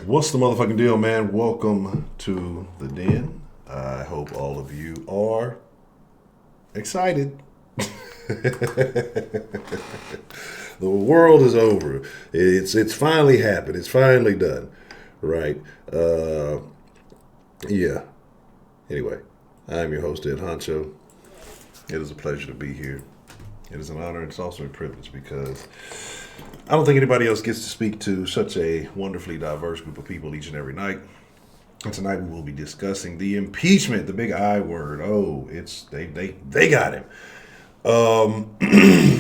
What's the motherfucking deal, man? Welcome to the den. I hope all of you are excited. The world is over. It's finally happened. It's finally done. Right? Yeah. Anyway, I'm your host, Ed Honcho. It is a pleasure to be here. It is an honor. It's also a privilege because I don't think anybody else gets to speak to such a wonderfully diverse group of people each and every night. And tonight we will be discussing the impeachment, the big I word. Oh, it's they got him.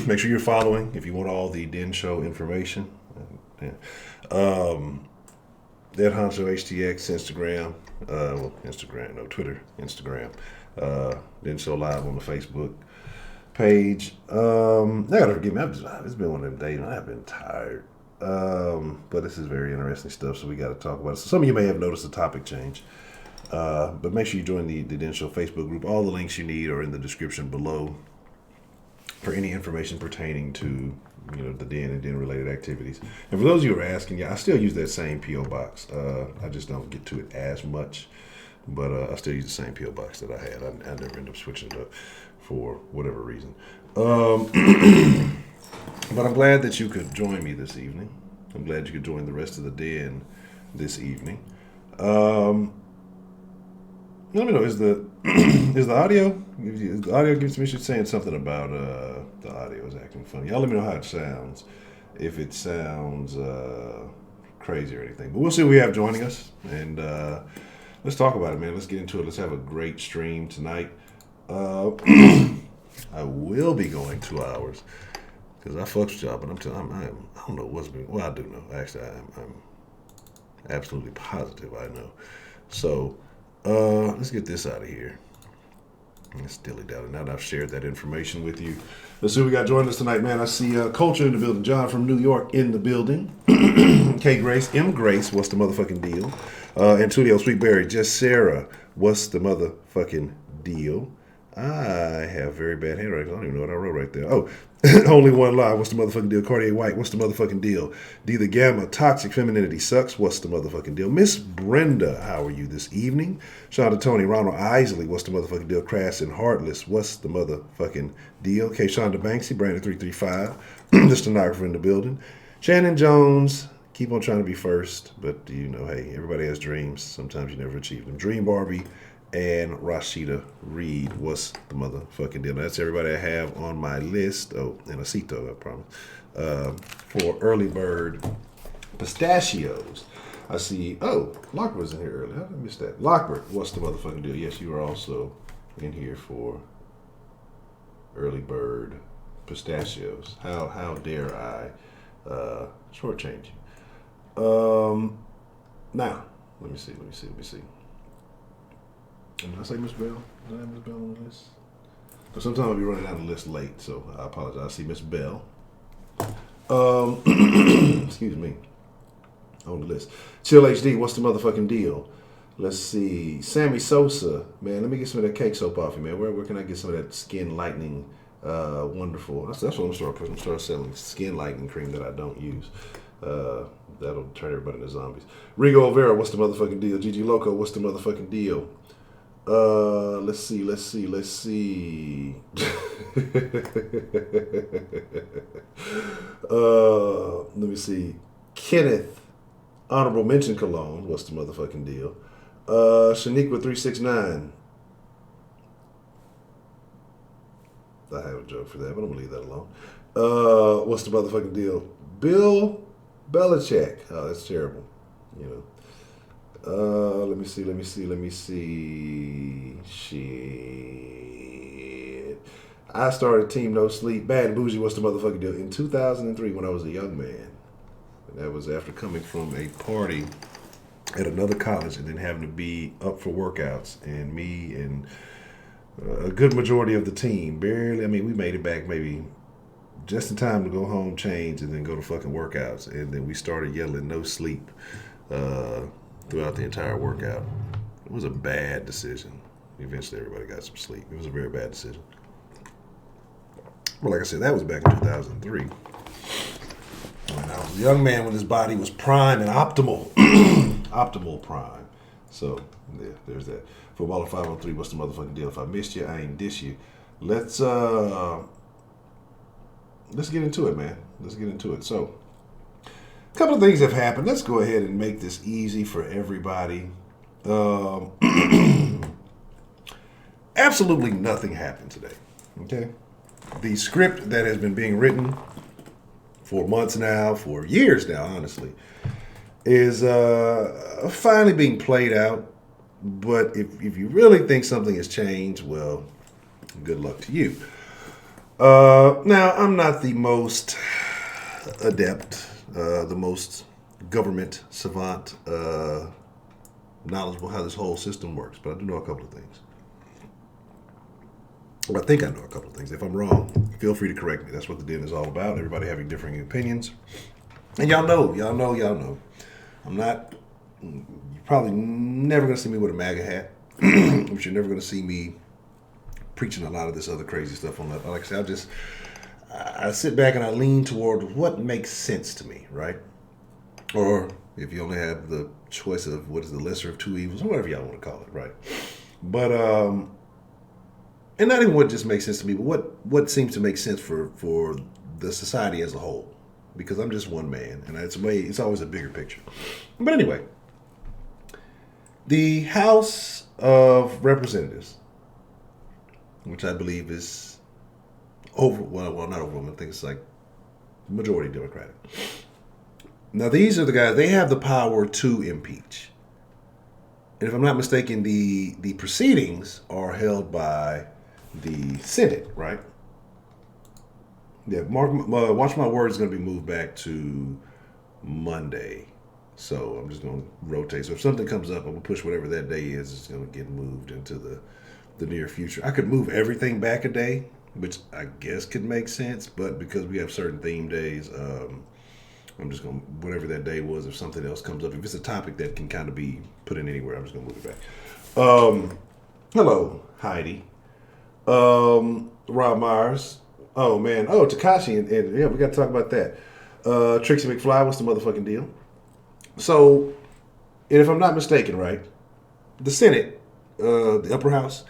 Make sure you're following if you want all the Den Show information. Ed Honcho HTX Instagram, Twitter, Instagram. Den Show Live on the Facebook page. I gotta forgive me. It's been one of them days. I've been tired. But this is very interesting stuff, so we got to talk about it. So some of you may have noticed the topic change. But make sure you join the Den Show Facebook group. All the links you need are in the description below for any information pertaining to the Den and Den related activities. And for those of you who are asking, I still use that same PO box. I just don't get to it as much, but I still use the same PO box that I had. I never end up switching it up for whatever reason. But I'm glad that you could join me this evening. I'm glad you could join the rest of the Den this evening. Let me know, is the audio? Is the audio gives me saying something about the audio is acting funny. Y'all let me know how it sounds. If it sounds crazy or anything. But we'll see what we have joining us. And let's talk about it, man. Let's get into it. Let's have a great stream tonight. I will be going 2 hours because I fucks with y'all, but I don't know what's been. Well, I do know. Actually, I'm absolutely positive I know. So let's get this out of here. Let's dilly dally. Now that I've shared that information with you, let's see who we got joining us tonight, man. I see Culture in the building. John from New York in the building. K Grace, M Grace, what's the motherfucking deal? Antonio Sweetberry, Just Sarah, what's the motherfucking deal? I have very bad handwriting. I don't even know what I wrote right there. Oh, only one lie. What's the motherfucking deal? Cartier White. What's the motherfucking deal? D the Gamma. Toxic femininity sucks. What's the motherfucking deal? Miss Brenda. How are you this evening? Shout out to Tony. Ronald Isley. What's the motherfucking deal? Crass and Heartless. What's the motherfucking deal? K. Shonda Banksy. Brandon 335. The stenographer in the building. Shannon Jones. Keep on trying to be first, but hey, everybody has dreams. Sometimes you never achieve them. Dream Barbie. And Rashida Reed, what's the motherfucking deal? That's everybody I have on my list. Oh, and Acito, I promise. For early bird pistachios. I see, Lockbird was in here earlier. How did I miss that? Lockbird, what's the motherfucking deal? Yes, you are also in here for early bird pistachios. How dare I shortchange you? Now, let me see. Did I say Miss Bell? Did I have Miss Bell on the list? But sometimes I'll be running down the list late, so I apologize. I see Miss Bell. Excuse me. On the list. Chill HD, what's the motherfucking deal? Let's see. Sammy Sosa. Man, let me get some of that cake soap off you, man. Where can I get some of that skin lightening wonderful? That's what I'm going to start selling. Skin lightening cream that I don't use. That'll turn everybody into zombies. Rigo Olvera, what's the motherfucking deal? Gigi Loco, what's the motherfucking deal? Let's see. Let me see. Kenneth, honorable mention Cologne. What's the motherfucking deal? Shaniqua 369. I have a joke for that, but I'm gonna leave that alone. What's the motherfucking deal? Bill Belichick. Oh, that's terrible. Let me see. Shit. I started Team No Sleep. Bad and Bougie, what's the motherfucking deal? In 2003 when I was a young man. And that was after coming from a party at another college and then having to be up for workouts. And me and a good majority of the team, we made it back maybe just in time to go home, change, and then go to fucking workouts. And then we started yelling No Sleep throughout the entire workout. It was a bad decision. Eventually everybody got some sleep. It was a very bad decision. Well, like I said, that was back in 2003. When I was a young man when his body was prime and optimal. Optimal Prime. So there's that. Footballer 503, what's the motherfucking deal? If I missed you, I ain't dish you. Let's get into it, man. Let's get into it. So, a couple of things have happened. Let's go ahead and make this easy for everybody. Absolutely nothing happened today. Okay? The script that has been being written for months now, for years now, honestly, is finally being played out. But if you really think something has changed, well, good luck to you. Now, I'm not the most adept, the most government savant, knowledgeable how this whole system works, but I do know a couple of things. Well, I think I know a couple of things. If I'm wrong, feel free to correct me. That's what the den is all about. Everybody having differing opinions. And y'all know. I'm not, you're probably never going to see me with a MAGA hat. But you're never going to see me preaching a lot of this other crazy stuff on that. Like I said, I sit back and I lean toward what makes sense to me, right? Or if you only have the choice of what is the lesser of two evils, or whatever y'all want to call it, right? But, and not even what just makes sense to me, but what seems to make sense for the society as a whole. Because I'm just one man, and it's always a bigger picture. But anyway, the House of Representatives, which I believe is not overwhelming, I think it's like majority Democratic. Now, these are the guys, they have the power to impeach. And if I'm not mistaken, the proceedings are held by the Senate, right? Yeah, watch my words is going to be moved back to Monday. So I'm just going to rotate. So if something comes up, I'm going to push whatever that day is. It's going to get moved into the near future. I could move everything back a day, which I guess could make sense. But because we have certain theme days, I'm just going to, whatever that day was, if something else comes up, if it's a topic that can kind of be put in anywhere, I'm just going to move it back. Hello, Heidi. Rob Myers. Oh, man. Oh, Takashi. And yeah, we got to talk about that. Trixie McFly, what's the motherfucking deal? So, and if I'm not mistaken, right, the Senate, the upper house,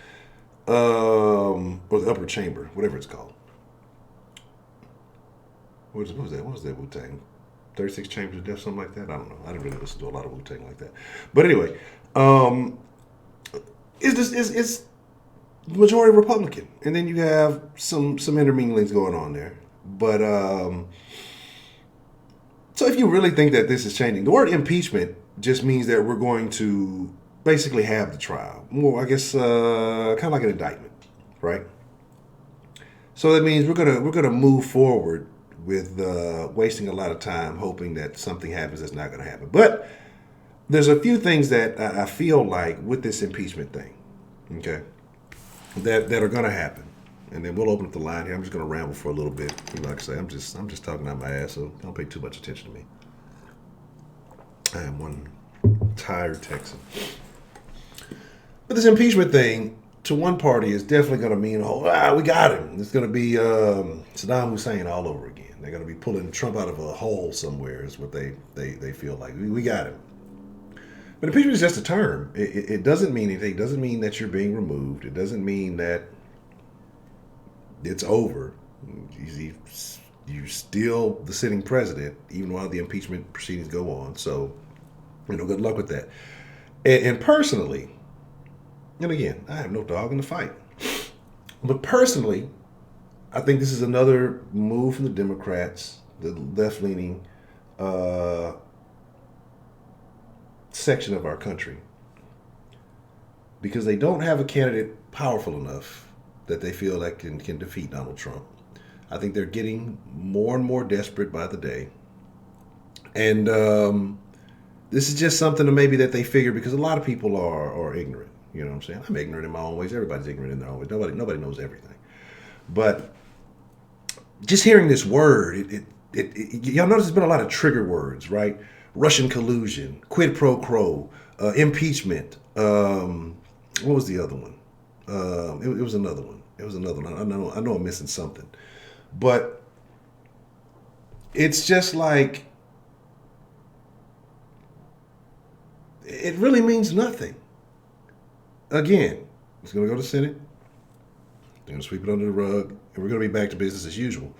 or the upper chamber, whatever it's called. What was that? What was that Wu-Tang? 36 Chambers of Death, something like that? I don't know. I didn't really listen to a lot of Wu-Tang like that. But anyway, it's majority Republican. And then you have some interminglings going on there. But, so if you really think that this is changing, the word impeachment just means that we're going to basically have the trial. More, I guess, kind of like an indictment, right? So that means we're gonna move forward with wasting a lot of time hoping that something happens that's not going to happen. But there's a few things that I feel like with this impeachment thing, okay, that are going to happen. And then we'll open up the line here. I'm just going to ramble for a little bit. Like I say, I'm just talking out my ass, so don't pay too much attention to me. I am one tired Texan. But this impeachment thing, to one party, is definitely going to mean, we got him. It's going to be Saddam Hussein all over again. They're going to be pulling Trump out of a hole somewhere is what they feel like. We got him. But impeachment is just a term. It doesn't mean anything. It doesn't mean that you're being removed. It doesn't mean that it's over. You're still the sitting president, even while the impeachment proceedings go on. So, good luck with that. And personally, and again, I have no dog in the fight. But personally, I think this is another move from the Democrats, the left-leaning section of our country, because they don't have a candidate powerful enough that they feel that can defeat Donald Trump. I think they're getting more and more desperate by the day. And this is just something maybe that they figure, because a lot of people are ignorant. You know what I'm saying? I'm ignorant in my own ways. Everybody's ignorant in their own ways. Nobody knows everything. But just hearing this word, y'all notice there's been a lot of trigger words, right? Russian collusion, quid pro quo, impeachment. What was the other one? It was another one. I know I'm missing something. But it's just like, it really means nothing. Again, it's going to go to the Senate. They're going to sweep it under the rug, and we're going to be back to business as usual.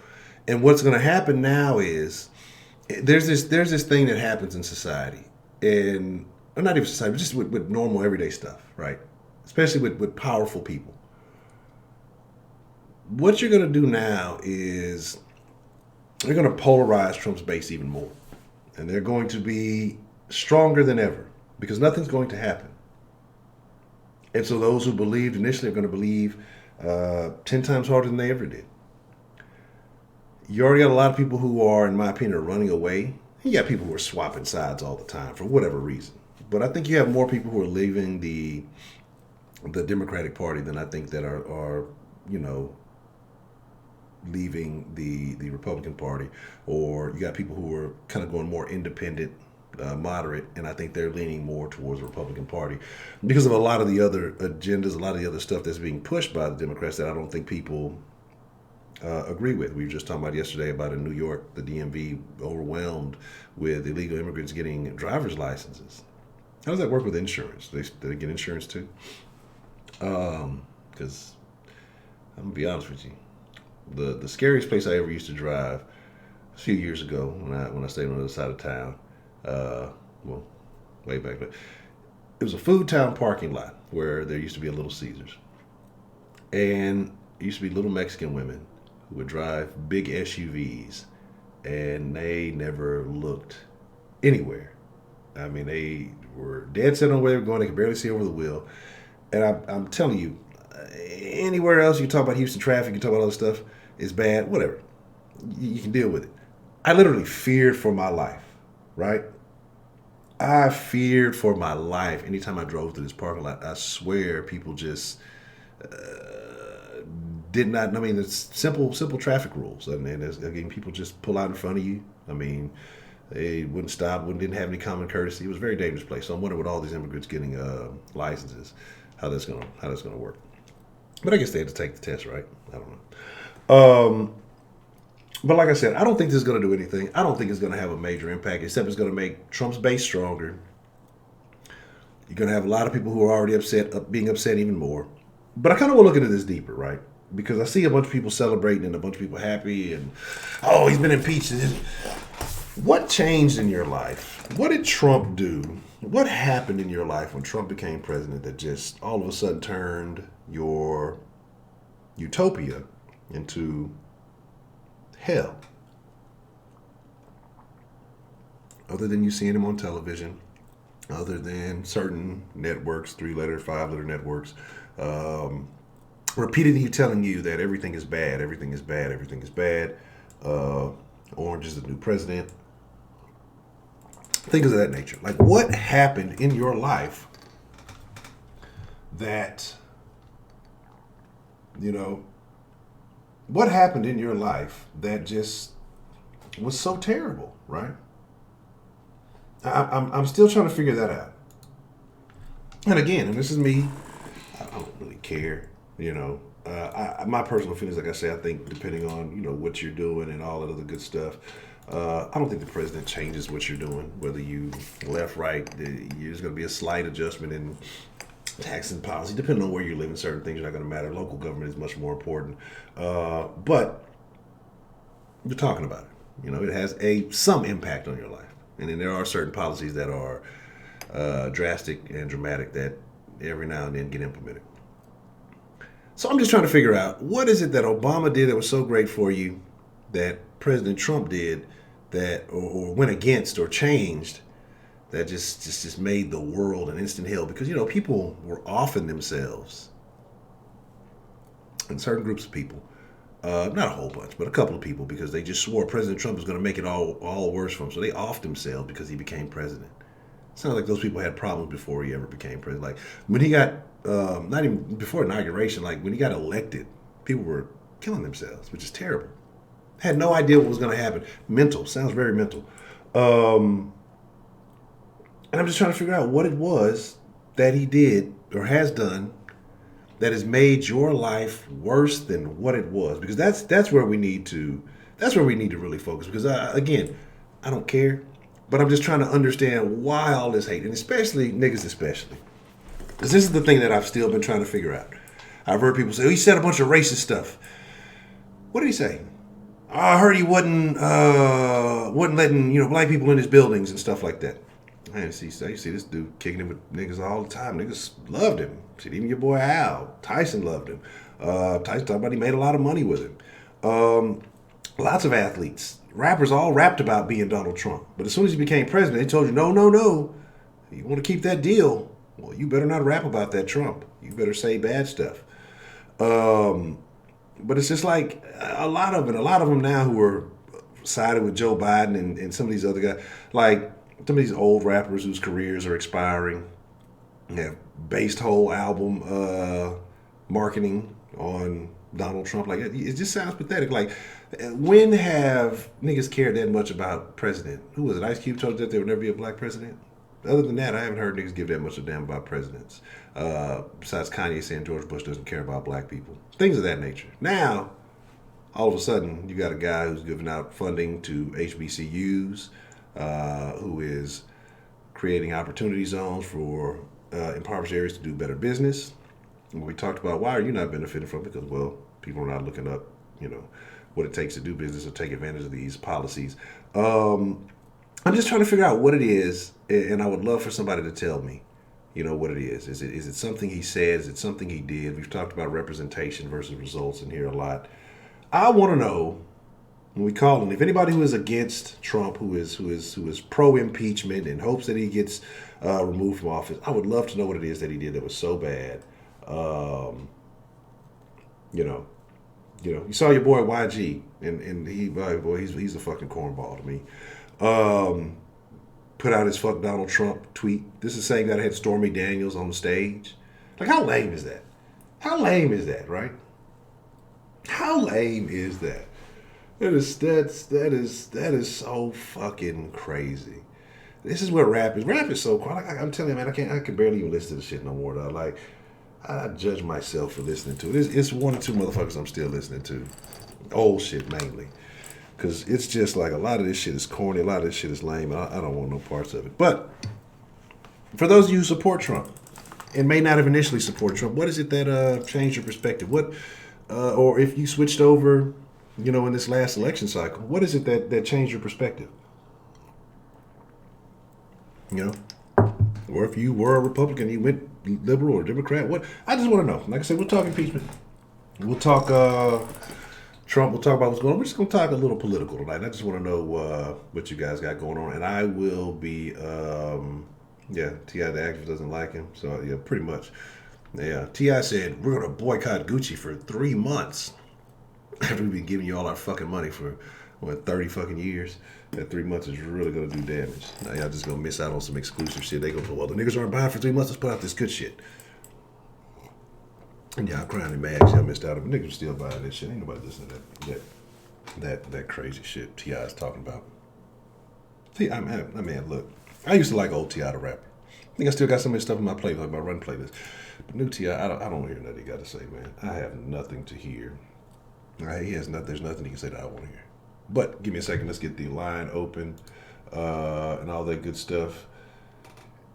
And what's going to happen now is there's this thing that happens in society, and or not even society, but just with normal everyday stuff, right? Especially with powerful people. What you're going to do now is they're going to polarize Trump's base even more, and they're going to be stronger than ever because nothing's going to happen. And so those who believed initially are going to believe 10 times harder than they ever did. You already got a lot of people who are, in my opinion, are running away. You got people who are swapping sides all the time for whatever reason. But I think you have more people who are leaving the Democratic Party than I think that are leaving the Republican Party. Or you got people who are kind of going more independent, moderate, and I think they're leaning more towards the Republican Party because of a lot of the other agendas, a lot of the other stuff that's being pushed by the Democrats that I don't think people agree with. We were just talking about yesterday about in New York, the DMV overwhelmed with illegal immigrants getting driver's licenses. How does that work with insurance? Do they get insurance too? Because I'm gonna be honest with you, the scariest place I ever used to drive a few years ago when I stayed on the other side of town. Well, way back, but it was a Food Town parking lot where there used to be a Little Caesars, and it used to be little Mexican women who would drive big SUVs, and they never looked anywhere. I mean, they were dead set on where they were going. They could barely see over the wheel, and I'm telling you, anywhere else you talk about Houston traffic, you talk about other stuff, it's bad. Whatever, you can deal with it. I literally feared for my life. Right? I feared for my life anytime I drove through this parking lot. I swear people just did not. I mean, it's simple traffic rules. I mean, again, people just pull out in front of you. I mean, they wouldn't stop, didn't have any common courtesy. It was a very dangerous place. So I'm wondering with all these immigrants getting licenses, how that's gonna work. But I guess they had to take the test, right? I don't know. But like I said, I don't think this is going to do anything. I don't think it's going to have a major impact, except it's going to make Trump's base stronger. You're going to have a lot of people who are already upset, being upset even more. But I kind of want to look into this deeper, right? Because I see a bunch of people celebrating and a bunch of people happy and, oh, he's been impeached. What changed in your life? What did Trump do? What happened in your life when Trump became president that just all of a sudden turned your utopia into hell? Other than you seeing him on television, other than certain networks, 3-letter, 5-letter networks, repeatedly telling you that everything is bad, everything is bad, everything is bad. Orange is the new president. Things of that nature. Like, what happened in your life that, what happened in your life that just was so terrible, right? I'm still trying to figure that out. And again, and this is me, I don't really care, my personal feelings, like I say, I think depending on, what you're doing and all that other good stuff, I don't think the president changes what you're doing, whether you left, right. There's going to be a slight adjustment in tax and policy, depending on where you live, and certain things are not going to matter. Local government is much more important. But you're talking about it. It has some impact on your life. And then there are certain policies that are drastic and dramatic that every now and then get implemented. So I'm just trying to figure out, what is it that Obama did that was so great for you that President Trump did that or went against or changed that just made the world an instant hell? Because, people were offing themselves, and certain groups of people, not a whole bunch, but a couple of people, because they just swore President Trump was going to make it all worse for them. So they offed themselves because he became president. It sounds like those people had problems before he ever became president. Like when he got, not even before inauguration, like when he got elected, people were killing themselves, which is terrible. Had no idea what was going to happen. Mental. Sounds very mental. And I'm just trying to figure out what it was that he did or has done that has made your life worse than what it was. Because that's where we need to really focus. Because again, I don't care. But I'm just trying to understand why all this hate, and especially niggas, especially. Because this is the thing that I've still been trying to figure out. I've heard people say, "Oh, he said a bunch of racist stuff." What did he say? "Oh, I heard he wasn't letting black people in his buildings and stuff like that." Man, you see this dude kicking it with niggas all the time. Niggas loved him. Shit, even your boy Al Tyson loved him. Tyson talked about he made a lot of money with him. Lots of athletes, rappers, all rapped about being Donald Trump. But as soon as he became president, they told you, no, no, no. You want to keep that deal? Well, you better not rap about that Trump. You better say bad stuff. But it's just like a lot of them now who are sided with Joe Biden and some of these other guys, like some of these old rappers whose careers are expiring, have based whole album marketing on Donald Trump. Like it just sounds pathetic. Like when have niggas cared that much about president? Who was it? Ice Cube told you that there would never be a black president. Other than that, I haven't heard niggas give that much of a damn about presidents. Besides Kanye saying George Bush doesn't care about black people. Things of that nature. Now, all of a sudden, you got a guy who's giving out funding to HBCUs, who is creating opportunity zones for impoverished areas to do better business. And we talked about why are you not benefiting from it? Because, well, people are not looking up, what it takes to do business or take advantage of these policies. I'm just trying to figure out what it is, and I would love for somebody to tell me, what it is. Is it something he said? Is it something he did? We've talked about representation versus results in here a lot. I want to know when we call him, if anybody who is against Trump, who is pro impeachment and hopes that he gets removed from office, I would love to know what it is that he did that was so bad. You saw your boy YG, and he's a fucking cornball to me. Put out his fuck Donald Trump tweet. This is the same guy that had Stormy Daniels on the stage. Like, how lame is that? How lame is that, right? How lame is that? That is so fucking crazy. This is what rap is. Rap is so quiet. I'm telling you, man, I can barely even listen to this shit no more, though. Like, I judge myself for listening to it. It's one or two motherfuckers I'm still listening to. Old shit, mainly. Because it's just like a lot of this shit is corny, a lot of this shit is lame, and I don't want no parts of it. But for those of you who support Trump and may not have initially supported Trump, what is it that changed your perspective? Or if you switched over, in this last election cycle, what is it that changed your perspective? Or if you were a Republican, you went liberal or Democrat, what? I just want to know. Like I said, we'll talk impeachment. We'll talk Trump. We'll talk about what's going on. We're just going to talk a little political tonight. I just want to know what you guys got going on. And I will be, T.I. the actress doesn't like him. So, yeah, pretty much. Yeah, T.I. said, we're going to boycott Gucci for 3 months. After we've been giving you all our fucking money for, 30 fucking years. That 3 months is really going to do damage. Now y'all just going to miss out on some exclusive shit. They go, well, the niggas aren't buying for 3 months. Let's put out this good shit. And y'all crying and mad y'all missed out on it. Niggas still buying this shit. Ain't nobody listening to that crazy shit T.I. is talking about. See, man, look. I used to like old T.I. the rapper. I think I still got some of his stuff in my playlist, like my run playlist. But new T.I., I don't hear nothing he got to say, man. I have nothing to hear. There's nothing he can say that I want to hear. But give me a second. Let's get the line open and all that good stuff.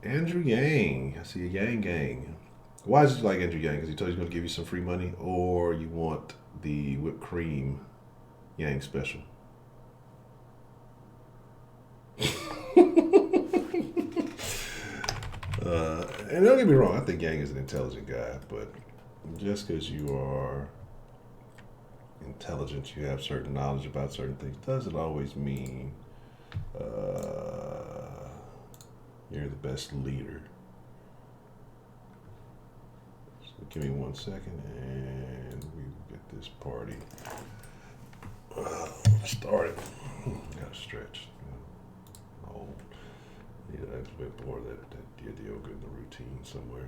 Andrew Yang. I see a Yang gang. Why is it like Andrew Yang? Because he told you he's going to give you some free money, or you want the whipped cream Yang special? And don't get me wrong, I think Yang is an intelligent guy, but just because you are intelligent, you have certain knowledge about certain things, doesn't always mean you're the best leader. So give me 1 second and we will get this party started. Gotta stretch. Yeah, that's a bit more that yoga in the routine somewhere.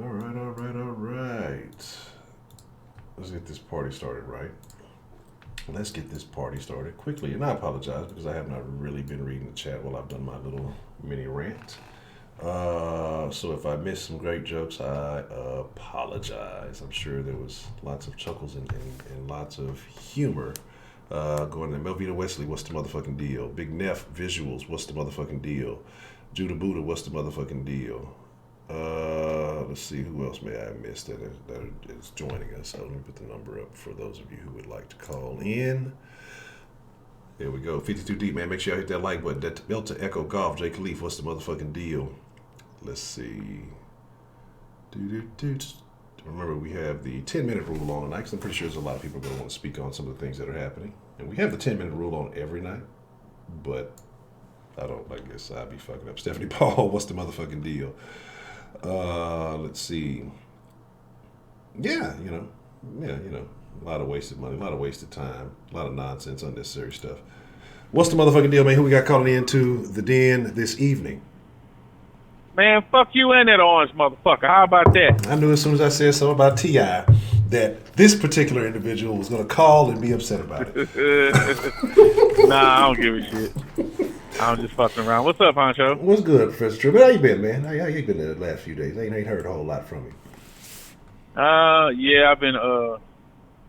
All right. Let's get this party started, right? Let's get this party started quickly. And I apologize because I have not really been reading the chat while I've done my little mini rant. So if I missed some great jokes, I apologize. I'm sure there was lots of chuckles and lots of humor Going to Melvina Wesley, what's the motherfucking deal? Big Neff Visuals, what's the motherfucking deal? Judah Buddha, what's the motherfucking deal? Let's see, who else may I have missed that is joining us? So let me put the number up for those of you who would like to call in. There we go. 52 deep, man. Make sure y'all hit that like button. That Delta Echo Golf, Jay Khalif, what's the motherfucking deal? Let's see. Remember, we have the 10-minute rule on tonight, because I'm pretty sure there's a lot of people going to want to speak on some of the things that are happening. And we have the 10-minute rule on every night, but I guess I'd be fucking up. Stephanie Paul, what's the motherfucking deal? Let's see. Yeah, a lot of wasted money, a lot of wasted time, a lot of nonsense, unnecessary stuff. What's the motherfucking deal, man? Who we got calling into the den this evening? Man, fuck you and that orange motherfucker. How about that? I knew as soon as I said something about T.I. that this particular individual was going to call and be upset about it. Nah, I don't give a shit. I'm just fucking around. What's up, Honcho? What's good, Professor Tripp? How you been, man? How you been the last few days? I ain't heard a whole lot from you. Yeah, I've been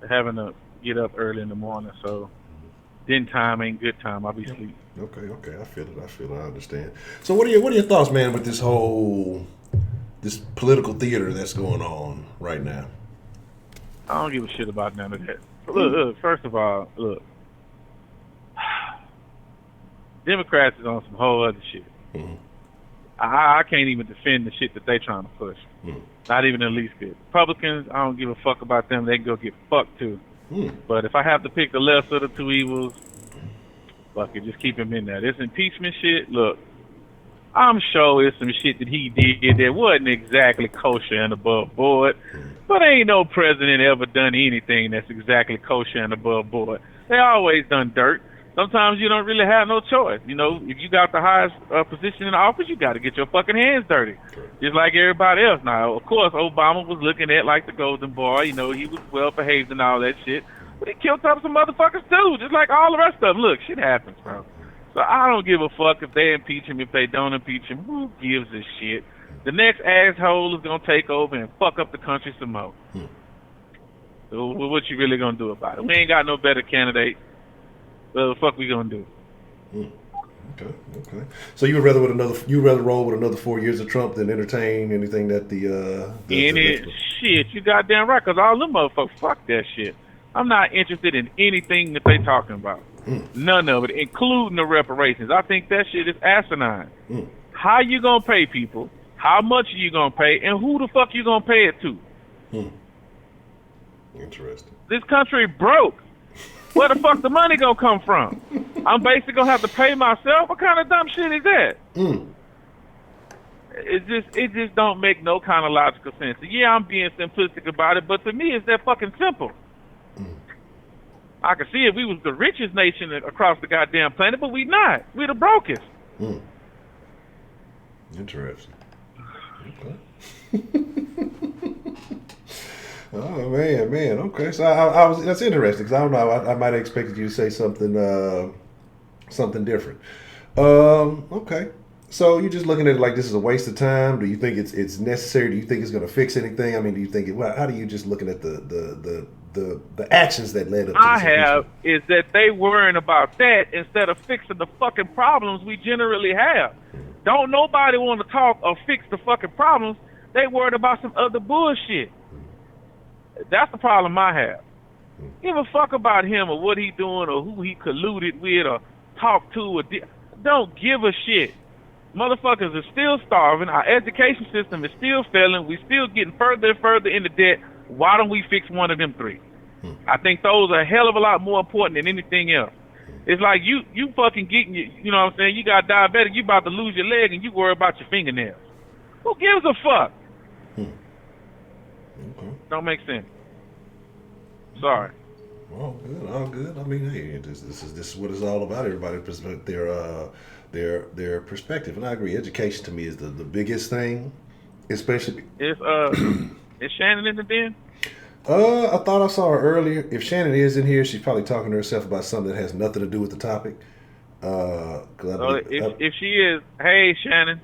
having to get up early in the morning, so din time ain't good time. I'll be asleep. Okay. I feel it. I understand. So what are your thoughts, man, with this political theater that's going on right now? I don't give a shit about none of that. Look, first of all, Democrats is on some whole other shit. Mm-hmm. I can't even defend the shit that they trying to push. Mm-hmm. Not even the least bit. Republicans, I don't give a fuck about them. They can go get fucked too. Mm-hmm. But if I have to pick the lesser of the two evils, fuck it, just keep him in there. This impeachment shit, look, I'm sure it's some shit that he did that wasn't exactly kosher and above board. But ain't no president ever done anything that's exactly kosher and above board. They always done dirt. Sometimes you don't really have no choice. If you got the highest position in the office, you got to get your fucking hands dirty. Just like everybody else. Now, of course, Obama was looking at like the golden boy. He was well behaved and all that shit. But he killed up some motherfuckers too, just like all the rest of them. Look, shit happens, bro. So I don't give a fuck if they impeach him, if they don't impeach him. Who gives a shit? The next asshole is going to take over and fuck up the country some more. So what you really going to do about it? We ain't got no better candidate. What the fuck we going to do? Okay. So you would rather roll with another 4 years of Trump than entertain anything that shit, you goddamn right, because all them motherfuckers, fuck that shit. I'm not interested in anything that they talking about. None of it, including the reparations. I think that shit is asinine. How you gonna pay people? How much are you gonna pay? And who the fuck you gonna pay it to? Interesting. This country broke. Where the fuck the money gonna come from? I'm basically gonna have to pay myself? What kind of dumb shit is that? It just don't make no kind of logical sense. Yeah, I'm being simplistic about it, but to me it's that fucking simple. I could see if we was the richest nation across the goddamn planet, but we not. We the brokest. Interesting. Okay. Oh man. Okay, so I was. That's interesting because I don't know. I might have expected you to say something different. Okay. So you're just looking at it like this is a waste of time. Do you think it's necessary? Do you think it's going to fix anything? I mean, do you think how do you just looking at the actions that led up to I have is that they worrying about that instead of fixing the fucking problems we generally have. Don't nobody want to talk or fix the fucking problems. They worried about some other bullshit. That's the problem I have. Give a fuck about him or what he doing or who he colluded with or talked to or don't give a shit. Motherfuckers are still starving. Our education system is still failing. We still getting further and further into debt. Why don't we fix one of them three? I think those are a hell of a lot more important than anything else. It's like you fucking getting, you know what I'm saying? You got diabetic, you about to lose your leg and you worry about your fingernails. Who gives a fuck? Okay. Don't make sense. Sorry. Well, good, all good. I mean, hey, this is what it's all about. Everybody their perspective, and I agree. Education to me is the biggest thing, especially. Is Shannon in the den? I thought I saw her earlier. If Shannon is in here, she's probably talking to herself about something that has nothing to do with the topic. If she is, hey Shannon.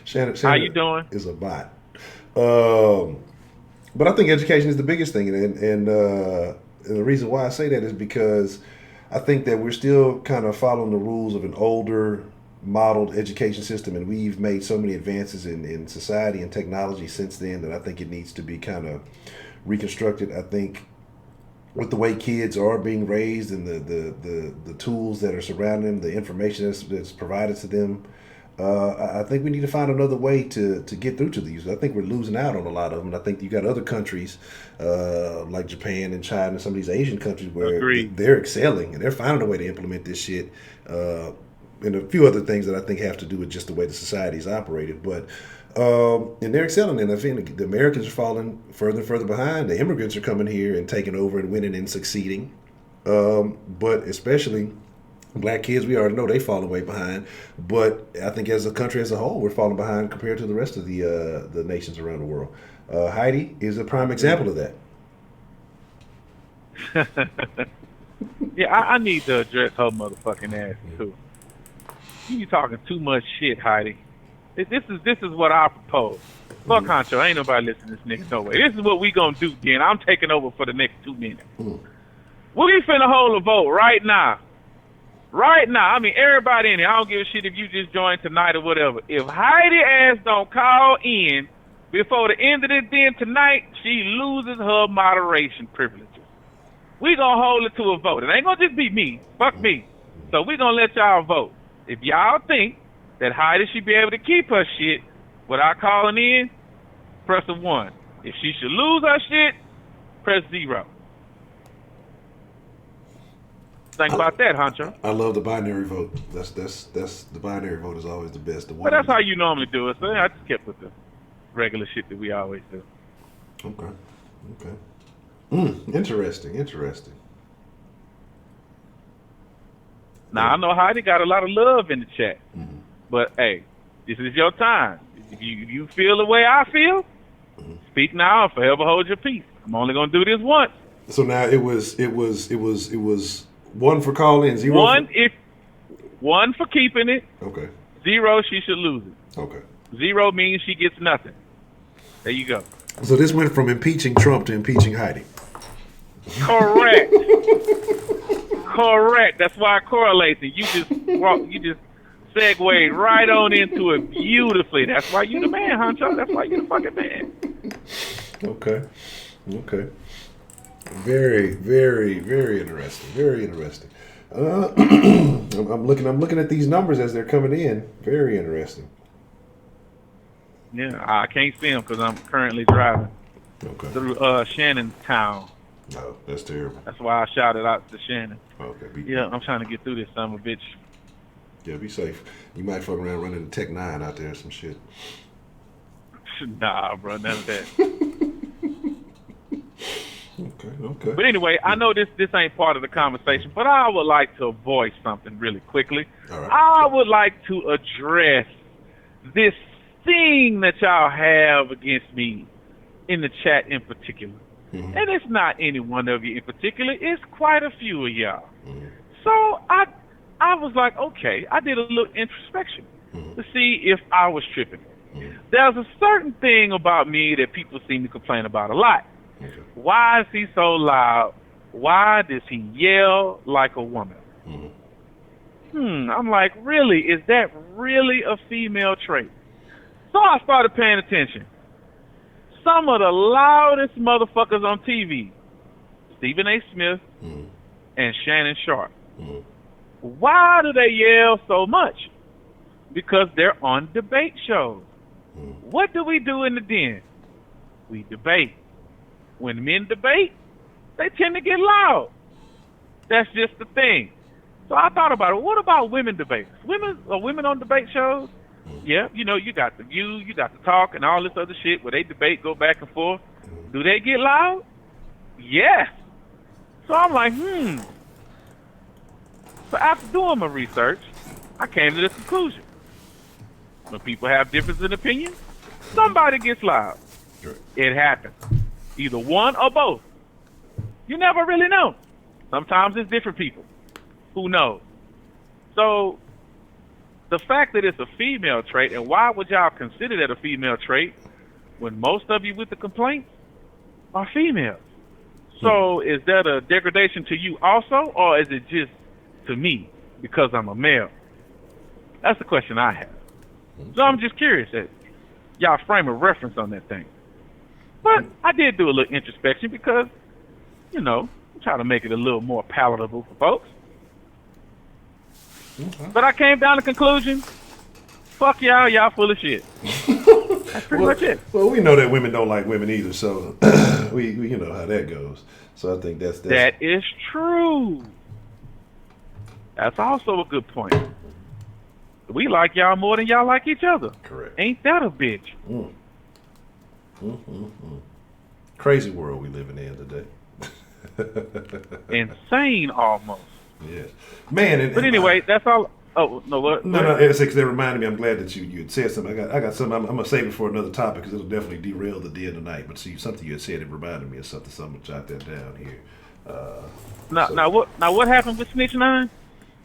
Shannon, how you doing? Is a bot. But I think education is the biggest thing, and And the reason why I say that is because I think that we're still kind of following the rules of an older modeled education system, and we've made so many advances in society and technology since then that I think it needs to be kind of reconstructed. I think with the way kids are being raised and the tools that are surrounding them, the information that's provided to them, I think we need to find another way to get through to these. I think we're losing out on a lot of them. And I think you got other countries like Japan and China and some of these Asian countries where they're excelling and they're finding a way to implement this shit. And a few other things that I think have to do with just the way the society is operated. But and they're excelling. And I think the Americans are falling further and further behind. The immigrants are coming here and taking over and winning and succeeding. But especially black kids, we already know they falling way behind. But I think as a country as a whole, we're falling behind compared to the rest of the nations around the world. Haiti is a prime example of that. Yeah, I need to address her motherfucking ass too. You talking too much shit, Heidi. This is what I propose. Fuck Honcho, ain't nobody listening to this nigga no way. This is what we gonna do, then. I'm taking over for the next 2 minutes. We finna hold a vote right now. Right now. I mean, everybody in here, I don't give a shit if you just joined tonight or whatever. If Heidi ass don't call in before the end of the day tonight, she loses her moderation privileges. We gonna hold it to a vote. It ain't gonna just be me. Fuck me. So we gonna let y'all vote. If y'all think that Heidi should be able to keep her shit without calling in, press a 1. If she should lose her shit, press 0. Think about that, Honcho. I love the binary vote. That's the binary vote is always the best. The one. But that's how you normally do it. So I just kept with the regular shit that we always do. Okay. Interesting. Now I know Heidi got a lot of love in the chat, but hey, this is your time. If you feel the way I feel, speak now or forever hold your peace. I'm only gonna do this once. So now it was 1 for call-in, 0 1 for keeping it. Okay. 0, she should lose it. Okay. 0 means she gets nothing. There you go. So this went from impeaching Trump to impeaching Heidi. Correct. Correct. That's why I correlated. You just segued right on into it beautifully. That's why you the man, Honcho. That's why you the fucking man. Okay. Very, very, very interesting. Very interesting. I'm looking at these numbers as they're coming in. Very interesting. Yeah, I can't see them because I'm currently driving through Shannontown. No, that's terrible. That's why I shouted out to Shannon. Okay. I'm trying to get through this son of a bitch. Yeah, be safe. You might fuck around running the Tech 9 out there or some shit. Nah, bro, none of that. Okay. But anyway, I know this ain't part of the conversation, but I would like to voice something really quickly. All right. I would like to address this thing that y'all have against me in the chat in particular. And it's not any one of you in particular. It's quite a few of y'all. So I was like, okay, I did a little introspection to see if I was tripping. There's a certain thing about me that people seem to complain about a lot. Why is he so loud? Why does he yell like a woman? I'm like, really? Is that really a female trait? So I started paying attention. Some of the loudest motherfuckers on TV, Stephen A. Smith and Shannon Sharp. Why do they yell so much? Because they're on debate shows. What do we do in the den? We debate. When men debate, they tend to get loud. That's just the thing. So I thought about it. What about women debaters? Women on debate shows? Yeah, you got the view, you got the talk, and all this other shit where they debate, go back and forth. Do they get loud? Yes. So I'm like, So after doing my research, I came to this conclusion. When people have differences in opinion, somebody gets loud. It happens. Either one or both. You never really know. Sometimes it's different people. Who knows? So the fact that it's a female trait, and why would y'all consider that a female trait when most of you with the complaints are females? So is that a degradation to you also, or is it just to me because I'm a male? That's the question I have. So I'm just curious that y'all frame a reference on that thing. But I did do a little introspection because, I'm trying to make it a little more palatable for folks. Okay. But I came down to the conclusion, fuck y'all full of shit. That's pretty much it. Well, we know that women don't like women either, so we you know how that goes. So I think that's That is true. That's also a good point. We like y'all more than y'all like each other. correct. Ain't that a bitch? Crazy world we living in today. Insane almost. Yes, man. But anyway, that's all. Oh, no, what? No, it's because it reminded me. I'm glad that you had said something. I got something. I'm gonna save it for another topic because it'll definitely derail the day of the night. But see, something you had said, it reminded me of something. So I'm gonna jot that down here. Now what happened with Snitch 9?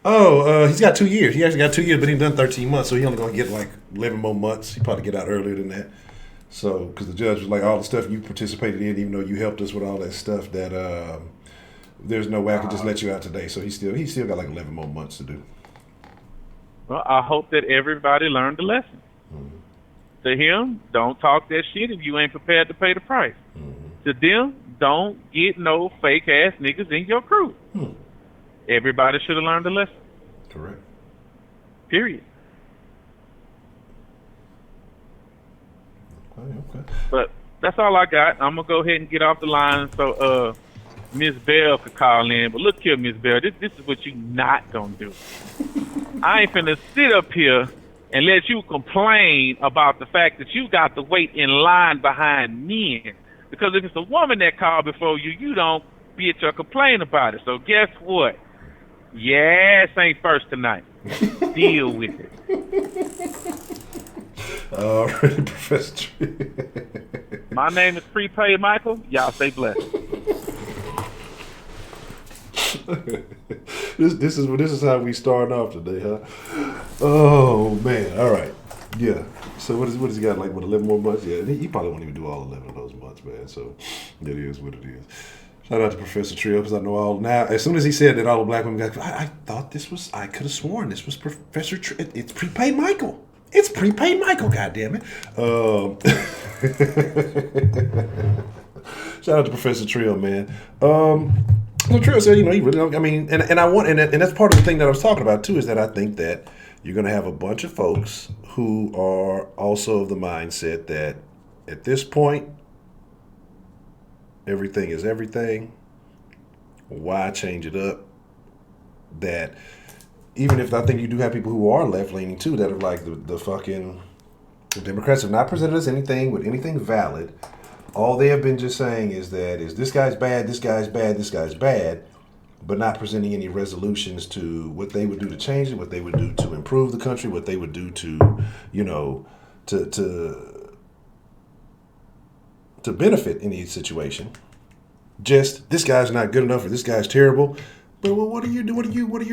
Oh, he's got 2 years. He actually got 2 years, but he's done 13 months, so he only gonna get like 11 more months. He probably get out earlier than that. So, because the judge was like, all the stuff you participated in, even though you helped us with all that stuff, that there's no way I could just let you out today. So he still got like 11 more months to do. Well, I hope that everybody learned the lesson. To him, don't talk that shit if you ain't prepared to pay the price. To them, don't get no fake ass niggas in your crew. Everybody should have learned the lesson. Correct. Period. Okay. But that's all I got. I'm gonna go ahead and get off the line so Miss Bell could call in. But look here, Miss Bell, this is what you not gonna do. I ain't finna sit up here and let you complain about the fact that you got to wait in line behind men. Because if it's a woman that called before you, you don't bitch or complain about it. So guess what? Yes, ain't first tonight. Deal with it. All right, Professor. My name is Prepaid Michael. Y'all stay blessed. This is how we starting off today, huh? Oh man! All right, yeah. So what has he got? Like 11 more months? Yeah, he probably won't even do all 11 of those months, man. So it is what it is. Shout out to Professor Trill because I know all now. As soon as he said that all the black women got, I thought this was. I could have sworn this was Professor Trill. It's Prepaid Michael. It's Prepaid Michael. Goddamn it! Shout out to Professor Trill, man. Well, Trill said, he really don't. I mean, and I want, and that's part of the thing that I was talking about too, is that I think that you're going to have a bunch of folks who are also of the mindset that at this point, everything is everything. Why change it up? That even if I think you do have people who are left leaning too, that are like the fucking the Democrats have not presented us anything with anything valid. All they have been just saying is this guy's bad, this guy's bad, this guy's bad, but not presenting any resolutions to what they would do to change it, what they would do to improve the country, what they would do to, to benefit any situation. Just this guy's not good enough or this guy's terrible. But what do you do? What are you gonna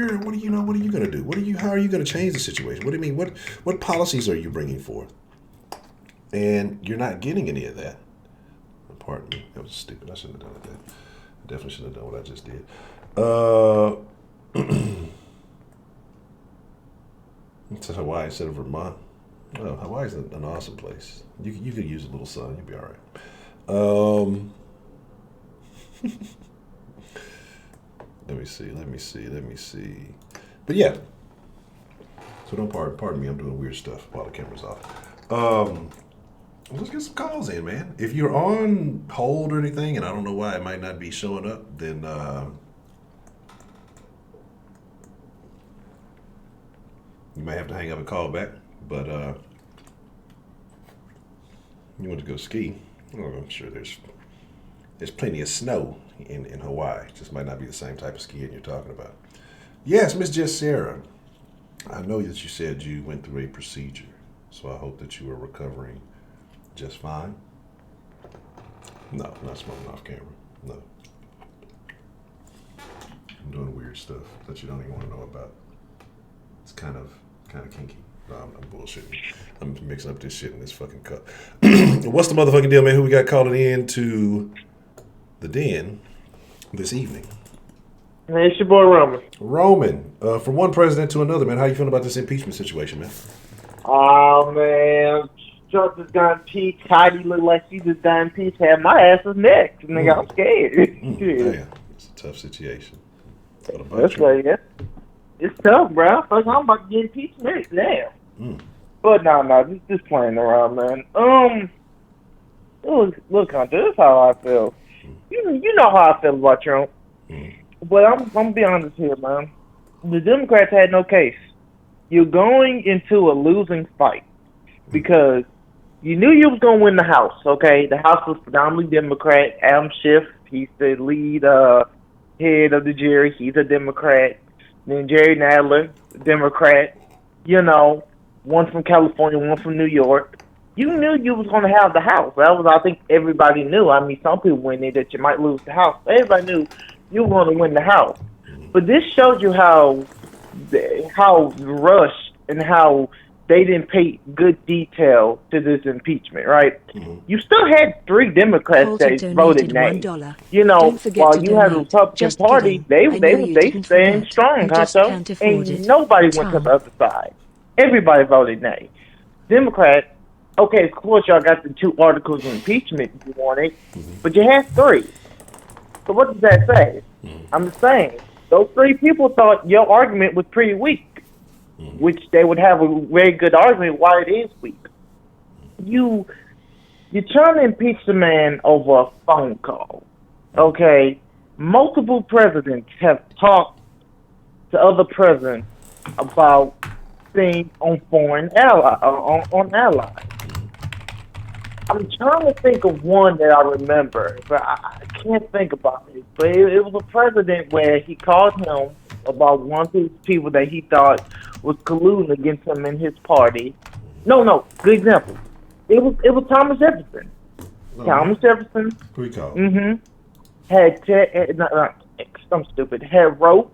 do? How are you gonna change the situation? What do you mean? What policies are you bringing forth? And you're not getting any of that. Pardon me, that was stupid. I shouldn't have done that. I definitely shouldn't have done what I just did. It's Hawaii instead of Vermont. Oh, Hawaii's an awesome place. You could use a little sun. You'll be all right. Let me see. But yeah. So don't pardon me. I'm doing weird stuff while the camera's off. Let's get some calls in, man. If you're on hold or anything, and I don't know why it might not be showing up, then you might have to hang up and call back. But you want to go ski? Oh, I'm sure there's plenty of snow in Hawaii. Just might not be the same type of skiing you're talking about. Yes, Miss Jess Sarah. I know that you said you went through a procedure, so I hope that you are recovering just fine. No, I'm not smoking off camera. No. I'm doing weird stuff that you don't even want to know about. It's kind of kinky. No, I'm bullshitting. I'm mixing up this shit in this fucking cup. What's the motherfucking deal, man? Who we got calling in to the den? this evening? Hey, it's your boy Roman. Roman, from one president to another, man. How you feeling about this impeachment situation, man? Oh, man. Trump just got impeached. Heidi looked like she just got impeached. Had my ass is next. Nigga, I'm scared. Damn, it's a tough situation. What about That's you? like, it's tough, bro. First, I'm about to get impeached next. Damn. But no, just playing around, man. Look, Hunter, this is how I feel. You know how I feel about Trump. But I'm gonna be honest here, man. The Democrats had no case. You're going into a losing fight because you knew you was gonna win the House. Okay, the House was predominantly Democrat. Adam Schiff, he's the lead head of the jury. He's a Democrat. Then Jerry Nadler, Democrat. You know, one from California, one from New York. You knew you was gonna have the House. That was, I think, everybody knew. I mean, some people went in that you might lose the House. Everybody knew you were going to win the House. But this shows you how rushed and how they didn't pay good detail to this impeachment, right? You still had 3 Democrats that voted nay. You know, while you had the Republican Party, they stand strong, Honcho, and nobody went to the other side. Everybody voted nay. Democrats, okay, of course y'all got the 2 articles of impeachment if you wanted, but you had 3. So what does that say? I'm just saying, those 3 people thought your argument was pretty weak, which they would have a very good argument why it is weak. You're trying to impeach the man over a phone call, okay? Multiple presidents have talked to other presidents about things on on allies. I'm trying to think of one that I remember, but I can't think about it. But it was a president where he called him about one of his people that he thought was colluding against him in his party. No, good example. It was Thomas Jefferson. Thomas Jefferson. Who he called? I'm stupid. Had wrote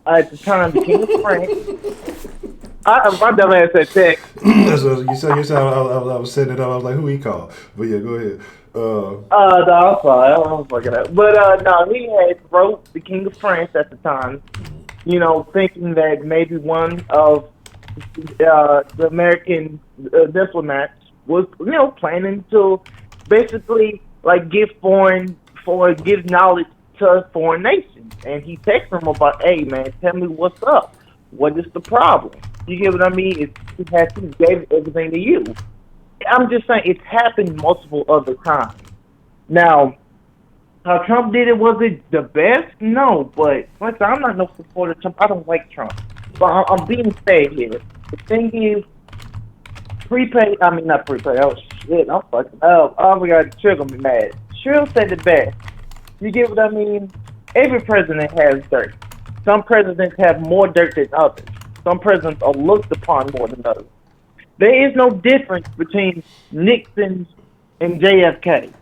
at the time the King of France. My dumb ass said text. That's what you said. I was setting it up. I was like, who he called? But yeah, go ahead. No, I'm sorry. I'm fucking up. But no, he had wrote the King of France at the time. You know, thinking that maybe one of the American diplomats was, you know, planning to basically like give knowledge to foreign nations. And he texted him about, hey man, tell me what's up. What is the problem? You get what I mean? He gave everything to you. I'm just saying it's happened multiple other times. Now, how Trump did it, was it the best? No, but like I said, I'm not no supporter of Trump. I don't like Trump. But I'm being fair here. The thing is, not prepaid. Oh shit, I'm fucking up. Oh my god, Trill gonna be mad. Trill said it best. You get what I mean? Every president has dirt. Some presidents have more dirt than others. Some presidents are looked upon more than others. There is no difference between Nixon and JFK.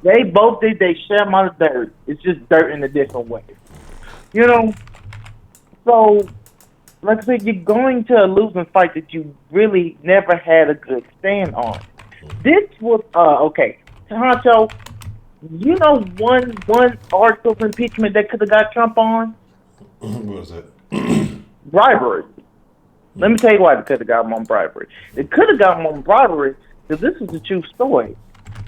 They both did their share amount of dirt. It's just dirt in a different way. You know? So, like I said, you're going to a losing fight that you really never had a good stand on. This was, okay. Honcho, you know one article of impeachment that could have got Trump on? What was that? Bribery. Let me tell you why they could have got him on bribery. They could have got him on bribery because this is a true story.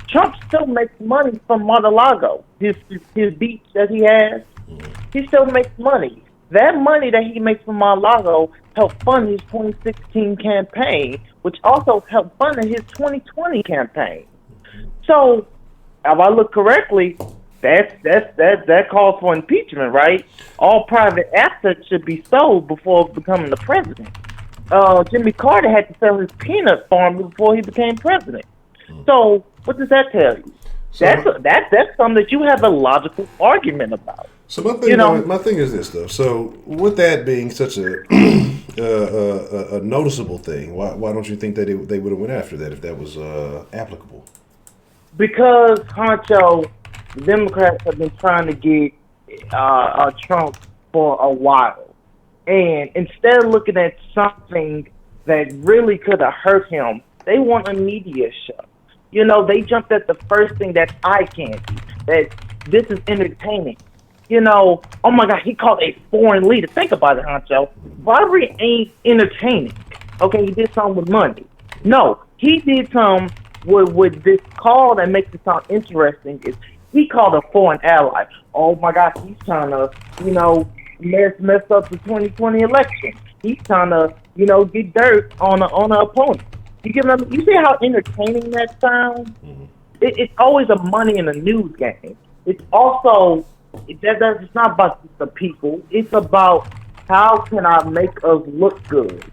Trump still makes money from Mar-a-Lago, his beach that he has. He still makes money. That money that he makes from Mar-a-Lago helped fund his 2016 campaign, which also helped fund his 2020 campaign. So, if I look correctly, that calls for impeachment, right? All private assets should be sold before becoming the president. Jimmy Carter had to sell his peanut farm before he became president. So what does that tell you? So that's something that you have a logical argument about. So my thing is this though. So with that being such a a noticeable thing, why don't you think that they would have went after that if that was applicable? Because Honcho, the Democrats have been trying to get Trump for a while. And instead of looking at something that really could have hurt him, they want a media show. You know, they jumped at the first thing that's eye candy, that this is entertaining. oh my God, he called a foreign leader. Think about it, Honcho. Bribery ain't entertaining. Okay, he did something with money. No, he did something with this call that makes it sound interesting. Is he called a foreign ally. Oh my God, he's trying to, mess up the 2020 election. He's trying to, get dirt on an opponent. You see how entertaining that sounds? Mm-hmm. It's always a money in a news game. It's also it's not about the people. It's about how can I make us look good.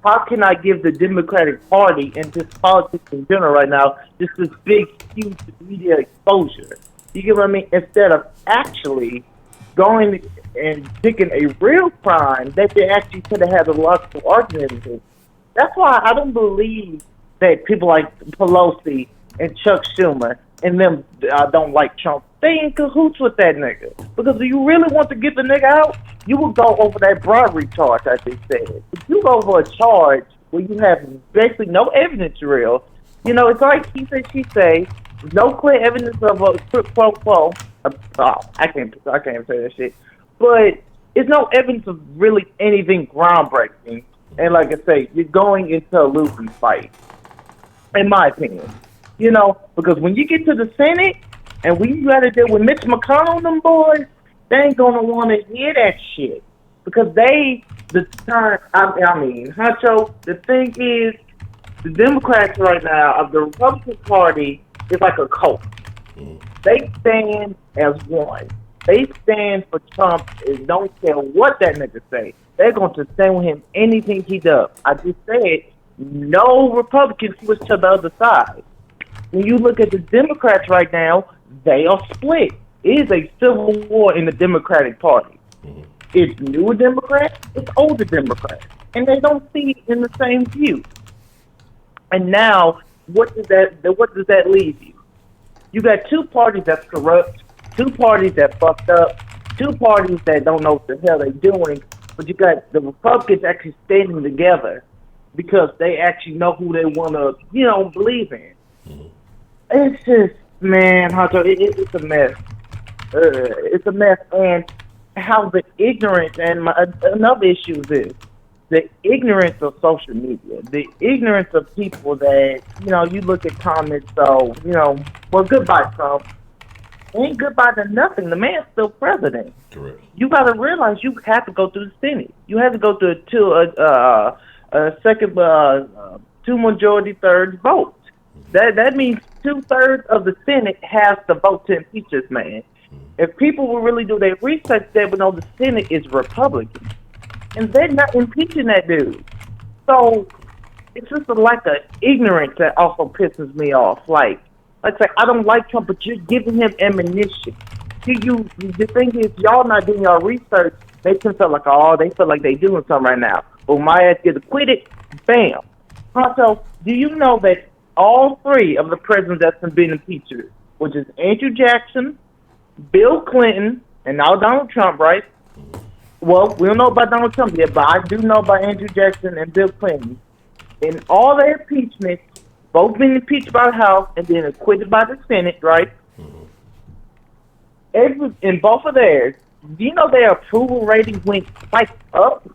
How can I give the Democratic Party and just politics in general right now just this big, huge media exposure? You get what I mean? Instead of actually going and picking a real crime that they actually could have had a logical argument with. That's why I don't believe that people like Pelosi and Chuck Schumer and them don't like Trump. They in cahoots with that nigga. Because if you really want to get the nigga out, you would go over that bribery charge, I just said. If you go over a charge where you have basically no evidence real, it's like he said, she say, no clear evidence of a quid pro quo. I can't say that shit. But it's no evidence of really anything groundbreaking. And like I say, you're going into a losing fight, in my opinion. Because when you get to the Senate and when you got to deal with Mitch McConnell and them boys, they ain't going to want to hear that shit. Because Honcho, the thing is, the Democrats right now, of the Republican Party, is like a cult. They stand as one. They stand for Trump and don't care what that nigga say. They're going to stand with him anything he does. I just said, no Republicans switch to the other side. When you look at the Democrats right now, they are split. It is a civil war in the Democratic Party. It's newer Democrats, it's older Democrats. And they don't see in the same view. And now, what does that leave you? You got two parties that's corrupt, two parties that fucked up, two parties that don't know what the hell they're doing, but you got the Republicans actually standing together because they actually know who they want to, believe in. It's just, man, Honcho, it's a mess. It's a mess, and how the ignorance, and another issue is the ignorance of social media, the ignorance of people that, you look at comments, so, well, goodbye, Trump. Ain't goodbye to nothing. The man's still president. Correct. You got to realize you have to go through the Senate. You have to go through a second, two majority thirds vote. That means 2/3 of the Senate has to vote to impeach this man. If people will really do their research, they would know the Senate is Republican, and they're not impeaching that dude. So it's just a lack of ignorance that also pisses me off. Like I say, I don't like Trump, but you're giving him ammunition. The thing is, y'all not doing your research. They can feel like they doing something right now. But when my ass gets acquitted, bam. So, do you know that all three of the presidents that's been impeached, which is Andrew Jackson, Bill Clinton, and now Donald Trump, right? Well, we don't know about Donald Trump yet, but I do know about Andrew Jackson and Bill Clinton. In all their impeachments, both been impeached by the House and then acquitted by the Senate, right? In both of theirs, do you know their approval rating went spiked up?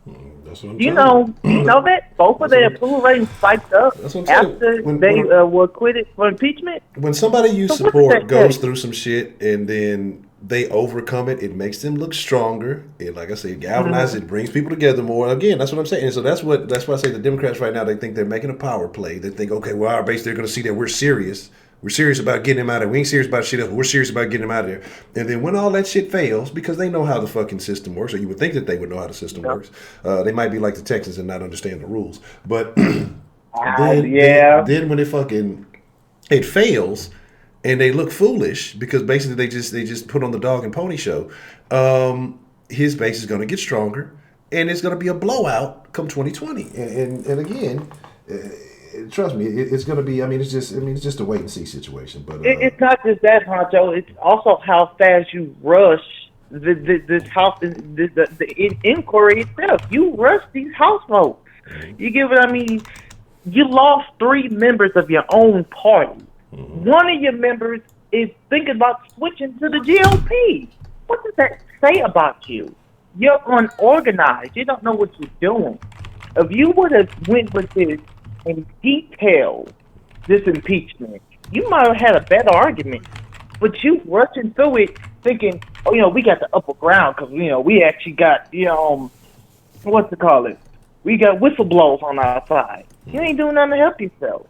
That's what I'm you know that? Both of their approval ratings spiked up after they were acquitted for impeachment? When somebody you support goes through some shit and then they overcome it, it makes them look stronger. It, like I said, galvanizes, it brings people together more. Again, that's what I'm saying. And so that's why I say the Democrats right now, they think they're making a power play. They think, okay, well, our base, they're going to see that we're serious. We're serious about getting him out of there. We ain't serious about shit else. We're serious about getting him out of there. And then when all that shit fails, because they know how the fucking system works, or you would think that they would know how the system works. They might be like the Texans and not understand the rules. But then when it fails and they look foolish because basically they just put on the dog and pony show, his base is going to get stronger and it's going to be a blowout come 2020. And again, trust me, it's going to be. It's just a wait and see situation. But it's not just that, Honcho. It's also how fast you rush this house, the inquiry itself. You rush these house votes. You get what I mean? You lost 3 members of your own party. One of your members is thinking about switching to the GOP. What that say about you? You're unorganized. You don't know what you're doing. If you would have went with this in detail, this impeachment, you might have had a better argument. But you rushing through it thinking, oh, we got the upper ground because, we actually got, what's it called? We got whistleblowers on our side. You ain't doing nothing to help yourself.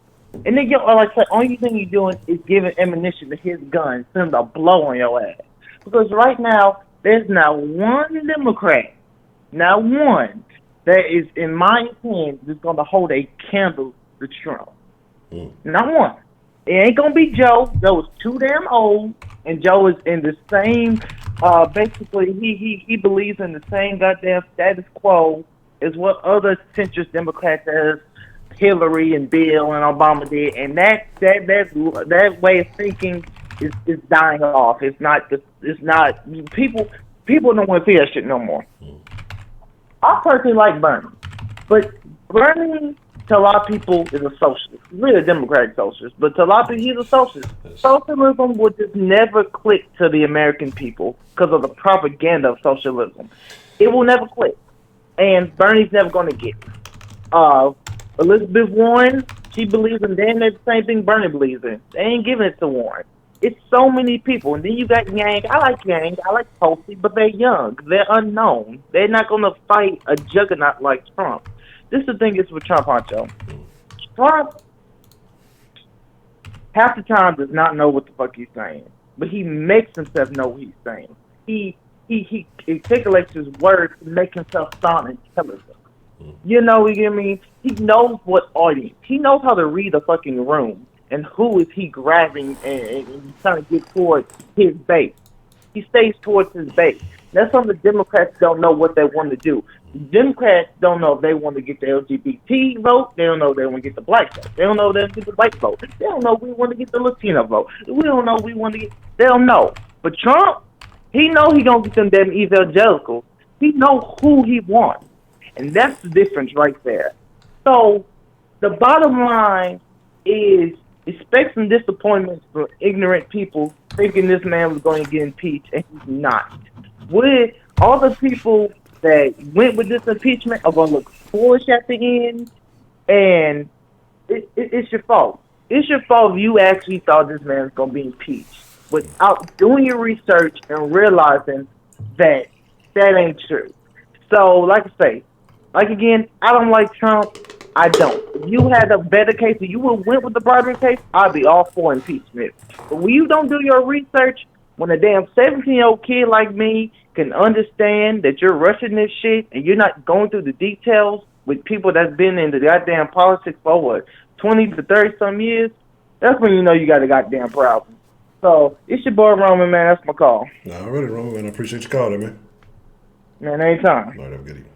And then, like I said, only thing you're doing is giving ammunition to his gun, send a blow on your ass. Because right now, there's not one Democrat, not one, that is, in my opinion, just going to hold a candle to Trump. Not one. It ain't going to be Joe. Joe is too damn old, and Joe is in the same, basically, he believes in the same goddamn status quo as what other centrist Democrats as Hillary and Bill and Obama did, and that way of thinking is dying off. It's not people don't want to see that shit no more. I personally like Bernie, but Bernie to a lot of people is a socialist. He's really a democratic socialist, but to a lot of people he's a socialist. Socialism would just never click to the American people because of the propaganda of socialism. It will never click, and Bernie's never going to get it. Elizabeth Warren, she believes in damn near the same thing Bernie believes in. They ain't giving it to Warren. It's so many people. And then you got Yang. I like Yang. I like Tulsi, but they're young. They're unknown. They're not going to fight a juggernaut like Trump. This is the thing is with Trump, Honcho. Trump, half the time, does not know what the fuck he's saying. But he makes himself know what he's saying. He articulates his words to make himself sound intelligent. You know what I mean? He knows what audience. He knows how to read a fucking room and who is he grabbing and trying to get towards his base. He stays towards his base. That's something the Democrats don't know what they want to do. The Democrats don't know if they want to get the LGBT vote. They don't know if they want to get the black vote. They don't know if they want to get the white vote. They don't know if we want to get the Latino vote. We don't know if we want to get... They don't know. But Trump, he know he going to get them damn evangelicals. He know who he wants. And that's the difference right there. So the bottom line is expect some disappointments from ignorant people thinking this man was going to get impeached, and he's not. With all the people that went with this impeachment are going to look foolish at the end, and it's your fault. It's your fault if you actually thought this man was going to be impeached without doing your research and realizing that ain't true. So, like I say, again, I don't like Trump. I don't. If you had a better case, if you would went with the bribery case, I'd be all for impeachment. But when you don't do your research, when a damn 17-year-old kid like me can understand that you're rushing this shit and you're not going through the details with people that's been in the goddamn politics for, what, 20 to 30-some years, that's when you know you got a goddamn problem. So, it's your boy Roman, man. That's my call. All right, Roman, man. I appreciate your call there, man. Man, anytime. All right, have a good evening.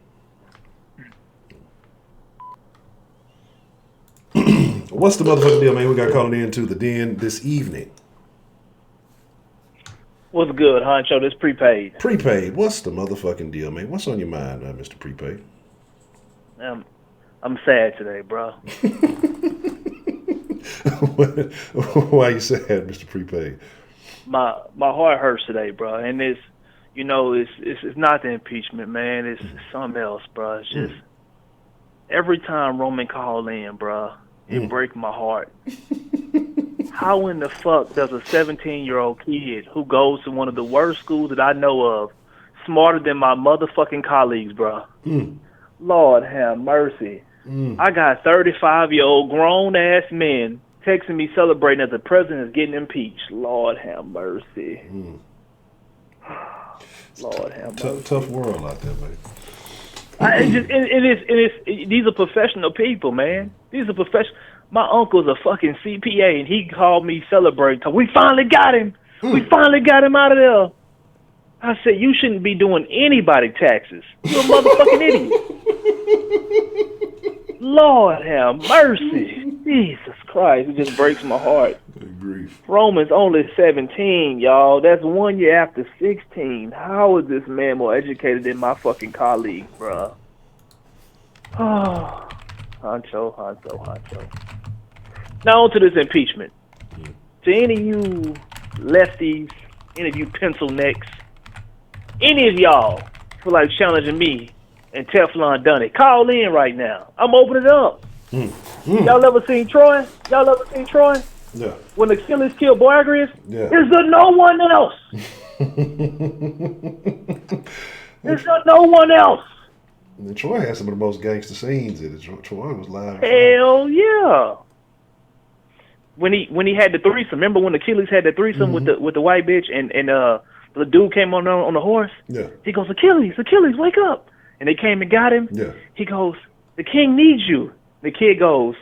What's the motherfucking deal, man? We got calling into the den this evening. What's good, Honcho? This prepaid. Prepaid. What's the motherfucking deal, man? What's on your mind, Mr. Prepaid? I'm sad today, bro. Why you sad, Mr. Prepaid? My heart hurts today, bro, and it's not the impeachment, man. It's something else, bro. It's just every time Roman call in, bro, it breaks my heart. How in the fuck does a 17-year-old kid who goes to one of the worst schools that I know of, smarter than my motherfucking colleagues, bro? Lord have mercy. I got 35-year-old grown-ass men texting me celebrating that the president is getting impeached. Lord have mercy. Lord have mercy. Tough world out there, man. These are professional people, man. These are professional. My uncle's a fucking CPA, and he called me celebrating. We finally got him. We finally got him out of there. I said, you shouldn't be doing anybody taxes. You're a motherfucking idiot. Lord have mercy. Jesus Christ, it just breaks my heart. Good grief. Roman's only 17, y'all. That's 1 year after 16. How is this man more educated than my fucking colleague, bruh? Oh, Honcho. Now on to this impeachment. To any of you lefties, any of you pencil necks, any of y'all feel like challenging me and Teflon done it, call in right now. I'm opening it up. Y'all ever seen Troy? Yeah. When Achilles killed Boagrius? Yeah. Is there no one else? Is there no one else? And Troy had some of the most gangster scenes in it. Troy was live. Hell yeah. When he had the threesome, remember when Achilles had the threesome with the white bitch and the dude came on the horse? Yeah. He goes, Achilles, wake up. And they came and got him. Yeah. He goes, the king needs you. The kid goes,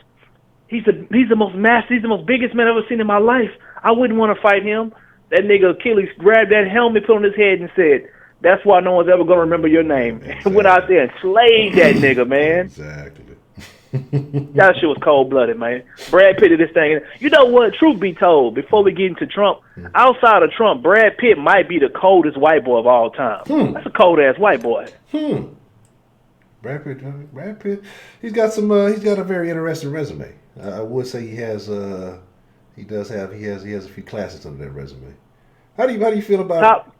he's the most master, he's the most biggest man I've ever seen in my life. I wouldn't want to fight him. That nigga Achilles grabbed that helmet, put on his head, and said, that's why no one's ever going to remember your name. Exactly. And went out there and slayed that nigga, man. Exactly. That shit was cold-blooded, man. Brad Pitt did this thing. You know what? Truth be told, before we get into Trump, outside of Trump, Brad Pitt might be the coldest white boy of all time. That's a cold-ass white boy. Brad Pitt, he's got a very interesting resume. I would say he has a few classics under that resume. How do you feel about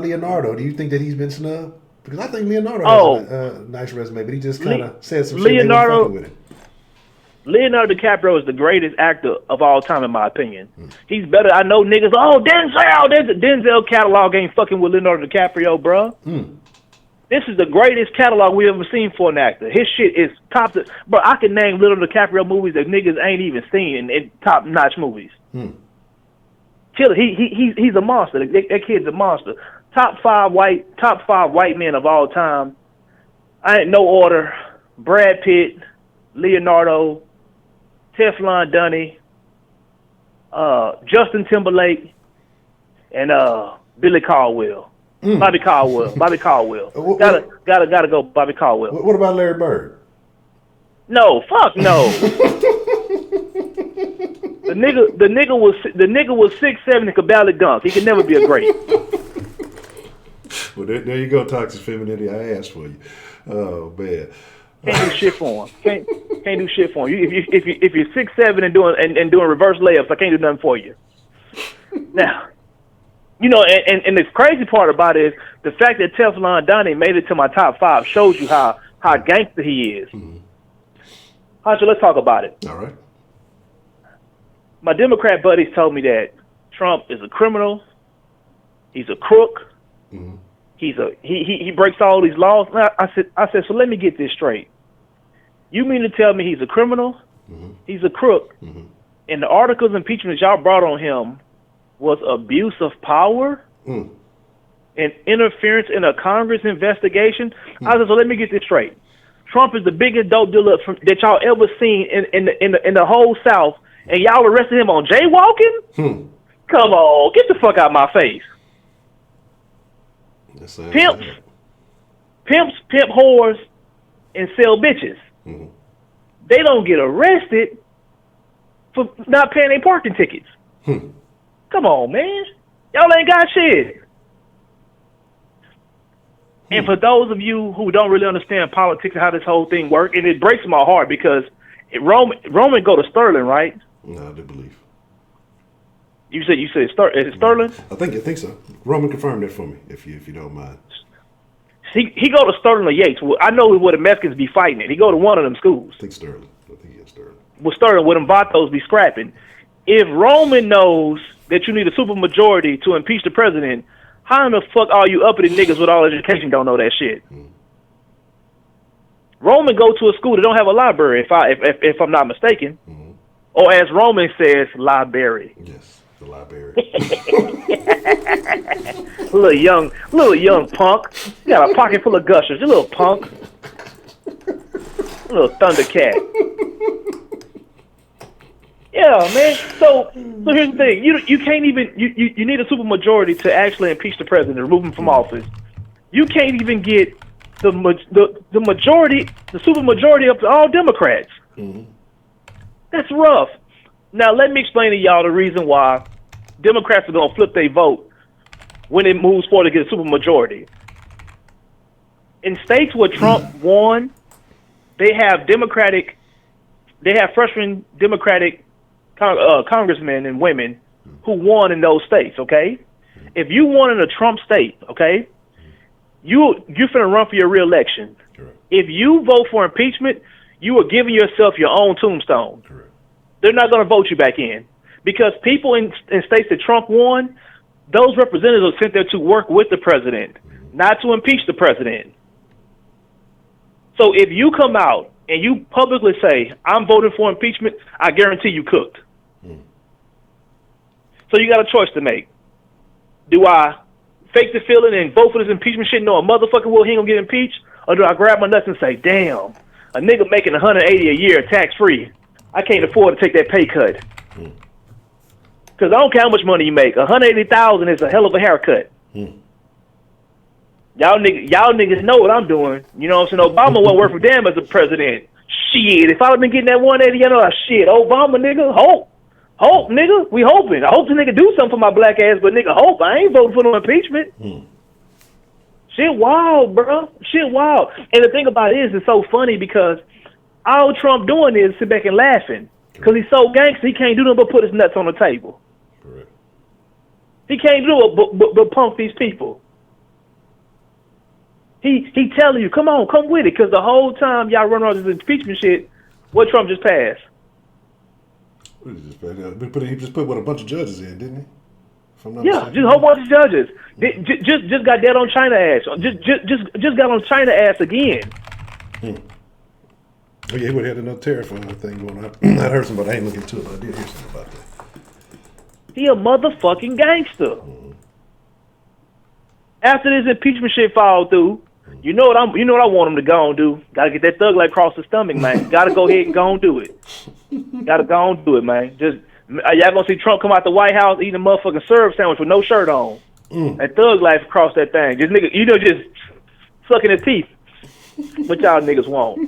Leonardo? Do you think that he's been snubbed? Because I think Leonardo has a nice resume, but he just kind of said some shit with it. Leonardo DiCaprio is the greatest actor of all time, in my opinion. He's better. I know niggas, Denzel catalog ain't fucking with Leonardo DiCaprio, bro. This is the greatest catalog we've ever seen for an actor. His shit is top. Bro, I can name Leonardo DiCaprio movies that niggas ain't even seen in top-notch movies. Killer, he's a monster. That kid's a monster. Top five white men of all time. I ain't no order. Brad Pitt, Leonardo, Teflon Dunny, Justin Timberlake, and Billy Caldwell. Bobby Caldwell. Gotta go Bobby Caldwell. What about Larry Bird? No, fuck no. The nigga was 6'7" and could barely dunk. He could never be a great. Well, there you go, toxic femininity. I asked for you. Oh man. Can't do shit for him. Can't do shit for him. If you're 6'7" and doing reverse layups, I can't do nothing for you. Now, you know, and the crazy part about it is the fact that Teflon Donnie made it to my top 5 shows you how gangster he is. Honcho, let's talk about it. All right. My Democrat buddies told me that Trump is a criminal. He's a crook. He breaks all these laws. I said, so let me get this straight. You mean to tell me he's a criminal? He's a crook. And the articles of impeachment y'all brought on him was abuse of power and interference in a Congress investigation? I said, so let me get this straight. Trump is the biggest dope dealer that y'all ever seen in the whole South, and y'all arrested him on jaywalking? Come on, get the fuck out of my face. Pimps, pimp whores, and sell bitches. They don't get arrested for not paying their parking tickets. Come on, man. Y'all ain't got shit. And for those of you who don't really understand politics and how this whole thing works, and it breaks my heart because Roman go to Sterling, right? No, I didn't believe. You said is it Sterling? I think so. Roman confirmed that for me, if you don't mind. He go to Sterling or Yates. Well, I know where the Mexicans be fighting it. He go to one of them schools. I think Sterling. I think he has Sterling. Well, Sterling, where them vatos be scrapping. If Roman knows that you need a supermajority to impeach the president, how in the fuck are you uppity niggas with all education don't know that shit? Roman go to a school that don't have a library, if I'm not mistaken. Or as Roman says, library. Yes, the library. little young punk. You got a pocket full of gushers. You little punk. Little thundercat. Yeah, man. So here's the thing. You can't even you need a supermajority to actually impeach the president, remove him from office. You can't even get the majority, the supermajority of all Democrats. That's rough. Now let me explain to y'all the reason why Democrats are gonna flip their vote when it moves forward to get a supermajority. In states where Trump won, they have freshman Democratic congressmen and women who won in those states, okay? If you won in a Trump state, okay, you finna run for your reelection. Correct. If you vote for impeachment, you are giving yourself your own tombstone. Correct. They're not going to vote you back in because people in states that Trump won, those representatives are sent there to work with the president, not to impeach the president. So if you come out and you publicly say, I'm voting for impeachment, I guarantee you cooked. So you got a choice to make. Do I fake the feeling and vote for this impeachment shit, know a motherfucker will he ain't gonna get impeached? Or do I grab my nuts and say, damn, a nigga making $180 a year tax-free, I can't afford to take that pay cut. Because I don't care how much money you make. $180,000 is a hell of a haircut. Y'all niggas know what I'm doing. You know what I'm saying? Obama won't work for damn as a president. Shit, if I would been getting that 180, you know, shit, Obama, nigga, hope, nigga, we hoping. I hope the nigga do something for my black ass, but nigga, hope. I ain't voting for no impeachment. Shit wild, bro. Shit wild. And the thing about it is, it's so funny because all Trump doing is sit back and laughing. Because he's so gangster, he can't do nothing but put his nuts on the table. Correct. He can't do it but punk these people. He telling you, come on, come with it, because the whole time y'all run around this impeachment shit, what Trump just passed? What did he just pass? He just put what a bunch of judges in, didn't he? Yeah, just a whole bunch of judges. Just got that on China ass. Just got on China ass again. Oh yeah, he would have had another tariff thing going on. I heard somebody. I ain't looking into it, but I did hear something about that. He a motherfucking gangster. After this impeachment shit fall through, you know what I want him to go and do. Gotta get that thug life across the stomach, man. Gotta go ahead and go and do it. Gotta go and do it, man. Just y'all gonna see Trump come out the White House eating a motherfucking serve sandwich with no shirt on. That thug life across that thing. Just nigga, just sucking his teeth. What y'all niggas want?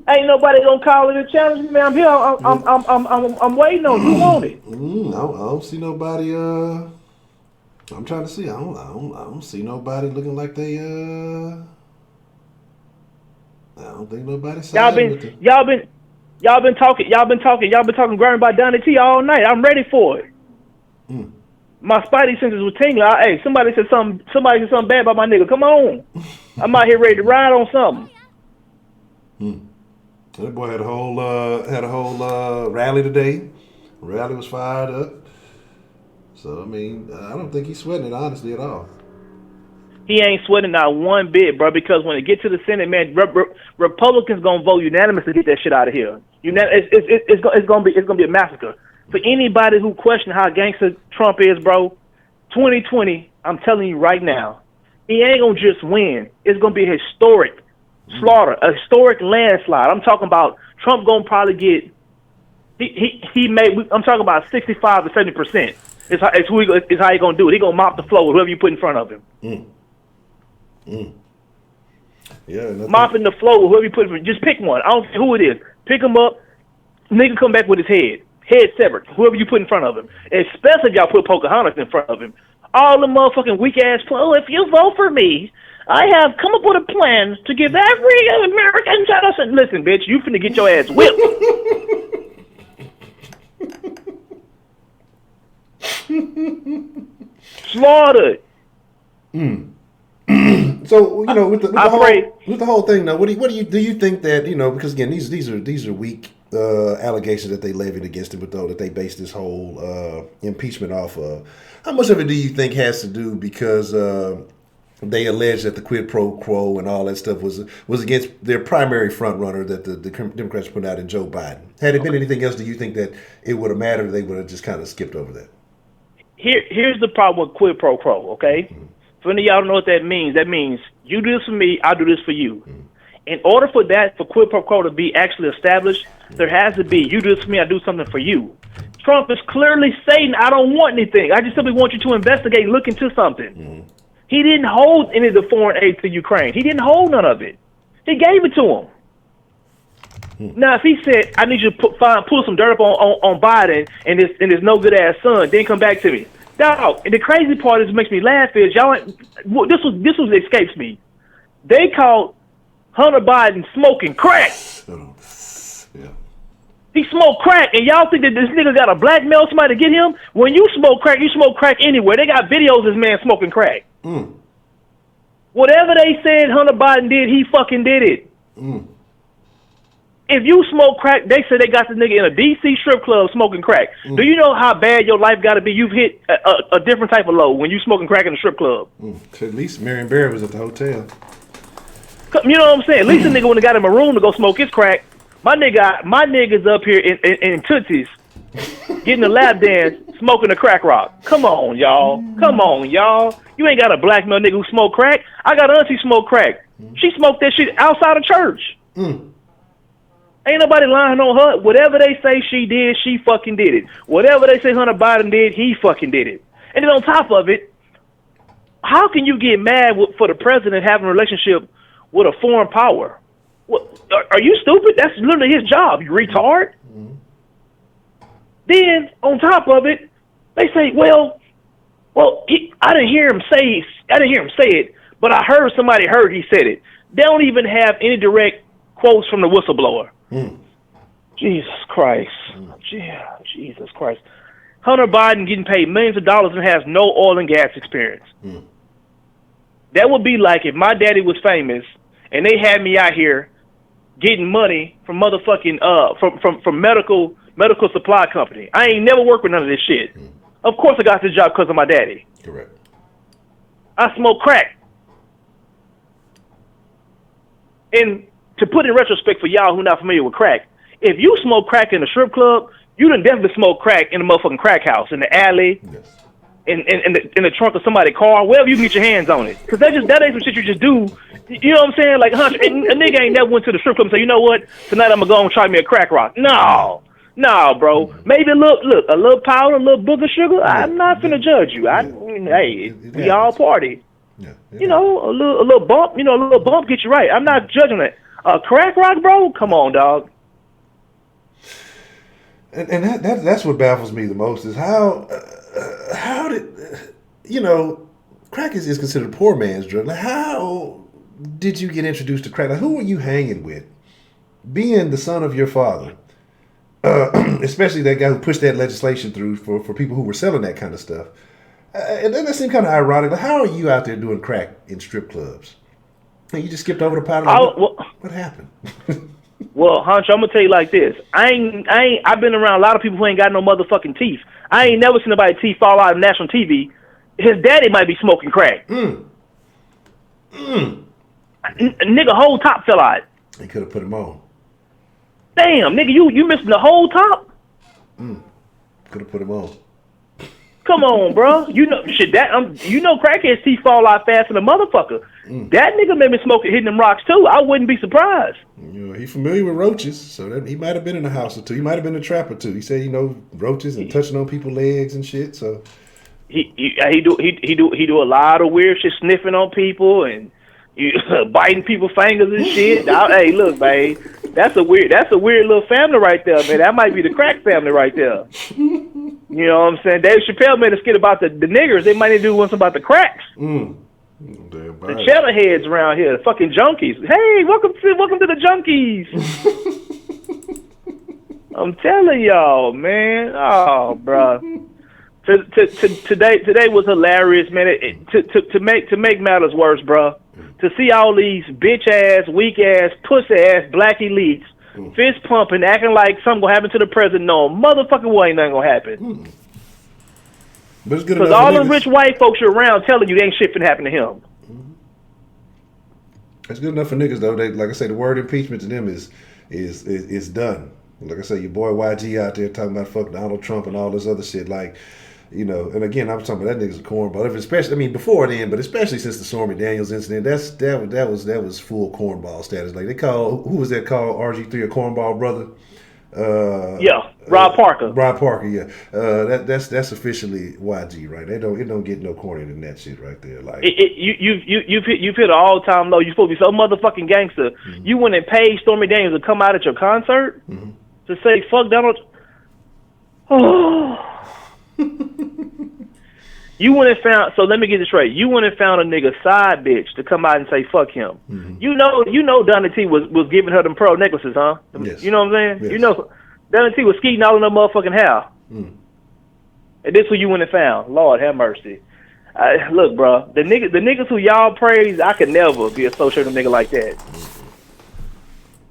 Ain't nobody gonna call it a challenge, man. I'm here. I'm waiting on you. Want it? I don't see nobody. I'm trying to see. I don't see nobody looking like they. I don't think nobody. Y'all been talking grinding by Donnie T all night. I'm ready for it. My spidey senses was tingling. Hey, somebody said something bad about my nigga. Come on, I'm out here ready to ride on something. That boy had a whole rally today. The rally was fired up. So I mean, I don't think he's sweating it honestly at all. He ain't sweating not one bit, bro. Because when it get to the Senate, man, Republicans gonna vote unanimously to get that shit out of here. It's gonna be a massacre. For anybody who question how gangster Trump is, bro, 2020, I'm telling you right now, he ain't gonna just win. It's gonna be a historic slaughter, a historic landslide. I'm talking about Trump gonna probably get. I'm talking about 65 to 70%. It's how he gonna do it. He gonna mop the floor with whoever you put in front of him. Yeah, mopping the floor with whoever you put in front. Just pick one. I don't care who it is. Pick him up. Nigga come back with his head severed. Whoever you put in front of him. Especially if y'all put Pocahontas in front of him. All the motherfucking weak ass. Oh, if you vote for me, I have come up with a plan to give every American citizen. Listen, bitch, you finna get your ass whipped. Slaughtered. So with the whole thing now, do you think that because again these are weak allegations that they levied against him, but though that they based this whole impeachment off of. How much of it do you think has to do because they allege that the quid pro quo and all that stuff was against their primary front runner that the Democrats put out in Joe Biden? Had it been anything else, do you think that it would have mattered? Or they would have just kind of skipped over that. Here's the problem with quid pro quo. Okay, for any of y'all don't know what that means. That means you do this for me, I do this for you. In order for quid pro quo to be actually established, there has to be you do this for me, I do something for you. Trump is clearly saying, I don't want anything. I just simply want you to investigate, look into something. He didn't hold any of the foreign aid to Ukraine. He didn't hold none of it. He gave it to him. Now, if he said, I need you to pull some dirt up on Biden and his no good ass son, then come back to me. Dog, and the crazy part is, makes me laugh is this escapes me. They called Hunter Biden smoking crack. Yeah. He smoked crack, and y'all think that this nigga got to blackmail somebody to get him? When you smoke crack anywhere. They got videos of this man smoking crack. Whatever they said Hunter Biden did, he fucking did it. If you smoke crack, they say they got this nigga in a D.C. strip club smoking crack. Do you know how bad your life got to be? You've hit a different type of low when you smoking crack in a strip club. At least Marion Barry was at the hotel. You know what I'm saying? At least the nigga would have got him a room to go smoke his crack. My nigga's up here in Tootsies, getting a lap dance, smoking a crack rock. Come on, y'all. You ain't got a blackmail nigga who smoke crack. I got an auntie smoke crack. She smoked that shit outside of church. Ain't nobody lying on her. Whatever they say she did, she fucking did it. Whatever they say Hunter Biden did, he fucking did it. And then on top of it, how can you get mad for the president having a relationship with a foreign power? What, are you stupid? That's literally his job, you retard. Then, on top of it, they say, well, I didn't hear him say it, but I heard somebody heard he said it. They don't even have any direct quotes from the whistleblower. Jesus Christ. Jesus Christ. Hunter Biden getting paid millions of dollars and has no oil and gas experience. That would be like if my daddy was famous and they had me out here getting money from motherfucking from medical supply company. I ain't never worked with none of this shit. Of course I got this job because of my daddy. Correct. I smoke crack. And to put in retrospect for y'all who not familiar with crack, if you smoke crack in a strip club, you done definitely smoke crack in the motherfucking crack house, in the alley, in the trunk of somebody's car, wherever you can get your hands on it. Because that ain't some shit you just do. You know what I'm saying? Like, a nigga ain't never went to the strip club and say, you know what, tonight I'm going to go and try me a crack rock. No, bro. Maybe a little powder, a little booger sugar. I'm not finna judge you. We all party. You know, a little bump, a little bump get you right. I'm not judging it. Crack rock, bro? Come on, dog. And that's what baffles me the most is how did crack is considered a poor man's drug. Like, how did you get introduced to crack? Like, who were you hanging with? Being the son of your father, especially that guy who pushed that legislation through for people who were selling that kind of stuff. And then that seemed kind of ironic. Like, how are you out there doing crack in strip clubs? You just skipped over the powder. What happened? Well, Honcho, I'm gonna tell you like this. I've been around a lot of people who ain't got no motherfucking teeth. I ain't never seen nobody's teeth fall out of national TV. His daddy might be smoking crack. A nigga whole top fell out. He could have put him on. Damn, nigga, you missing the whole top? Could have put him on. Come on, bro. Crackhead's teeth fall out fast than a motherfucker. That nigga may be smoking, hitting them rocks too. I wouldn't be surprised. He's familiar with roaches, so that he might have been in a house or two. He might have been a trap or two. He said, roaches and touching on people's legs and shit. So he do a lot of weird shit, sniffing on people and biting people's fingers and shit. Hey, look, babe, that's a weird little family right there, man. That might be the crack family right there. You know what I'm saying? Dave Chappelle made a skit about the niggers. They might need to do one about the cracks. The cheddar heads around here, the fucking junkies. Hey, welcome to the junkies. I'm telling y'all, man. Oh, bro. Today was hilarious, man. To make matters worse, bro. To see all these bitch ass, weak ass, pussy ass black elites fist pumping, acting like something gonna happen to the president. No, motherfucking way ain't nothing gonna happen. But it's good because all the rich white folks are around telling you they ain't shit finna happen to him. It's good enough for niggas though. They, like I say, the word impeachment to them is done. Like I say, your boy YG out there talking about fuck Donald Trump and all this other shit. Like, and again, I'm talking about that nigga's a cornball. Especially, before then, but especially since the Stormy Daniels incident, that was full cornball status. Like they called, who was that called RG3 a cornball brother? Rob Parker. Rob Parker, yeah. That's officially YG, right? It don't get no cornier than that shit right there. Like you've hit an all time low. You're supposed to be so motherfucking gangster. You went and paid Stormy Daniels to come out at your concert to say fuck Donald. Oh. You went and found. So let me get this straight. You went and found a nigga side bitch to come out and say fuck him. You know, Donna T was giving her them pearl necklaces, huh? Yes. You know what I'm saying? Yes. You know, Donnie T was skeeting all in her motherfucking hair. And this who you went and found. Lord have mercy. Look, bro, the niggas who y'all praise, I could never be associated with a nigga like that.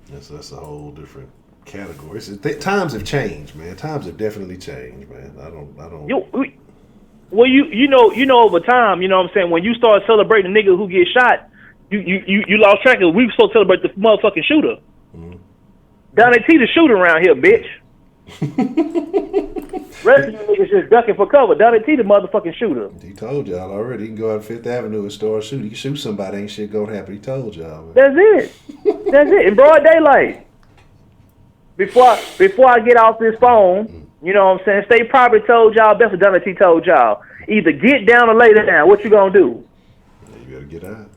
That's a whole different category. Times have changed, man. Times have definitely changed, man. I don't. Well, you know, over time, you know what I'm saying. When you start celebrating a nigga who gets shot, you lost track of. We supposed to celebrate the motherfucking shooter. Donnie T, the shooter around here, bitch. Rest of you niggas just ducking for cover. Donnie T, the motherfucking shooter. He told y'all already. He can go out Fifth Avenue and start shooting. He can shoot somebody. Ain't shit gonna happen. He told y'all. Man. That's it. In broad daylight. Before I get off this phone, you know what I'm saying? State Property told y'all. Best Donnie T told y'all. Either get down or lay down. What you gonna do? You better get out.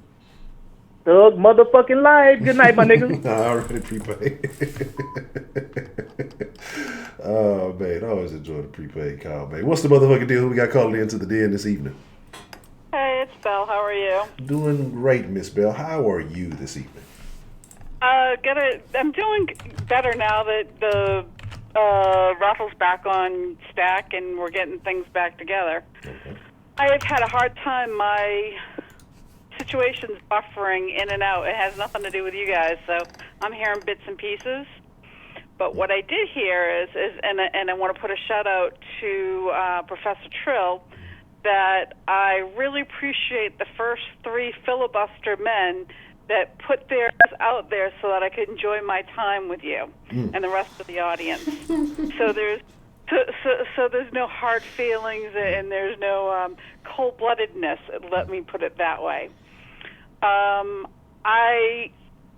Thug motherfucking life. Good night, my nigga. I already prepaid. Oh, man. I always enjoy the prepaid call, man. What's the motherfucking deal? Who we got calling into the den this evening? Hey, it's Belle. How are you? Doing great, Miss Bell. How are you this evening? I'm doing better now that the raffle's back on stack and we're getting things back together. Okay. I have had a hard time. My situation's buffering in and out. It has nothing to do with you guys, so I'm hearing bits and pieces. But what I did hear is and I want to put a shout out to Professor Trill, that I really appreciate the first 3 filibuster men that put theirs out there so that I could enjoy my time with you and the rest of the audience. So there's no hard feelings and there's no cold-bloodedness. Let me put it that way. I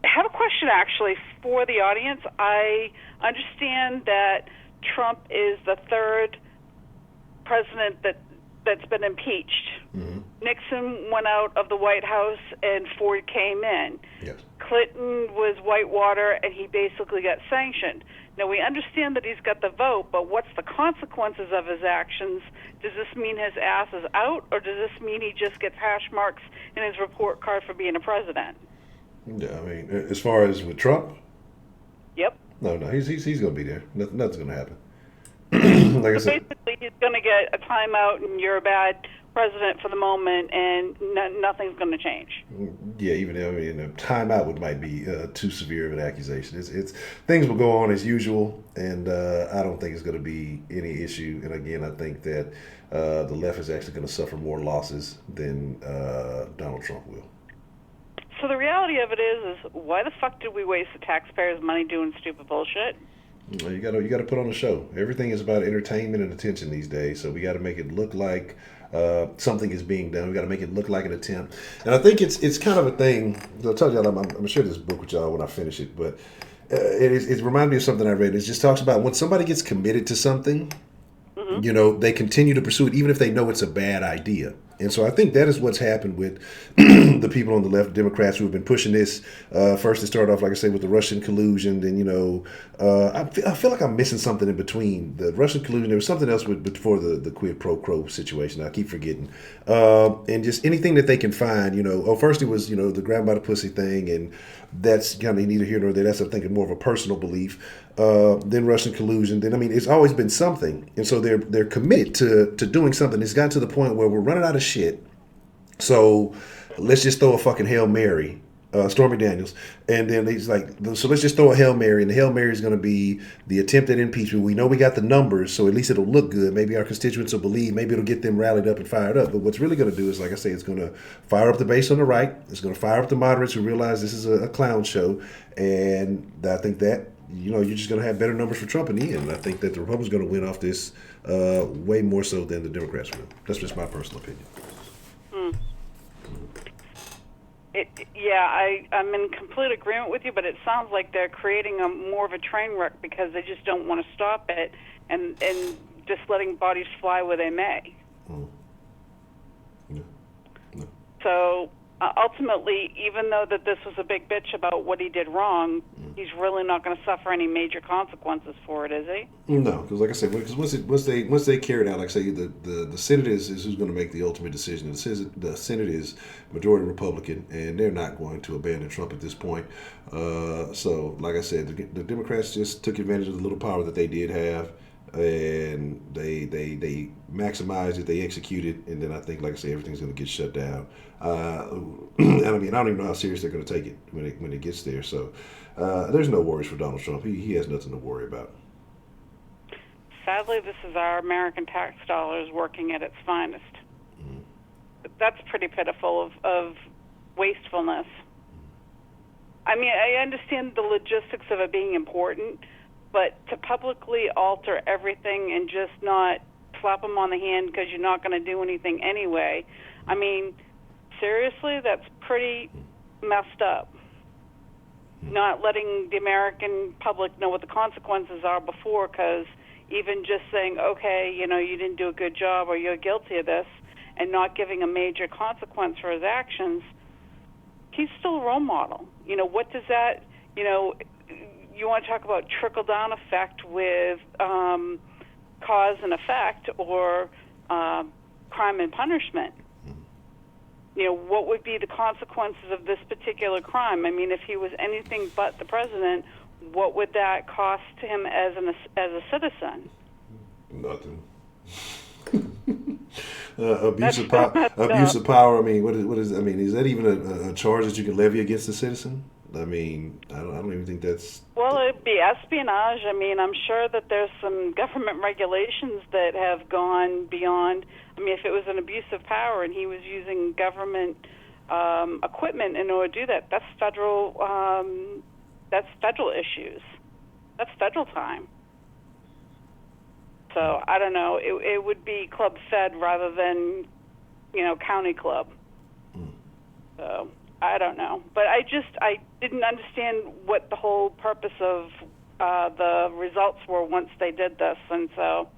have a question actually for the audience. I understand that Trump is the 3rd president that's been impeached. Nixon went out of the White House and Ford came in. Yes. Clinton was whitewater and he basically got sanctioned. Now, we understand that he's got the vote, but what's the consequences of his actions? Does this mean his ass is out, or does this mean he just gets hash marks in his report card for being a president? Yeah, I mean, as far as with Trump? Yep. No, he's going to be there. Nothing's going to happen. Like I said, basically, he's going to get a timeout, and you're a bad president for the moment, and nothing's going to change. Yeah, even I mean, a timeout might be too severe of an accusation. It's things will go on as usual, and I don't think it's going to be any issue. And again, I think that the left is actually going to suffer more losses than Donald Trump will. So the reality of it is why the fuck did we waste the taxpayers' money doing stupid bullshit? Well, you got to put on a show. Everything is about entertainment and attention these days, so we got to make it look like something is being done. We got to make it look like an attempt. And I think it's kind of a thing. I'll tell y'all, I'm going to share this book with y'all when I finish it, but it reminds me of something I read. It just talks about when somebody gets committed to something, you know, they continue to pursue it even if they know it's a bad idea. And so I think that is what's happened with the people on the left, Democrats, who have been pushing this. First, it started off, like I say, with the Russian collusion. Then, you know, I feel like I'm missing something in between. The Russian collusion, there was something else before the quid pro quo situation. I keep forgetting. And just anything that they can find, you know. Oh, first it was, you know, the grab by the pussy thing. And that's kind of neither here nor there. That's, I think, more of a personal belief. Then Russian collusion. Then, I mean, it's always been something. And so they're committed to doing something. It's gotten to the point where we're running out of shit. So let's just throw a fucking Hail Mary, Stormy Daniels. And then he's like, so let's just throw a Hail Mary. And the Hail Mary is going to be the attempt at impeachment. We know we got the numbers, so at least it'll look good. Maybe our constituents will believe. Maybe it'll get them rallied up and fired up. But what's really going to do is, like I say, it's going to fire up the base on the right. It's going to fire up the moderates who realize this is a clown show. And I think that, you know, you're just going to have better numbers for Trump in the end. And I think that the Republicans are going to win off this way more so than the Democrats will. That's just my personal opinion. I'm in complete agreement with you, but it sounds like they're creating more of a train wreck because they just don't want to stop it and just letting bodies fly where they may. No. So ultimately, even though that this was a big bitch about what he did wrong, he's really not going to suffer any major consequences for it, is he? No, because like I said, because once they carry it out, like I say, the Senate is who's going to make the ultimate decision. The Senate is majority Republican, and they're not going to abandon Trump at this point. So, like I said, the Democrats just took advantage of the little power that they did have, and they maximized it, they executed, and then I think, like I say, everything's going to get shut down. And I mean, I don't even know how serious they're going to take it when it gets there. So, there's no worries for Donald Trump. He has nothing to worry about. Sadly, this is our American tax dollars working at its finest. That's pretty pitiful of wastefulness. I mean, I understand the logistics of it being important, but to publicly alter everything and just not slap them on the hand because you're not going to do anything anyway, I mean, seriously, that's pretty messed up. Not letting the American public know what the consequences are before, because even just saying, okay, you didn't do a good job or you're guilty of this, and not giving a major consequence for his actions, he's still a role model. What does that, you want to talk about trickle-down effect with cause and effect, or crime and punishment? What would be the consequences of this particular crime? I mean, if he was anything but the president, what would that cost to him as a citizen? Nothing. Abuse of power. I mean, what is? I mean, is that even a charge that you can levy against a citizen? I mean, I don't even think that's. Well, it'd be espionage. I mean, I'm sure that there's some government regulations that have gone beyond. I mean, if it was an abuse of power and he was using government equipment in order to do that, that's federal. That's federal issues. That's federal time. So I don't know. It would be club fed rather than, county club. So I don't know. But I didn't understand what the whole purpose of the results were once they did this, and so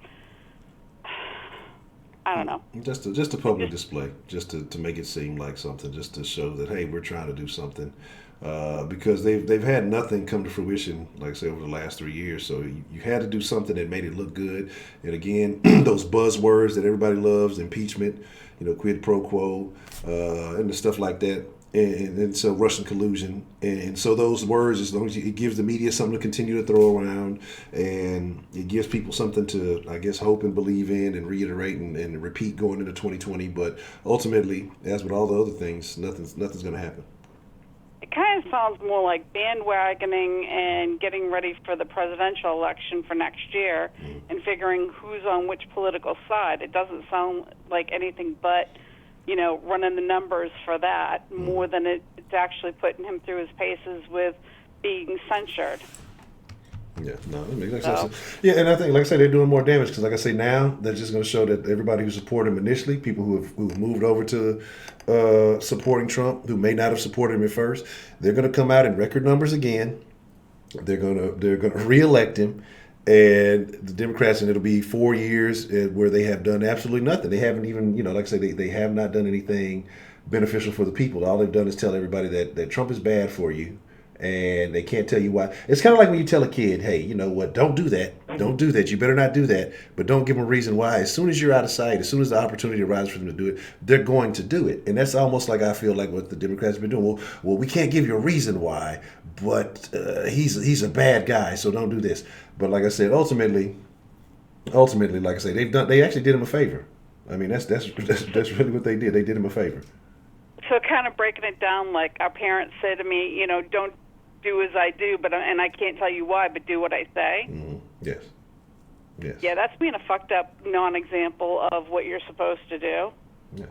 I don't know. Just a public display, just to make it seem like something, just to show that, hey, we're trying to do something. Because they've had nothing come to fruition, like I say, over the last 3 years. So you had to do something that made it look good. And again, those buzzwords that everybody loves, impeachment, quid pro quo, and the stuff like that. And so Russian collusion. And so those words, as long as it gives the media something to continue to throw around, and it gives people something to, I guess, hope and believe in and reiterate and repeat going into 2020. But ultimately, as with all the other things, nothing's going to happen. It kind of sounds more like bandwagoning and getting ready for the presidential election for next year and figuring who's on which political side. It doesn't sound like anything but, running the numbers for that more than it's actually putting him through his paces with being censured. Yeah, no, that makes sense. Yeah, and I think, like I said, they're doing more damage because, like I say, now they're just going to show that everybody who supported him initially, people who've moved over to supporting Trump, who may not have supported him at first, they're going to come out in record numbers again. They're going to reelect him, and the Democrats, and it'll be 4 years where they have done absolutely nothing. They haven't even, like I say, they have not done anything beneficial for the people. All they've done is tell everybody that Trump is bad for you. And they can't tell you why. It's kind of like when you tell a kid, hey, you know what, don't do that. Don't do that. You better not do that. But don't give them a reason why. As soon as you're out of sight, as soon as the opportunity arises for them to do it, they're going to do it. And that's almost like I feel like what the Democrats have been doing. Well, we can't give you a reason why, but he's a bad guy, so don't do this. But like I said, ultimately, like I say, they actually did him a favor. I mean, that's really what they did. They did him a favor. So kind of breaking it down, like our parents say to me, don't do as I do, and I can't tell you why, but do what I say. Mm-hmm. Yes. Yeah, that's being a fucked up non-example of what you're supposed to do. Yeah.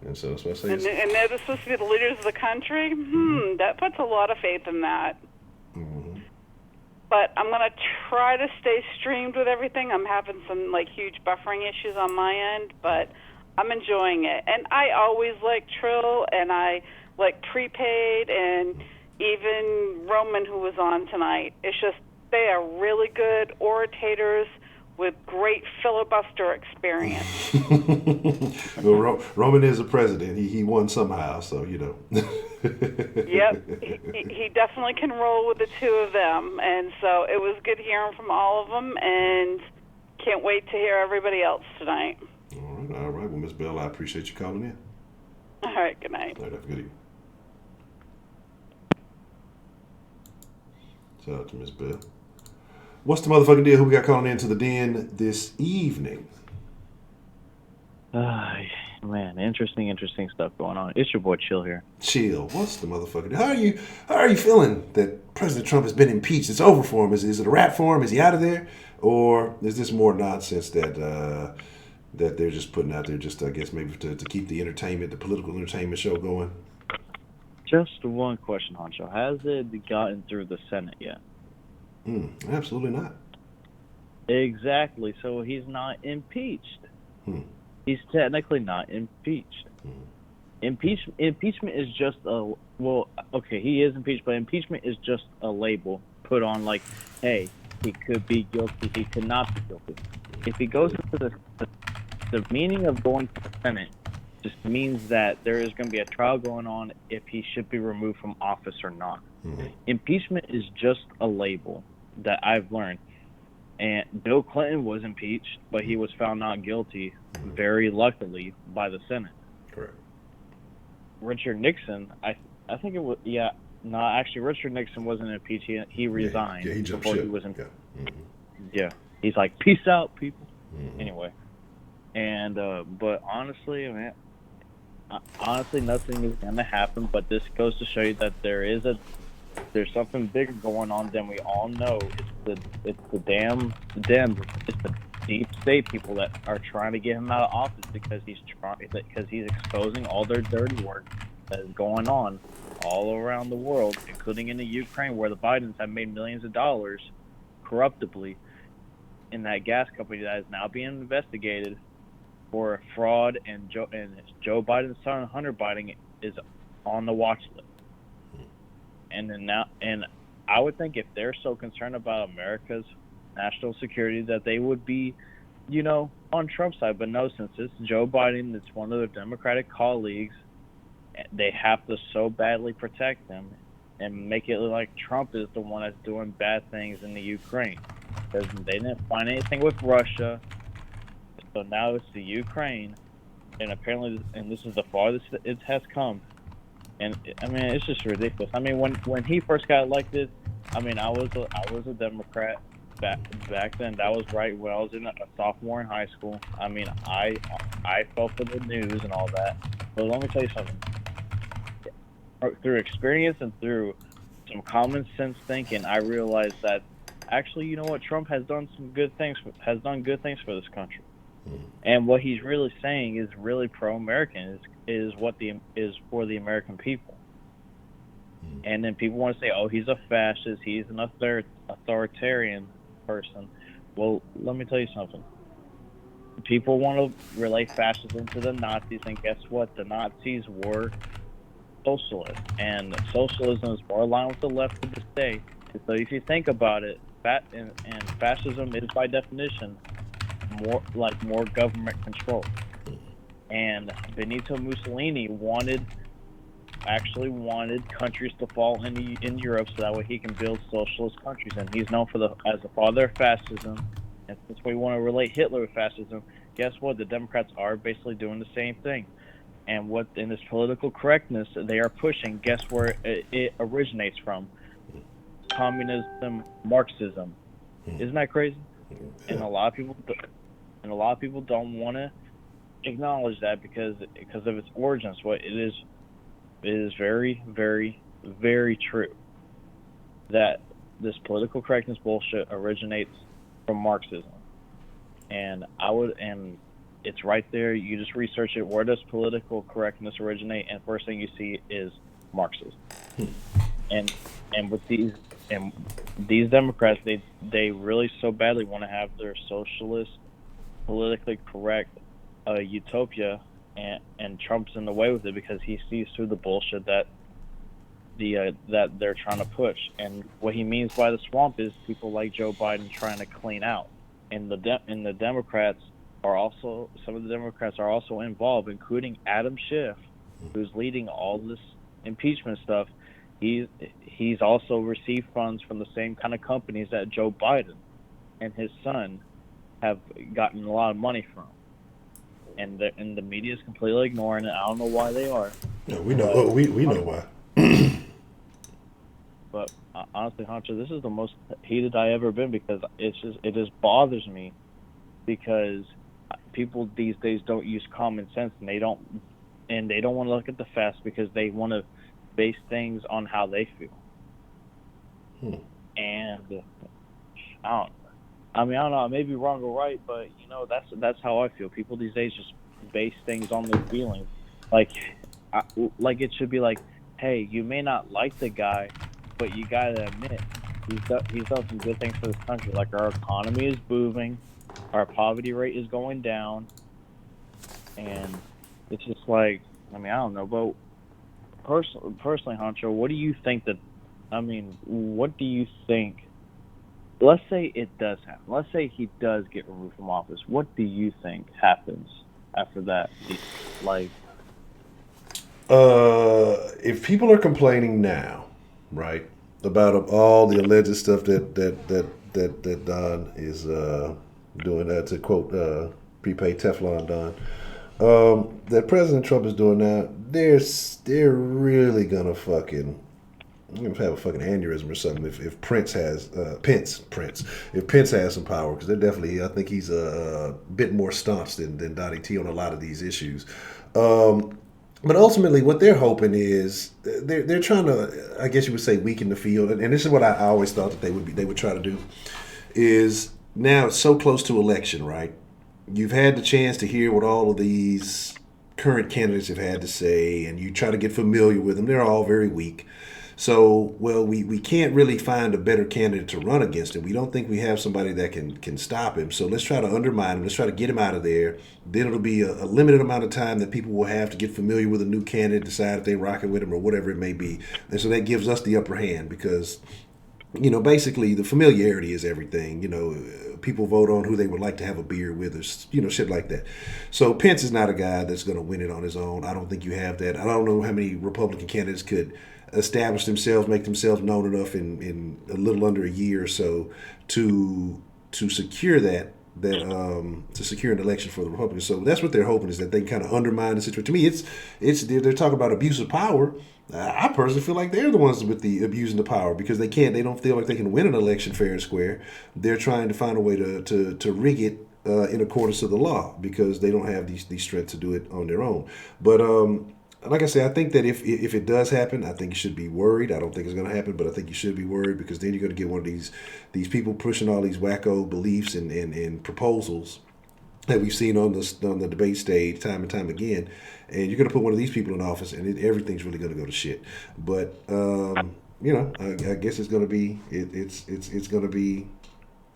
And so that's what I say. And they're supposed to be the leaders of the country? That puts a lot of faith in that. Mm-hmm. But I'm going to try to stay streamed with everything. I'm having some, huge buffering issues on my end, but I'm enjoying it. And I always like Trill, and I like Prepaid, and even Roman, who was on tonight. It's just they are really good orators with great filibuster experience. Well, Roman is the president. He won somehow, so you know. Yep, he definitely can roll with the two of them, and so it was good hearing from all of them, and can't wait to hear everybody else tonight. All right. Well, Miss Bell, I appreciate you calling in. All right, good night. All right, have a good evening. Shout out to Miss Bell. What's the motherfucking deal? Who we got calling into the den this evening? Man, interesting stuff going on. It's your boy Chill here. Chill. What's the motherfucking deal? How are you feeling that President Trump has been impeached? It's over for him. Is it a wrap for him? Is he out of there? Or is this more nonsense that they're just putting out there just, I guess, maybe to keep the political entertainment show going? Just one question, Honcho. Has it gotten through the Senate yet? Absolutely not. Exactly. So he's not impeached. He's technically not impeached. Impeachment is just he is impeached, but impeachment is just a label put on like, hey, he could be guilty, he could not be guilty. If he goes into the meaning of going to the Senate just means that there is going to be a trial going on if he should be removed from office or not. Impeachment is just a label that I've learned. And Bill Clinton was impeached, but he was found not guilty, very luckily, by the Senate. Correct. Richard Nixon, I think it was, actually Richard Nixon wasn't impeached. He resigned he jumped before ship. he was impeached. Yeah. He's like, peace out, people. Anyway. And, but honestly, man, nothing is going to happen, but this goes to show you that there's something bigger going on than we all know. It's the deep state people that are trying to get him out of office because he's exposing all their dirty work that is going on all around the world, including in the Ukraine, where the Bidens have made millions of dollars corruptibly in that gas company that is now being investigated for fraud, and Joe Biden's son, Hunter Biden, is on the watch list. And I would think if they're so concerned about America's national security that they would be, on Trump's side. But no, since it's Joe Biden, it's one of their Democratic colleagues, they have to so badly protect him and make it look like Trump is the one that's doing bad things in the Ukraine. Because they didn't find anything with Russia. So now it's the Ukraine. And apparently, and this is the farthest it has come. And I mean, it's just ridiculous. I mean, when he first got elected, I mean, I was a Democrat back then. That was right when I was a sophomore in high school. I mean, I fell for the news and all that. But let me tell you something. Through experience and through some common sense thinking, I realized that actually, you know what, Trump has done good things for this country. And what he's really saying is really pro-American. Is for the American people. And then people want to say, oh, he's a fascist, he's an authoritarian person. Well, let me tell you something. People want to relate fascism to the Nazis, and guess what? The Nazis were socialists, and socialism is more aligned with the left to this day. So if you think about it, and fascism is by definition more government control. And Benito Mussolini wanted countries to fall in Europe so that way he can build socialist countries. And he's known as the father of fascism. And since we want to relate Hitler with fascism, guess what? The Democrats are basically doing the same thing. And what in this political correctness they are pushing, guess where it originates from? Communism, Marxism. Isn't that crazy? And a lot of people don't want to acknowledge that because of its origins. What it is very, very, very true that this political correctness bullshit originates from Marxism. And it's right there. You just research it. Where does political correctness originate? And first thing you see is Marxism. And with these Democrats, they really so badly want to have their socialist, politically correct utopia, and Trump's in the way with it because he sees through the bullshit that they're trying to push. And what he means by the swamp is people like Joe Biden trying to clean out. and the Democrats are also, some of the Democrats are also involved, including Adam Schiff, who's leading all this impeachment stuff. He's also received funds from the same kind of companies that Joe Biden and his son have gotten a lot of money from, and the media is completely ignoring it. I don't know why they are. No, we know. We know why. But honestly, Honcho, this is the most heated I ever been, because it just bothers me, because people these days don't use common sense, and they don't want to look at the facts, because they want to base things on how they feel. And I don't know. I may be wrong or right, but that's how I feel. People these days just base things on their feelings. Like it should be like, hey, you may not like the guy, but you gotta admit he's done some good things for this country. Like, our economy is booming, our poverty rate is going down, and it's just like, I don't know, but personally, Honcho, what do you think what do you think? Let's say it does happen. Let's say he does get removed from office. What do you think happens after that? Like, if people are complaining now, right, about all the alleged stuff that Don is doing, to quote prepaid Teflon Don, that President Trump is doing now, they're really gonna fucking have a fucking aneurysm or something if Pence has some power, because they're definitely, I think he's a bit more staunch than Donnie T on a lot of these issues. But ultimately, what they're hoping is they're trying to, I guess you would say, weaken the field, and this is what I always thought that they would try to do. Is now it's so close to election, right? You've had the chance to hear what all of these current candidates have had to say, and you try to get familiar with them. They're all very weak. So, well, we can't really find a better candidate to run against him. We don't think we have somebody that can stop him. So let's try to undermine him. Let's try to get him out of there. Then it'll be a limited amount of time that people will have to get familiar with a new candidate, decide if they rock it with him or whatever it may be. And so that gives us the upper hand, because, basically the familiarity is everything. People vote on who they would like to have a beer with, or, shit like that. So Pence is not a guy that's going to win it on his own. I don't think you have that. I don't know how many Republican candidates could establish themselves, make themselves known enough in a little under a year or so to secure to secure an election for the Republicans. So that's what they're hoping, is that they kind of undermine the situation. To me, it's they're talking about abuse of power. I personally feel like they're the ones with the abusing the power, because they don't feel like they can win an election fair and square. They're trying to find a way to rig it in accordance to the law, because they don't have these strength to do it on their own. But like I say, I think that if it does happen, I think you should be worried. I don't think it's going to happen, but I think you should be worried, because then you're going to get one of these people pushing all these wacko beliefs and proposals that we've seen on the debate stage time and time again, and you're going to put one of these people in office, and everything's really going to go to shit. But I guess it's going to be it's going to be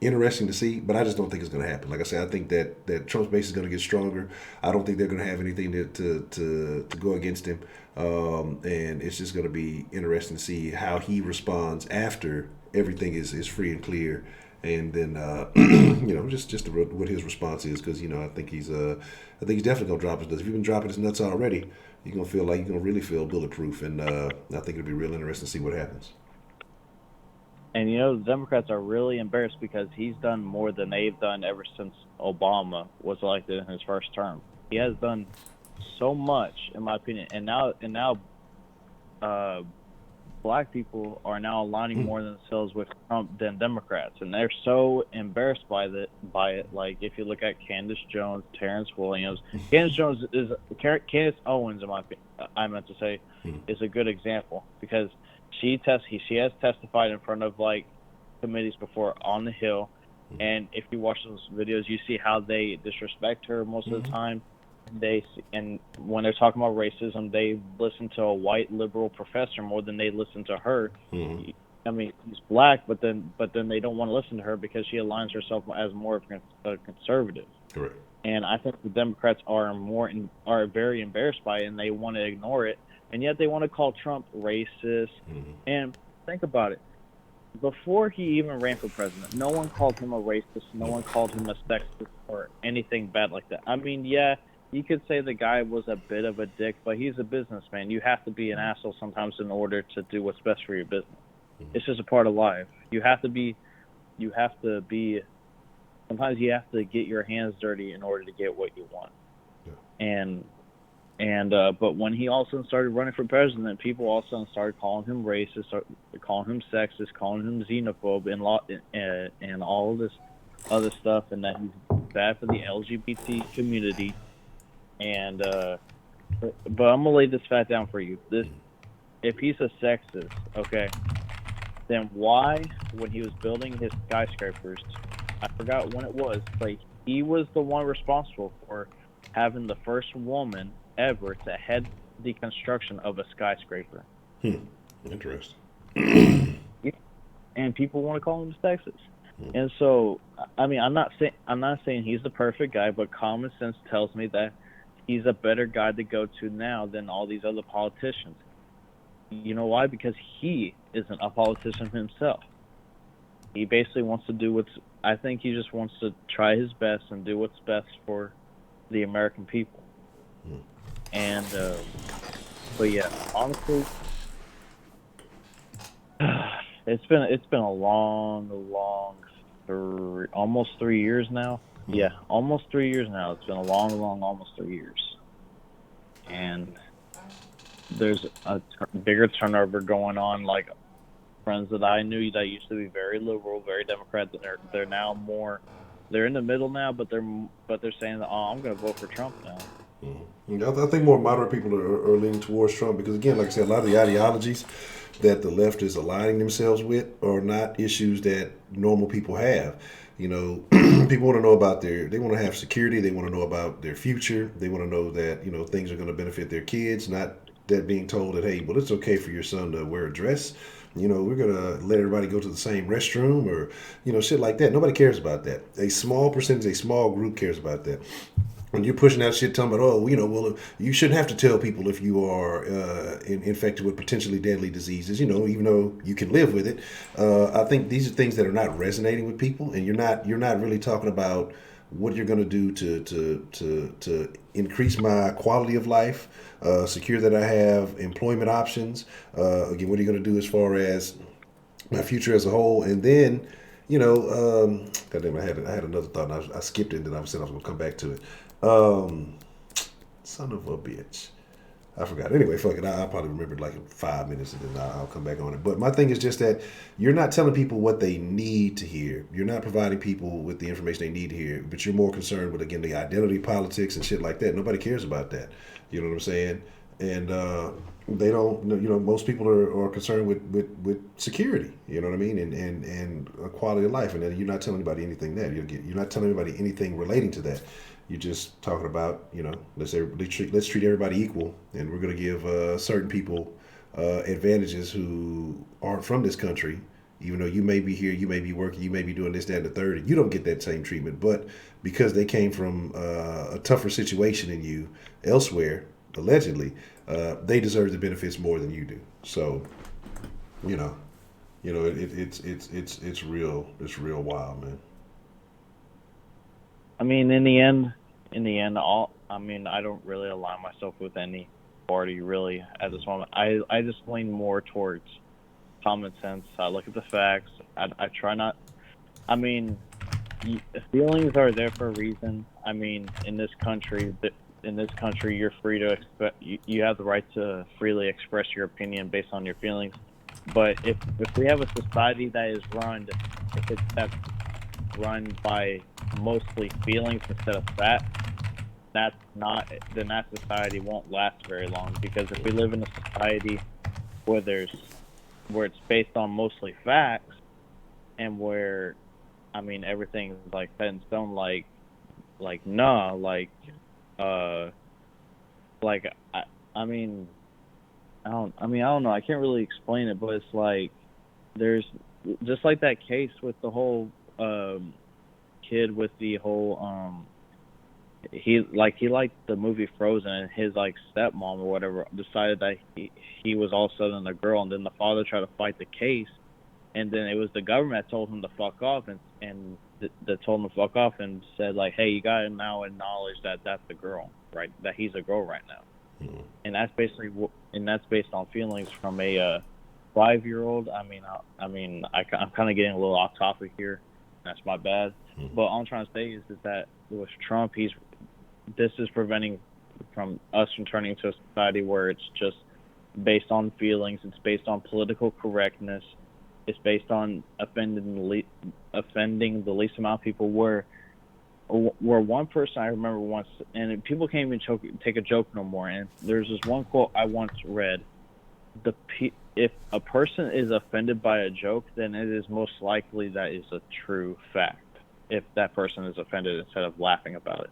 interesting to see, but I just don't think it's going to happen. Like I said, I think that Trump's base is going to get stronger. I don't think they're going to have anything to go against him, and it's just going to be interesting to see how he responds after everything is free and clear, and then just what his response is, because I think he's definitely going to drop his nuts. If you've been dropping his nuts already, you're going to feel like you're going to really feel bulletproof, and I think it'll be real interesting to see what happens. And the Democrats are really embarrassed, because he's done more than they've done ever since Obama was elected in his first term. He has done so much, in my opinion. And now, black people are now aligning more themselves with Trump than Democrats, and they're so embarrassed by it. Like, if you look at Candace Jones, Terrence Williams, Candace Owens, in my opinion, I meant to say, is a good example, because she has testified in front of committees before on the Hill, and if you watch those videos, you see how they disrespect her most of the time. And when they're talking about racism, they listen to a white liberal professor more than they listen to her. He's black, but then they don't want to listen to her because she aligns herself as more of a conservative. Correct. And I think the Democrats are very embarrassed by it, and they want to ignore it. And yet they want to call Trump racist. And think about it. before he even ran for president, no one called him a racist. No one called him a sexist or anything bad like that. I mean, yeah, you could say the guy was a bit of a dick, but he's a businessman. You have to be an asshole sometimes in order to do what's best for your business. It's just a part of life. You have to be. Sometimes you have to get your hands dirty in order to get what you want. Yeah. But when he also started running for president, people also started calling him racist, calling him sexist, calling him xenophobe, and all of this other stuff, and that he's bad for the LGBT community. And but I'm gonna lay this fact down for you. If he's a sexist, okay, then why, when he was building his skyscrapers, I forgot when it was, like he was the one responsible for having the first woman ever to head the construction of a skyscraper. Interesting. And people want to call him sexist. And so, I mean, I'm not saying he's the perfect guy, but common sense tells me that he's a better guy to go to now than all these other politicians. You know why? Because he isn't a politician himself. He basically wants to do I think he just wants to try his best and do what's best for the American people. And, but yeah, honestly, it's been a long, almost 3 years now. Yeah, almost 3 years now. It's been a long, almost 3 years. And there's a bigger turnover going on. Like friends that I knew that used to be very liberal, very Democrat, they're now more. They're in the middle now, but they're saying that, I'm going to vote for Trump now. I think more moderate people are leaning towards Trump because, again, like I said, a lot of the ideologies that the left is aligning themselves with are not issues that normal people have. You know, people want to know about they want to have security. They want to know about their future. They want to know that, things are going to benefit their kids, not that being told that, hey, well, it's okay for your son to wear a dress. We're going to let everybody go to the same restroom or, shit like that. Nobody cares about that. A small percentage, a small group cares about that. When you're pushing that shit, talking about, well, you shouldn't have to tell people if you are infected with potentially deadly diseases, even though you can live with it. I think these are things that are not resonating with people, and you're not really talking about what you're going to do to increase my quality of life, secure that I have employment options. Again, what are you going to do as far as my future as a whole, and then. Goddamn, I had another thought, and I skipped it, and then I said I was going to come back to it. Son of a bitch. I forgot. Anyway, fuck it. I'll probably remember it like in 5 minutes, and then I'll come back on it. But my thing is just that you're not telling people what they need to hear. You're not providing people with the information they need to hear, but you're more concerned with, again, the identity politics and shit like that. Nobody cares about that. You know what I'm saying? And they don't, most people are concerned with security, you know what I mean, and quality of life, and then you're not telling anybody anything there. You're not telling anybody anything relating to that. You're just talking about, let's treat everybody equal, and we're going to give certain people advantages who aren't from this country, even though you may be here, you may be working, you may be doing this, that, and the third, and you don't get that same treatment, but because they came from a tougher situation than you elsewhere, allegedly, they deserve the benefits more than you do. So, it's real wild, man. I mean, in the end, I don't really align myself with any party really at this moment. I just lean more towards common sense. I look at the facts. I try not. I mean, feelings are there for a reason. I mean, in this country, you're free to you have the right to freely express your opinion based on your feelings. But if we have a society that is that's run by mostly feelings instead of facts, then that society won't last very long. Because if we live in a society where it's based on mostly facts, and where, everything is like set in stone, I don't know. I can't really explain it, but it's like there's just like that case with the whole kid with the whole he liked the movie Frozen, and his stepmom or whatever decided that he was all of a sudden a girl, and then the father tried to fight the case, and then it was the government that told him to fuck off, and that told him to fuck off and said like, hey, you gotta now acknowledge that that's the girl, right? That he's a girl right now, and that's basically that's based on feelings from a 5-year-old. I'm kind of getting a little off topic here. That's my bad. But all I'm trying to say is that with Trump, this is preventing from us from turning to a society where it's just based on feelings. It's based on political correctness. It's based on offending the least amount of people. Where one person I remember once, and people can't even take a joke no more. And there's this one quote I once read: if a person is offended by a joke, then it is most likely that is a true fact. If that person is offended instead of laughing about it.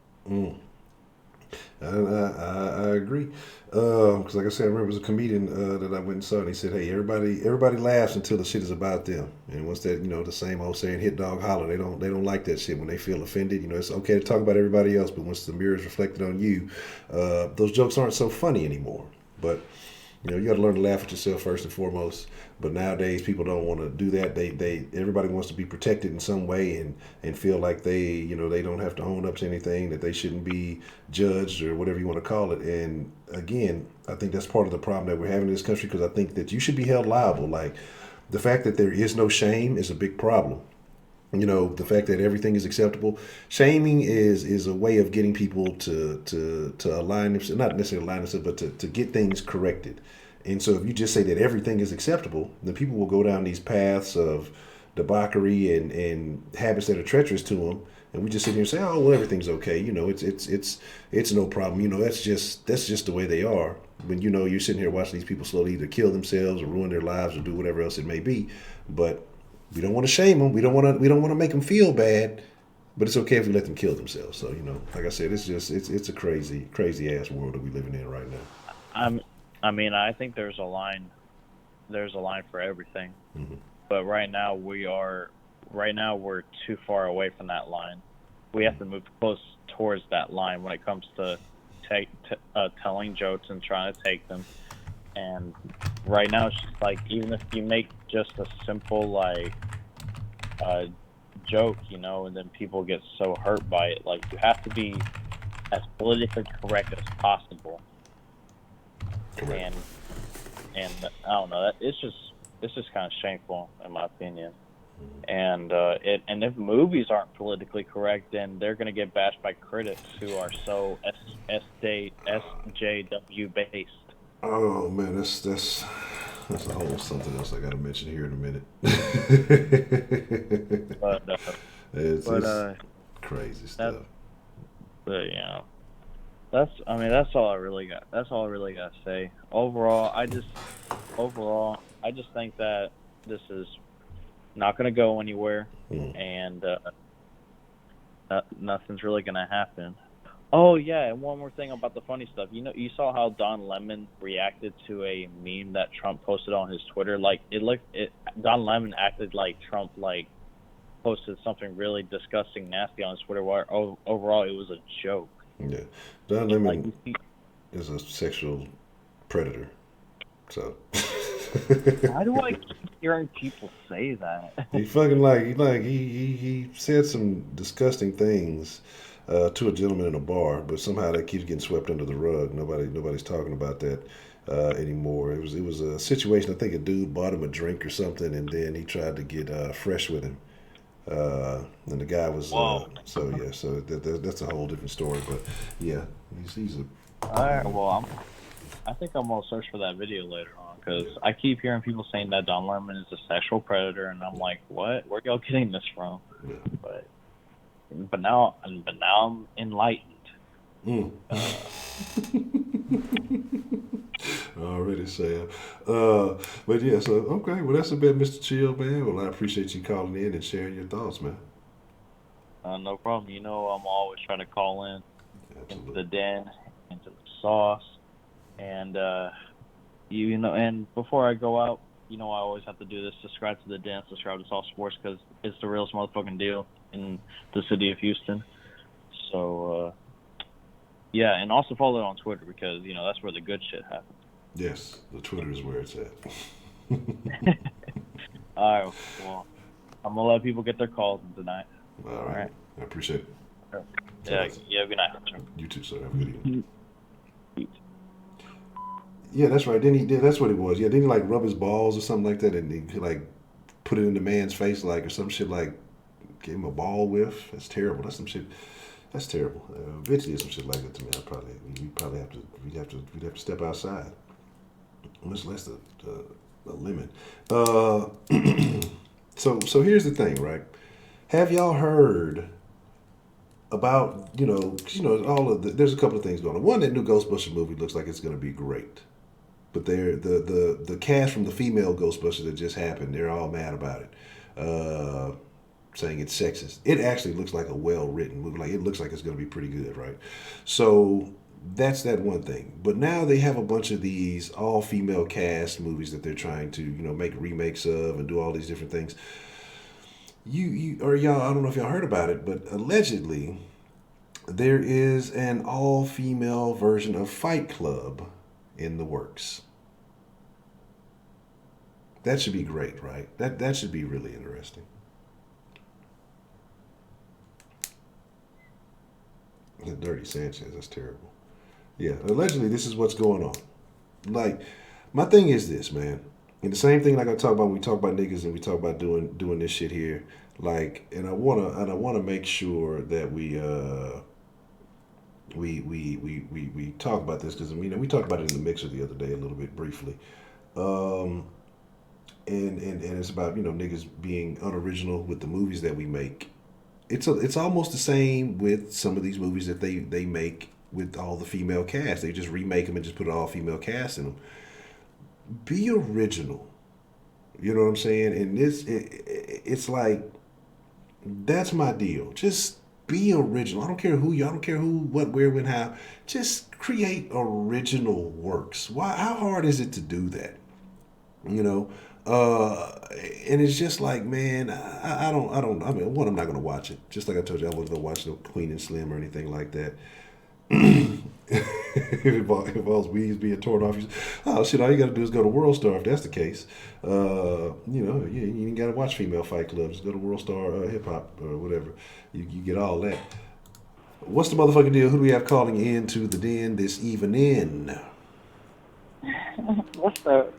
I agree. Because like I said, I remember there was a comedian that I went and saw, and he said, "Hey, everybody laughs until the shit is about them." And once that, the same old saying, "Hit dog holler," they don't like that shit when they feel offended. It's okay to talk about everybody else, but once the mirror is reflected on you, those jokes aren't so funny anymore. But you got to learn to laugh at yourself first and foremost. But nowadays, people don't want to do that. Everybody wants to be protected in some way and feel like they don't have to own up to anything, that they shouldn't be judged or whatever you want to call it. And again, I think that's part of the problem that we're having in this country, because I think that you should be held liable. Like, the fact that there is no shame is a big problem. The fact that everything is acceptable. Shaming is a way of getting people to align themselves, not necessarily align themselves, but to get things corrected. And so if you just say that everything is acceptable, then people will go down these paths of debauchery and habits that are treacherous to them. And we just sit here and say, oh, well, everything's okay. It's no problem. That's just the way they are. When you're sitting here watching these people slowly either kill themselves or ruin their lives or do whatever else it may be. But we don't want to shame them. We don't want to make them feel bad. But it's okay if we let them kill themselves. So like I said, it's a crazy ass world that we're living in right now. I think there's a line for everything. Mm-hmm. But right now we're too far away from that line. We have to move close towards that line when it comes to telling jokes and trying to take them. And right now it's just like, even if you make just a simple joke, and then people get so hurt by it, like, you have to be as politically correct as possible. Correct. And I don't know, it's just kind of shameful in my opinion. And if movies aren't politically correct, then they're going to get bashed by critics who are so SJW based. Oh man, that's a whole something else I got to mention here in a minute. It's crazy stuff. But that's all I really got. That's all I really got to say. Overall, I just think that this is not going to go anywhere, and nothing's really going to happen. Oh yeah, and one more thing about the funny stuff. You saw how Don Lemon reacted to a meme that Trump posted on his Twitter. Like, Don Lemon acted like Trump posted something really disgusting, nasty on his Twitter. Where overall it was a joke. Yeah, Don Lemon is a sexual predator. So. Why do I keep hearing people say that? He fucking he said some disgusting things to a gentleman in a bar, but somehow that keeps getting swept under the rug. Nobody's talking about that anymore. It was a situation. I think a dude bought him a drink or something, and then he tried to get fresh with him. And the guy was so that's a whole different story. But yeah, he's a. All right. Well, I think I'm gonna search for that video later on, because I keep hearing people saying that Don Lemon is a sexual predator, and I'm like, what? Where y'all getting this from? Yeah. But now I'm enlightened. Already, Sam. But yeah, so okay. Well, that's a bit, Mr. Chill, man. Well, I appreciate you calling in and sharing your thoughts, man. No problem. I'm always trying to call in into the den, into the sauce, and and before I go out, I always have to do this: subscribe to the den, subscribe to Sauce Sports, because it's the realest motherfucking deal in the city of Houston. So yeah, and also follow it on Twitter, because that's where the good shit happens. Yes, the Twitter is where it's at. All right. Well, I'm gonna let people get their calls in tonight. All right. I appreciate it. Yeah. Yeah. Good night. You too, sir. Have a good evening. Yeah, that's right. Then he did. That's what it was. Yeah, didn't he like rub his balls or something like that, and he like put it in the man's face, like, or some shit, like gave him a ball whiff. That's terrible. That's some shit. That's terrible. Bitch did some shit like that to me. We'd probably have to step outside. Much less a lemon. So here's the thing, right? Have y'all heard about all of there's a couple of things going on. One, that new Ghostbusters movie looks like it's going to be great, but the cast from the female Ghostbusters that just happened, they're all mad about it, saying it's sexist. It actually looks like a well-written movie. Like, it looks like it's going to be pretty good, right? So that's that one thing. But now they have a bunch of these all-female cast movies that they're trying to make remakes of and do all these different things. Y'all, I don't know if y'all heard about it, but allegedly there is an all-female version of Fight Club in the works. That should be great, right? That should be really interesting. The Dirty Sanchez, that's terrible. Yeah, allegedly this is what's going on. Like, my thing is this, man. And the same thing like I talk about when we talk about niggas and we talk about doing this shit here. Like, and I wanna make sure that we talk about this, because we talked about it in the mixer the other day a little bit briefly. And it's about niggas being unoriginal with the movies that we make. It's almost the same with some of these movies that they make with all the female cast. They just remake them and just put an all female cast in them. Be original. You know what I'm saying? And it's like, that's my deal. Just be original. I don't care who you. I don't care who, what, where, when, how. Just create original works. Why? How hard is it to do that? And it's just like, man, I don't. I mean, one, I'm not gonna watch it. Just like I told you, I wasn't gonna watch no Queen and Slim or anything like that. If it involves weeds being torn off, oh shit! All you gotta do is go to World Star if that's the case. You ain't gotta watch female fight clubs. Just go to World Star Hip Hop or whatever. You get all that. What's the motherfucking deal? Who do we have calling into the den this evening? What's up,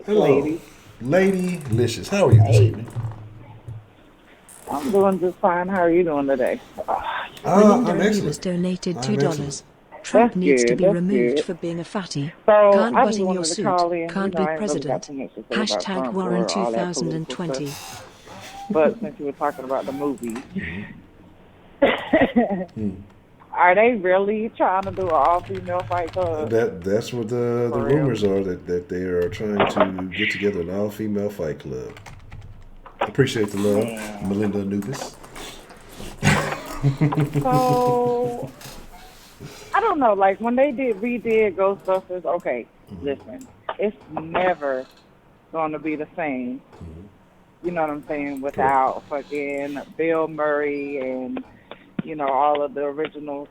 hello, Lady Licious? How are you this evening? I'm doing just fine. How are you doing today? Belinda was donated $2. Trump needs to be removed for being a fatty. So Can't I butt in your suit. Can't be president. Hashtag Warren 2020. But since you were talking about the movie, are they really trying to do an all-female fight club? That's what the rumors are, that they are trying to get together an all-female fight club. Appreciate the love, Melinda Anubis. So, I don't know, like when they redid Ghostbusters, okay, listen, it's never going to be the same, you know what I'm saying, without fucking Bill Murray and, all of the original,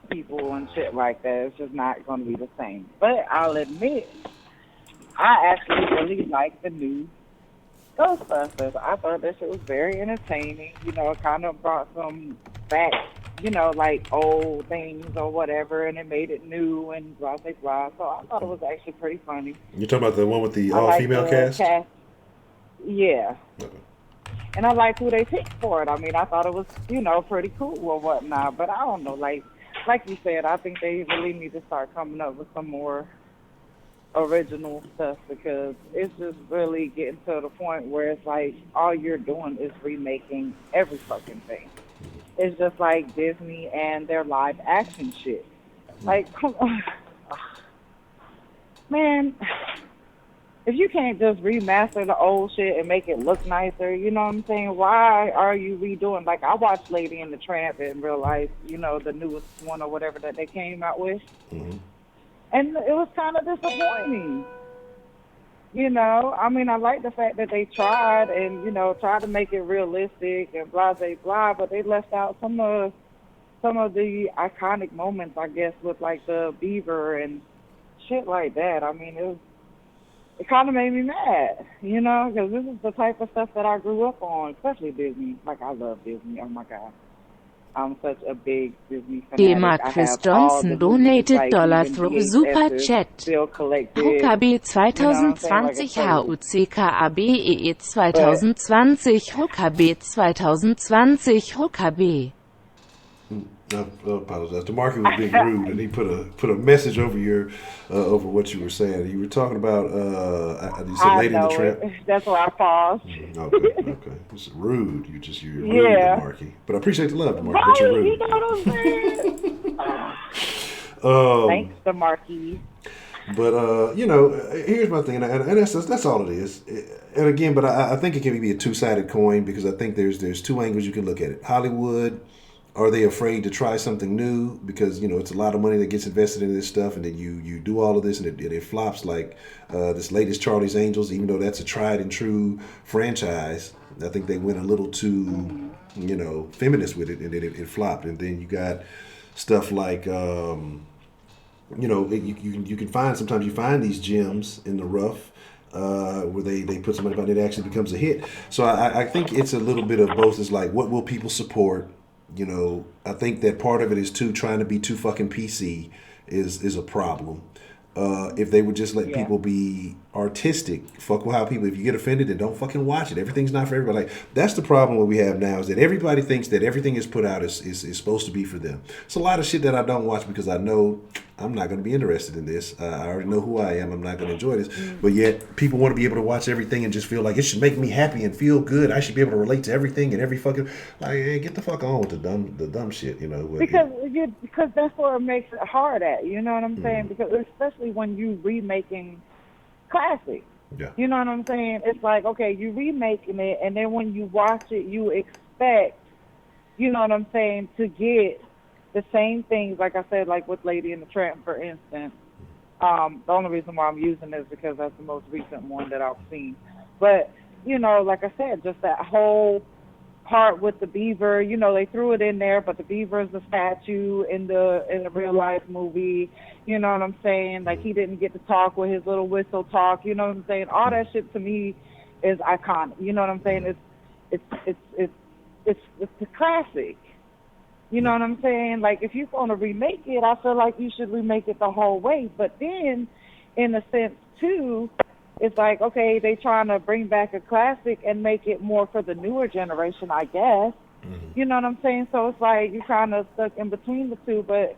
people and shit like that. It's just not going to be the same. But I'll admit, I actually really like the new Ghostbusters. I thought that shit was very entertaining. It kind of brought some back, like old things or whatever, and it made it new and blah, blah, blah. So I thought it was actually pretty funny. You're talking about the one with the all-female cast? Yeah. Okay. And I like who they picked for it. I mean, I thought it was, pretty cool or whatnot. But I don't know, like you said, I think they really need to start coming up with some more original stuff, because it's just really getting to the point where it's like all you're doing is remaking every fucking thing. It's just like Disney and their live action shit. Like, come on. Man, if you can't just remaster the old shit and make it look nicer, you know what I'm saying? Why are you redoing? Like, I watched Lady and the Tramp in real life, the newest one or whatever that they came out with. Mm-hmm. And it was kind of disappointing. I mean, I like the fact that they tried and, tried to make it realistic and blah, blah, blah, but they left out some of the iconic moments, I guess, with like the beaver and shit like that. I mean, it kind of made me mad, you know, because this is the type of stuff that I grew up on, especially Disney. Like, I love Disney. Oh, my God. I'm such a big Disney fanatic. I Chris have all the Johnson movies, donated like dollar even through Super VHSs, Chat. still collected. HKB You know what I'm saying? Like, it's 2020 crazy. HUCKABEE But 2020 HUCKAB 2020 HUCKAB. I apologize. The market was being rude, and he put a message over your over what you were saying. You were talking about you said Lady in the Tramp. That's why I paused. Okay. It's rude. You're rude, DeMarky. But I appreciate the love, DeMarky. Right, But you're rude. you know what I'm saying? Thanks, DeMarky. But you know, here's my thing, and that's all it is. And again, but I think it can be a two-sided coin, because I think there's two angles you can look at it. Hollywood. Are they afraid to try something new? Because, you know, it's a lot of money that gets invested in this stuff, and then you do all of this, and it flops, like this latest Charlie's Angels, even though that's a tried and true franchise. I think they went a little too, you know, feminist with it, and then it flopped. And then you got stuff like, you know, you can find, sometimes you find these gems in the rough, where they put somebody about it, actually becomes a hit. So I think it's a little bit of both. It's like, what will people support? You know, I think that part of it is trying to be too fucking PC is a problem. If they would just let people be artistic, fuck with how people, if you get offended, then don't fucking watch it. Everything's not for everybody. Like, that's the problem what we have now, is that everybody thinks that everything is put out is supposed to be for them. It's a lot of shit that I don't watch because I know I'm not going to be interested in this. I already know who I am. I'm not going to enjoy this. But yet, people want to be able to watch everything and just feel like it should make me happy and feel good. I should be able to relate to everything and every fucking, like, hey, get the fuck on with the dumb shit, you know. Because that's where it makes it hard at, you know what I'm saying? Because especially when you remaking classics. Yeah. You know what I'm saying? It's like, okay, you remaking it, and then when you watch it, you expect, you know what I'm saying, to get the same things, like I said, like with Lady in the Tramp, for instance. The only reason why I'm using it is because that's the most recent one that I've seen. But, you know, like I said, just that whole part with the beaver, you know, they threw it in there, but the beaver is a statue in the real life movie. You know what I'm saying? Like, he didn't get to talk with his little whistle talk. You know what I'm saying? All that shit to me is iconic. You know what I'm saying? It's the classic. You know what I'm saying? Like, if you're going to remake it, I feel like you should remake it the whole way. But then, in a sense, too, it's like, okay, they trying to bring back a classic and make it more for the newer generation, I guess. You know what I'm saying? So it's like you're kind of stuck in between the two, but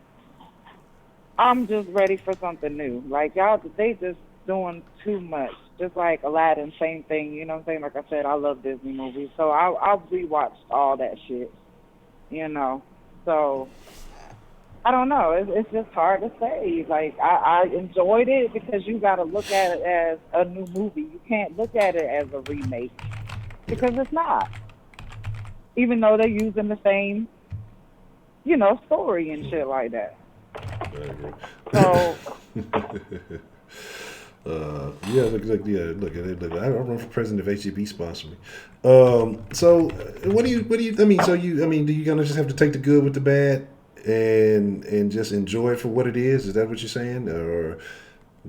I'm just ready for something new. Like, y'all, they just doing too much. Just like Aladdin, same thing. You know what I'm saying? Like I said, I love Disney movies, so I'll rewatched all that shit, you know. So, I don't know. It's just hard to say. Like, I enjoyed it because you got to look at it as a new movie. You can't look at it as a remake because it's not. Even though they're using the same, you know, story and shit like that. So. Look. I run for president if HEB sponsor me. So what do you? I mean, do you gonna just have to take the good with the bad and just enjoy it for what it is? Is that what you're saying, or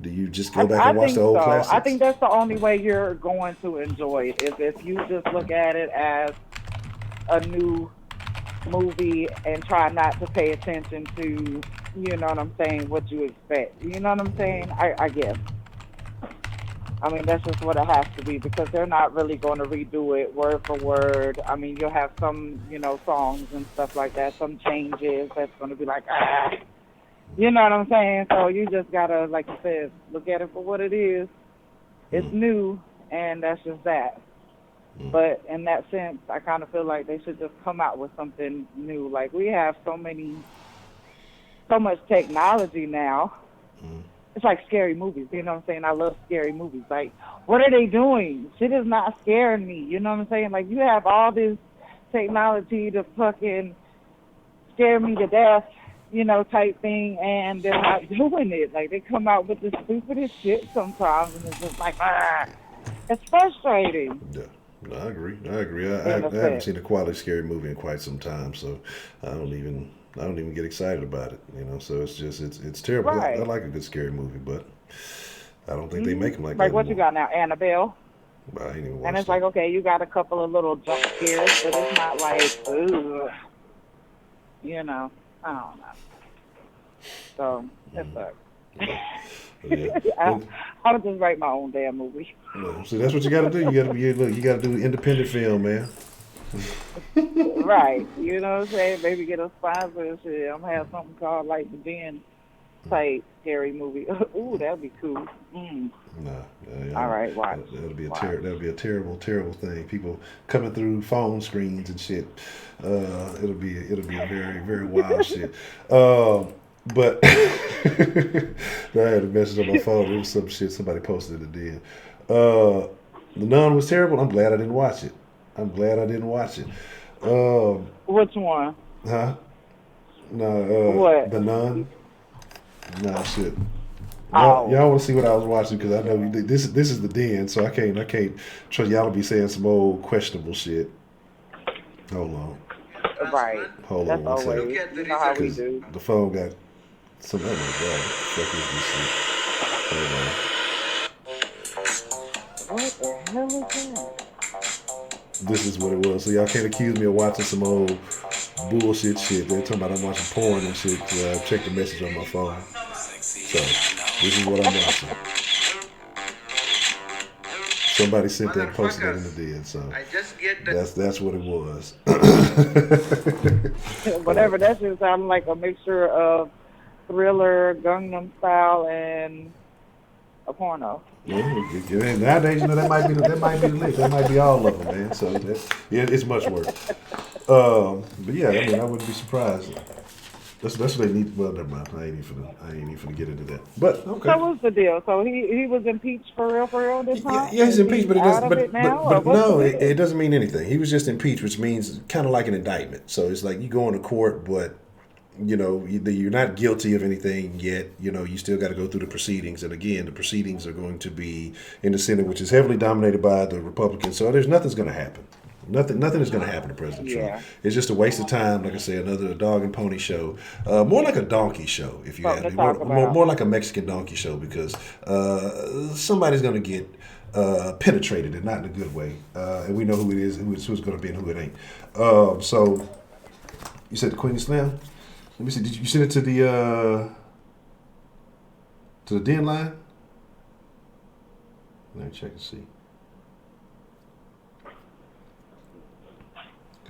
do you just go back and watch the old classics? I think that's the only way you're going to enjoy it, is if you just look at it as a new movie and try not to pay attention to, you know what I'm saying, what you expect. You know what I'm saying? I guess. I mean, that's just what it has to be, because they're not really going to redo it word for word. I mean, you'll have some, you know, songs and stuff like that, some changes that's going to be like, you know what I'm saying? So you just got to, like you said, look at it for what it is. It's new, and that's just that. But in that sense, I kind of feel like they should just come out with something new. Like, we have so much technology now. It's like scary movies, you know what I'm saying? I love scary movies. Like, what are they doing? Shit is not scaring me, you know what I'm saying? Like, you have all this technology to fucking scare me to death, you know, type thing, and they're not doing it. Like, they come out with the stupidest shit sometimes, and it's just like, it's frustrating. Yeah. No, I agree. I haven't seen a quality scary movie in quite some time, so I don't even get excited about it, you know. So it's just it's terrible. Right. I like a good scary movie, but I don't think they make them like that. Like what you got now, Annabelle? I ain't even and it's like, okay, you got a couple of little jump scares, but it's not like, ooh, you know, I don't know. So it sucks. Yeah. I'll just write my own damn movie. No, see, that's what you got to do. You got to be look. You got to do independent film, man. Right. You know what I'm saying? Maybe get a sponsor and shit. I'm gonna have something called like the Den type scary movie. Ooh, that'd be cool. Nah. All right, watch. That'll be a terrible thing. People coming through phone screens and shit. It'll be a very, very wild shit. But I had a message on my phone. It was some shit somebody posted it then. The Nun was terrible. I'm glad I didn't watch it. Which one? Huh? No. What? The Nun. Nah, shit. Oh. Y'all want to see what I was watching because I know this is the Den, so I can't trust y'all to be saying some old questionable shit. Hold on. Right. Hold That's on one second. always, you know how we do. The phone got some. Oh my god! Fuck is this shit? Hold on. What the hell is that? This is what it was. So y'all can't accuse me of watching some old bullshit shit. They're talking about I'm watching porn and shit. So I checked the message on my phone. So this is what I'm watching. Somebody sent that and posted that in the Den. So that's what it was. Whatever that shit sounds like a mixture of Thriller, Gangnam Style, and a porno. Yeah, nowadays, you know, that might be the list. That might be all of them, man. So it's much worse. But yeah, I mean, I wouldn't be surprised. That's what they need. Well, never mind. I ain't even finna get into that. But okay. So what's the deal? So he was impeached for real this time? Yeah, he's impeached, but it doesn't. But no, it it doesn't mean anything. He was just impeached, which means kind of like an indictment. So it's like you go into court, but you know you're not guilty of anything yet. You know you still got to go through the proceedings, and again, the proceedings are going to be in the Senate, which is heavily dominated by the Republicans. So nothing's going to happen. Nothing is going to happen to President Trump. It's just a waste of time. Like I say, another dog and pony show. More like a donkey show, if you ask me. More like a Mexican donkey show because somebody's going to get penetrated and not in a good way. And we know who it is, who's going to be and who it ain't. So you said the Queen Slam? Let me see. Did you send it to the Den line? Let me check and see.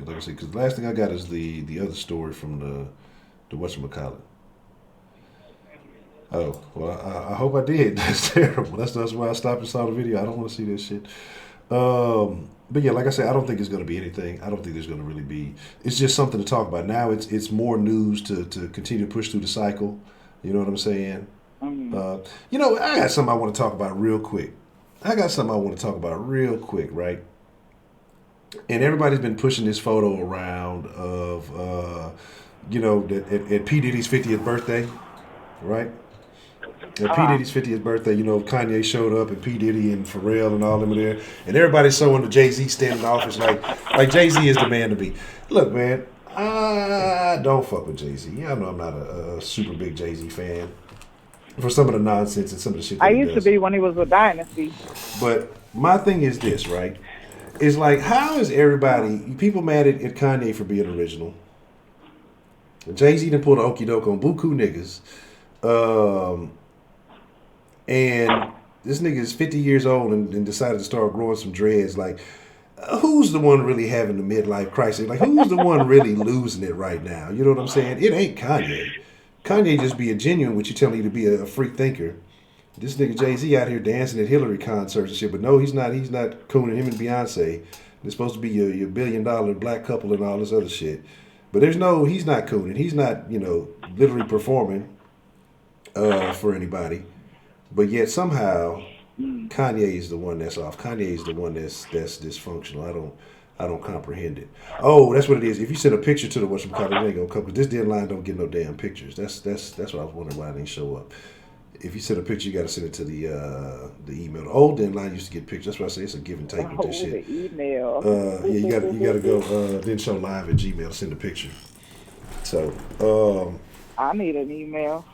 Like I said, because the last thing I got is the other story from the whatchamacallit. Oh, well, I hope I did. That's terrible. That's why I stopped and saw the video. I don't want to see this shit. But yeah, like I said, I don't think it's going to be anything. I don't think there's going to really be. It's just something to talk about. Now it's more news to continue to push through the cycle. You know what I'm saying? You know, I got something I want to talk about real quick. Right? And everybody's been pushing this photo around of, you know, at P. Diddy's 50th birthday, right? At P. Diddy's 50th birthday, you know, Kanye showed up and P. Diddy and Pharrell and all them were there. And everybody's showing the Jay-Z standing in the office like Jay-Z is the man to be. Look, man, I don't fuck with Jay-Z. Y'all know I'm not a super big Jay-Z fan. For some of the nonsense and some of the shit that he used to be when he was with Dynasty. But my thing is this, right? It's like, how is people mad at Kanye for being original? Jay-Z done pulled an okie doke on buku niggas. And this nigga is 50 years old and decided to start growing some dreads. Like, who's the one really having the midlife crisis? Like, who's the one really losing it right now? You know what I'm saying? It ain't Kanye. Kanye just being genuine with you, telling you to be a free thinker. This nigga Jay-Z out here dancing at Hillary concerts and shit, but no, he's not cooning. Him and Beyonce, they're supposed to be your $1 billion black couple and all this other shit. But he's not cooning. He's not, you know, literally performing for anybody. But yet somehow Kanye is the one that's off. Kanye is the one that's dysfunctional. I don't comprehend it. Oh, that's what it is. If you send a picture to the whatchamacallit, it ain't gonna come. Because this deadline don't get no damn pictures. That's what I was wondering why it didn't show up. If you send a picture, you got to send it to the email. The old deadline used to get pictures. That's why I say it's a give and take with this shit. The email. Yeah, you got to go then show live at Gmail. Send a picture. So. I need an email.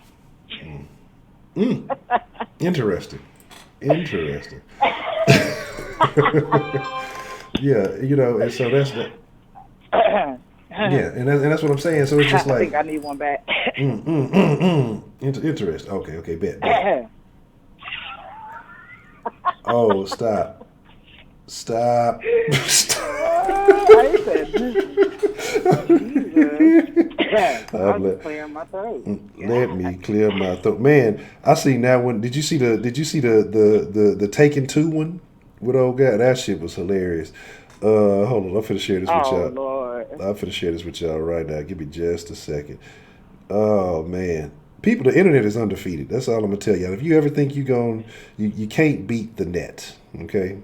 Interesting. Interesting. Yeah, and so that's what. Yeah, and that's what I'm saying. So it's just like. I think I need one back. Interesting. Okay, bet. Oh, stop. Stop. I said, I'm just clearing my throat. Let me clear my throat. Man, I see now one. Did you see the Taken 2 one with old guy? That shit was hilarious. Hold on, I'm finna share this with y'all. Oh Lord. I'm finna share this with y'all right now. Give me just a second. Oh man. People, the internet is undefeated. That's all I'm gonna tell y'all. If you ever think you can't beat the net, okay?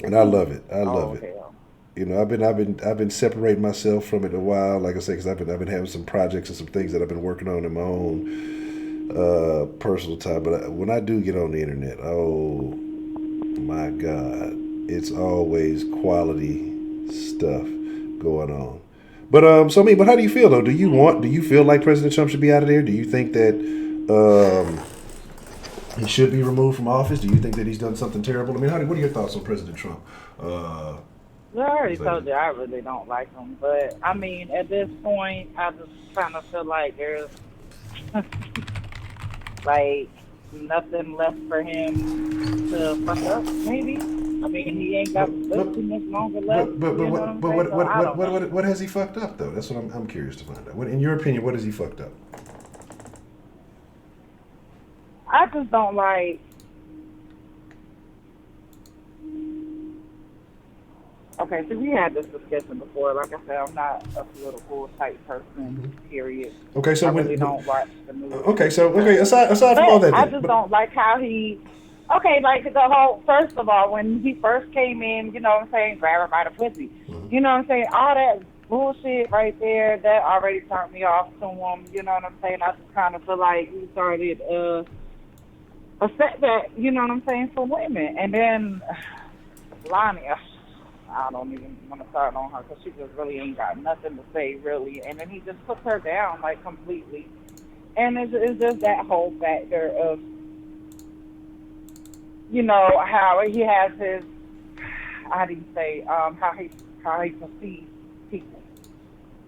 And I love it. I love it. Hell. I've been separating myself from it a while. Like I say, because I've been having some projects and some things that I've been working on in my own personal time. But when I do get on the internet, oh my God, it's always quality stuff going on. But but how do you feel though? Do you feel like President Trump should be out of there? Do you think that he should be removed from office? Do you think that he's done something terrible? I mean, what are your thoughts on President Trump? Well, I already told you I really don't like him, but I mean, at this point, I just kind of feel like there's like nothing left for him to fuck up. Maybe. I mean, he ain't got too much longer left. But what has he fucked up though? That's what I'm curious to find out. In your opinion, what has he fucked up? I just don't like. Okay, so we had this discussion before. Like I said, I'm not a political type person. Period. Okay, so I really don't watch the news. Okay, aside from all that, I just don't like how he. Okay, like the whole. First of all, when he first came in, you know what I'm saying, grab her by the pussy. You know what I'm saying, all that bullshit right there. That already turned me off to him. You know what I'm saying. I just kind of feel like he started a setback. You know what I'm saying, for women, and then Lonnie. I don't even want to start on her because she just really ain't got nothing to say, really. And then he just puts her down, like, completely. And it's just that whole factor of, you know, how he has his, how do you say, how he perceives people.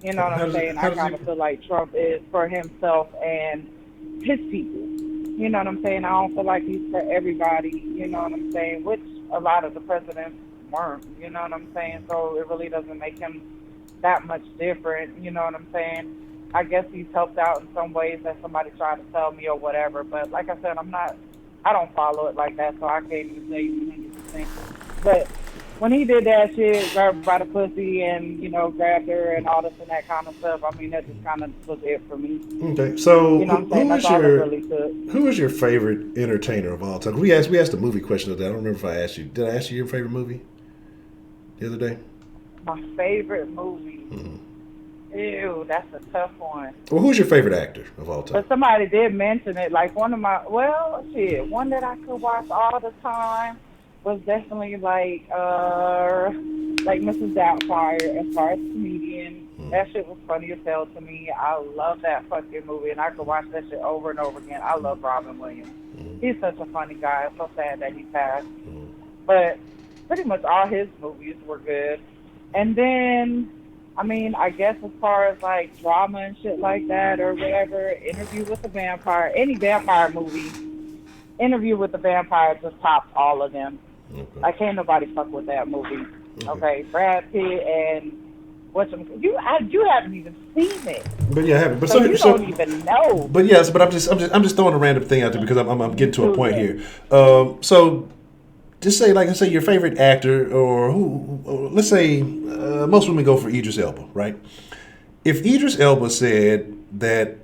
You know what I'm saying? I kind of feel like Trump is for himself and his people. You know what I'm saying? I don't feel like he's for everybody, you know what I'm saying, which a lot of the presidents weren't, you know what I'm saying? So it really doesn't make him that much different, you know what I'm saying? I guess he's helped out in some ways that somebody tried to tell me or whatever, but like I said, I don't follow it like that, so I can't even say 100%. But when he did that shit, grabbed by the pussy and, you know, grabbed her and all this and that kind of stuff, I mean, that just kind of was it for me. Okay, so you know what I'm saying? Who is your favorite entertainer of all time? We asked a movie question today. I don't remember if I asked you. Did I ask you your favorite movie the other day? My favorite movie? Ew, that's a tough one. Well, who's your favorite actor of all time? But somebody did mention it. Like one that I could watch all the time was definitely like Mrs. Doubtfire as far as comedian. That shit was funny as hell to me. I love that fucking movie, and I could watch that shit over and over again. I love Robin Williams. He's such a funny guy. I'm so sad that he passed. But pretty much all his movies were good. And then, I mean, I guess as far as like drama and shit like that or whatever, Interview with the Vampire, any vampire movie, Interview with the Vampire just tops all of them. Okay. I can't nobody fuck with that movie. Okay, Brad Pitt and you haven't even seen it. But yeah, I haven't. But so you don't even know. But yes, but I'm just throwing a random thing out there because I'm getting to a point here. So just say your favorite actor or let's say most women go for Idris Elba, right? If Idris Elba said that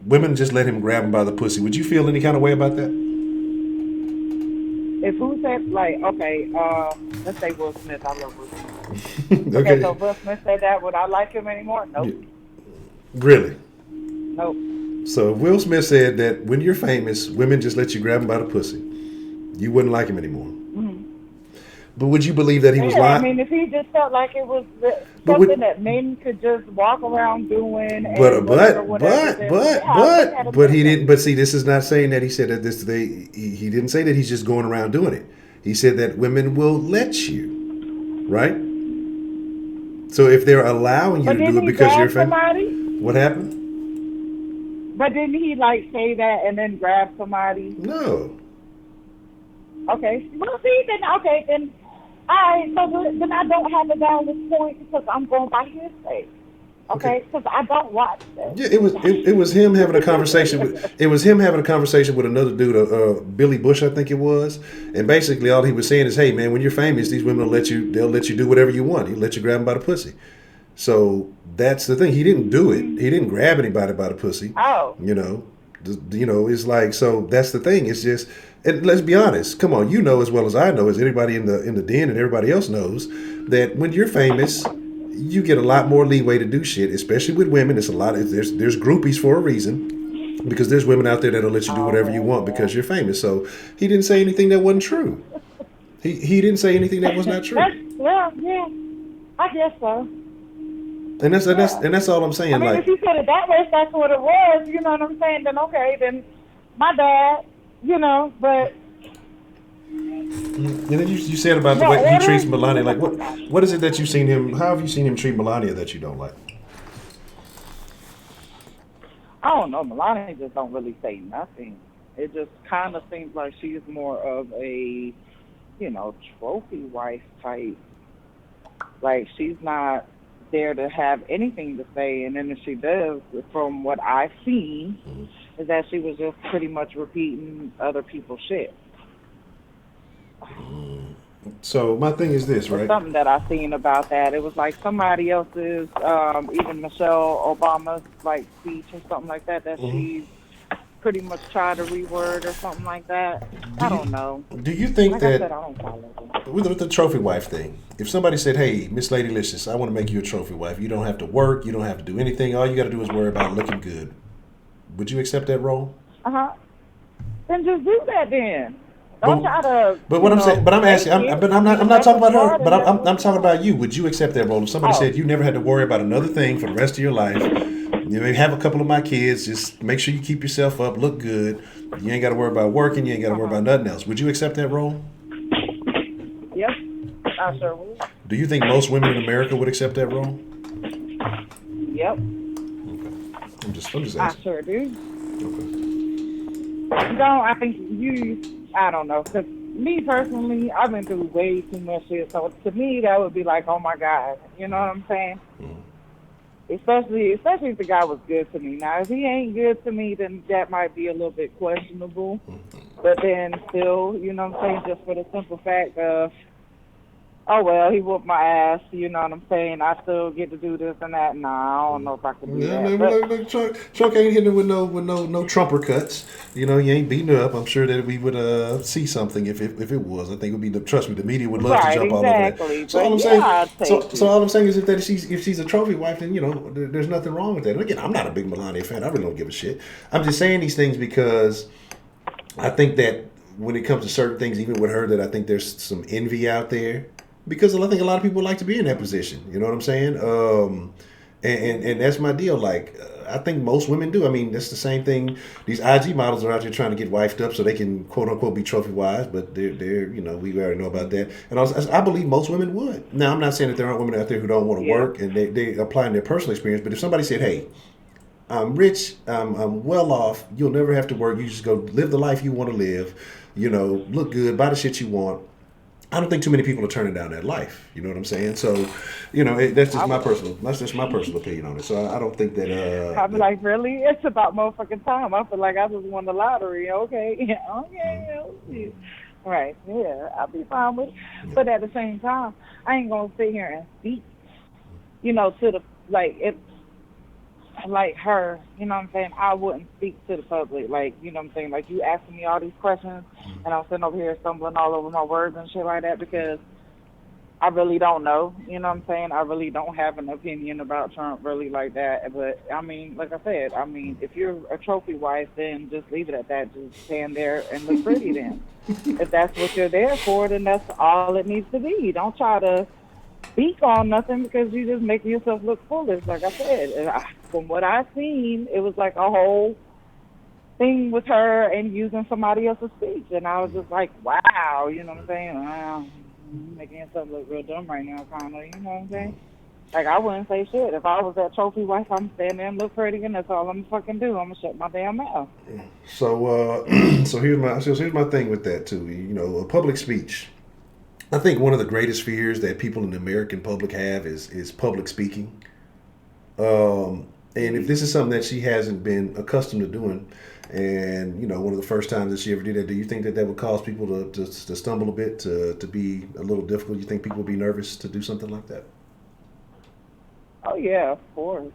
women just let him grab him by the pussy, would you feel any kind of way about that? If who said, like, okay, let's say Will Smith. I love Will Smith. Okay, so Will Smith said that. Would I like him anymore? Nope. Really? Nope. So if Will Smith said that when you're famous, women just let you grab him by the pussy, you wouldn't like him anymore. But would you believe that he was I lying? mean, if he just felt like it was something that men could just walk around doing, and whatever, but he didn't. But see, this is not saying that he said that he didn't say that he's just going around doing it. He said that women will let you, right? So if they're allowing you to do it because you're famous, what happened? But didn't he like say that and then grab somebody? No. Okay. Well, see, then so then I don't have a valid point because I'm going by his say. Okay, because I don't watch that. Yeah, it was him having a conversation with another dude, Billy Bush, I think it was, and basically all he was saying is, hey man, when you're famous, these women they'll let you do whatever you want. He'll let you grab them by the pussy. So that's the thing. He didn't do it. He didn't grab anybody by the pussy. Oh, it's like, so that's the thing. It's just, and let's be honest. Come on, as well as I know, as anybody in the den and everybody else knows, that when you're famous, you get a lot more leeway to do shit, especially with women. It's a lot of there's groupies for a reason, because there's women out there that'll let you do whatever you want because you're famous. So he didn't say anything that wasn't true. He didn't say anything that was not true. Well, yeah, I guess so. And that's all I'm saying. I mean, if you said it that way, if that's what it was, you know what I'm saying? Then okay, then my bad, but. And then you said about the way he treats Melania. Like, what is it that you've seen him? How have you seen him treat Melania that you don't like? I don't know. Melania just don't really say nothing. It just kind of seems like she's more of a, trophy wife type. Like, she's not there to have anything to say, and then if she does, from what I've seen, is that she was just pretty much repeating other people's shit. So my thing is this, right? Something that I seen about that, it was like somebody else's, even Michelle Obama's like speech or something like that she pretty much tried to reword or something like that. I don't know. Do you think like that I said, I don't follow them. With the trophy wife thing, if somebody said, "Hey, Miss Ladylicious, I want to make you a trophy wife. You don't have to work. You don't have to do anything. All you got to do is worry about looking good," would you accept that role? Then just do that then. Don't try to. But what I'm saying, but I'm asking, I'm not talking about her, but I'm talking about you. Would you accept that role if somebody said you never had to worry about another thing for the rest of your life? You may have a couple of my kids. Just make sure you keep yourself up, look good. You ain't got to worry about working. You ain't got to worry about nothing else. Would you accept that role? Yes, I sure would. Do you think most women in America would accept that role? Yep. Okay. I'm just asking. I sure do. Okay. No, I think I don't know. Because me personally, I've been through way too much shit. So to me, that would be like, oh my God. You know what I'm saying? Especially if the guy was good to me. Now, if he ain't good to me, then that might be a little bit questionable. But then still, you know what I'm saying, just for the simple fact of, oh, well, he whooped my ass, you know what I'm saying, I still get to do this and that. Nah, I don't know if I can do that. Trump ain't hitting with no Trumper cuts. You ain't beating her up. I'm sure that we would see something if it was. I think it would be, trust me, the media would love to jump all over that. So all I'm saying, so all I'm saying is if she's a trophy wife, then, there's nothing wrong with that. And again, I'm not a big Melania fan. I really don't give a shit. I'm just saying these things because I think that when it comes to certain things, even with her, that I think there's some envy out there. Because I think a lot of people like to be in that position. You know what I'm saying? And that's my deal. Like, I think most women do. I mean, that's the same thing. These IG models are out there trying to get wifed up so they can, quote unquote, be trophy wives. But they're we already know about that. And I believe most women would. Now, I'm not saying that there aren't women out there who don't want to work and they applying their personal experience. But if somebody said, hey, I'm rich, I'm well off, you'll never have to work. You just go live the life you want to live, look good, buy the shit you want. I don't think too many people are turning down that life. You know what I'm saying? So, that's just my personal opinion on it. So I don't think that. I'm like, really? It's about motherfucking time. I feel like I just won the lottery. Okay, okay, right? Yeah, I'll be fine with it. But at the same time, I ain't gonna sit here and speak. To the like her, you know what I'm saying? I wouldn't speak to the public, like, you know what I'm saying? Like, you asking me all these questions, and I'm sitting over here stumbling all over my words and shit like that because I really don't know. You know what I'm saying? I really don't have an opinion about Trump really like that. But I mean, like I said, I mean, if you're a trophy wife, then just leave it at that. Just stand there and look pretty then. If that's what you're there for, then that's all it needs to be. Don't try to speak on nothing because you just making yourself look foolish. Like I said, from what I've seen, it was like a whole thing with her and using somebody else's speech. And I was just like, wow, you know what I'm saying? Wow. Making yourself look real dumb right now, kind of, you know what I'm saying? Like, I wouldn't say shit. If I was that trophy wife, I'm standing there and look pretty, and that's all I'm fucking do. I'm gonna shut my damn mouth. So, so here's my thing with that too. You know, a public speech. I think one of the greatest fears that people in the American public have is public speaking. And if this is something that she hasn't been accustomed to doing, and you know, one of the first times that she ever did that, do you think that would cause people to stumble a bit, to be a little difficult? You think people would be nervous to do something like that? Oh yeah, of course.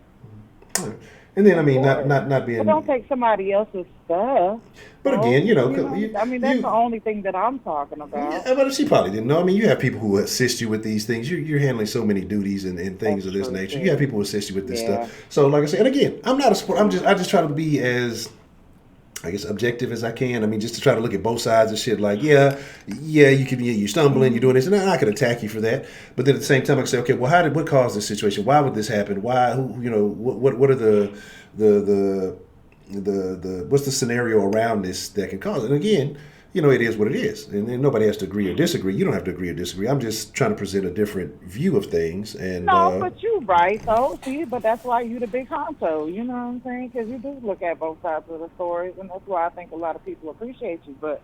Right. And then I mean, not being. But don't take somebody else's stuff. But again, you know, I mean, that's the only thing that I'm talking about. Yeah, but she probably didn't know. I mean, you have people who assist you with these things. You're handling so many duties and things of this nature. You have people who assist you with this stuff. So, like I said, and again, I'm not a sport. I just try to be as, I guess, objective as I can. I mean, just to try to look at both sides of shit. Like, yeah, you could be, you're stumbling, you're doing this, and I could attack you for that. But then at the same time, I can say, okay, well, what caused this situation? Why would this happen? Why? Who? You know, what are the what's the scenario around this that can cause it? And again, you know, it is what it is, and nobody has to agree or disagree. You don't have to agree or disagree. I'm just trying to present a different view of things. And but you're right, though. See, but that's why you're the big honcho. You know what I'm saying? Because you do look at both sides of the stories, and that's why I think a lot of people appreciate you. But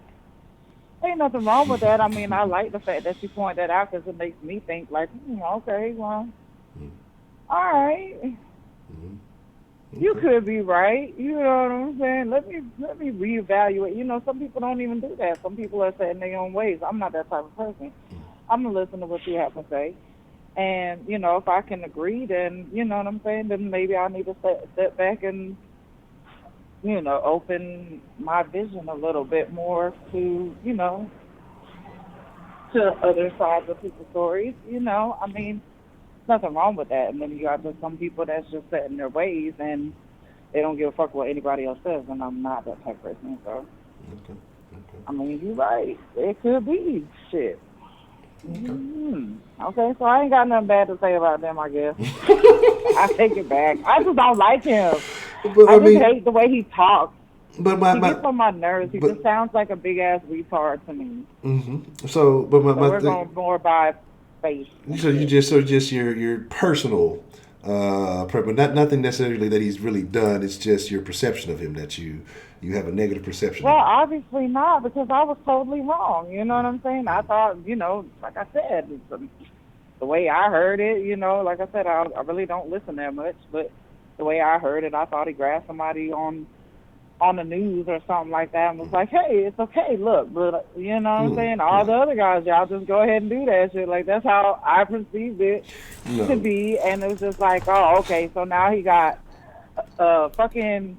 ain't nothing wrong with that. I mean, I like the fact that you point that out because it makes me think like, okay, well, all right. Mm-hmm. You could be right. You know what I'm saying? Let me reevaluate. You know, some people don't even do that. Some people are set in their own ways. I'm not that type of person. I'm going to listen to what you have to say. And, you know, if I can agree, then, you know what I'm saying, then maybe I need to step back and, you know, open my vision a little bit more to, you know, to other sides of people's stories. You know, I mean, nothing wrong with that. And then you got just some people that's just set in their ways and they don't give a fuck what anybody else says, and I'm not that type of person. So, I mean, you're right. It could be shit. Okay, so I ain't got nothing bad to say about them, I guess. I take it back. I just don't like him. But, I just hate the way he talks. But he gets on my nerves. He just sounds like a big-ass retard to me. Mm-hmm. So, but we're going more by face. So just your personal, but nothing necessarily that he's really done. It's just your perception of him that you have a negative perception. Well, obviously not, because I was totally wrong. You know what I'm saying? I thought, you know, like I said, the way I heard it, you know, like I said, I really don't listen that much, but the way I heard it, I thought he grabbed somebody on the news or something like that and was like, hey, it's okay, look, but you know what I'm saying? All the other guys, y'all just go ahead and do that shit. Like, that's how I perceived it to be. And it was just like, oh, okay, so now he got fucking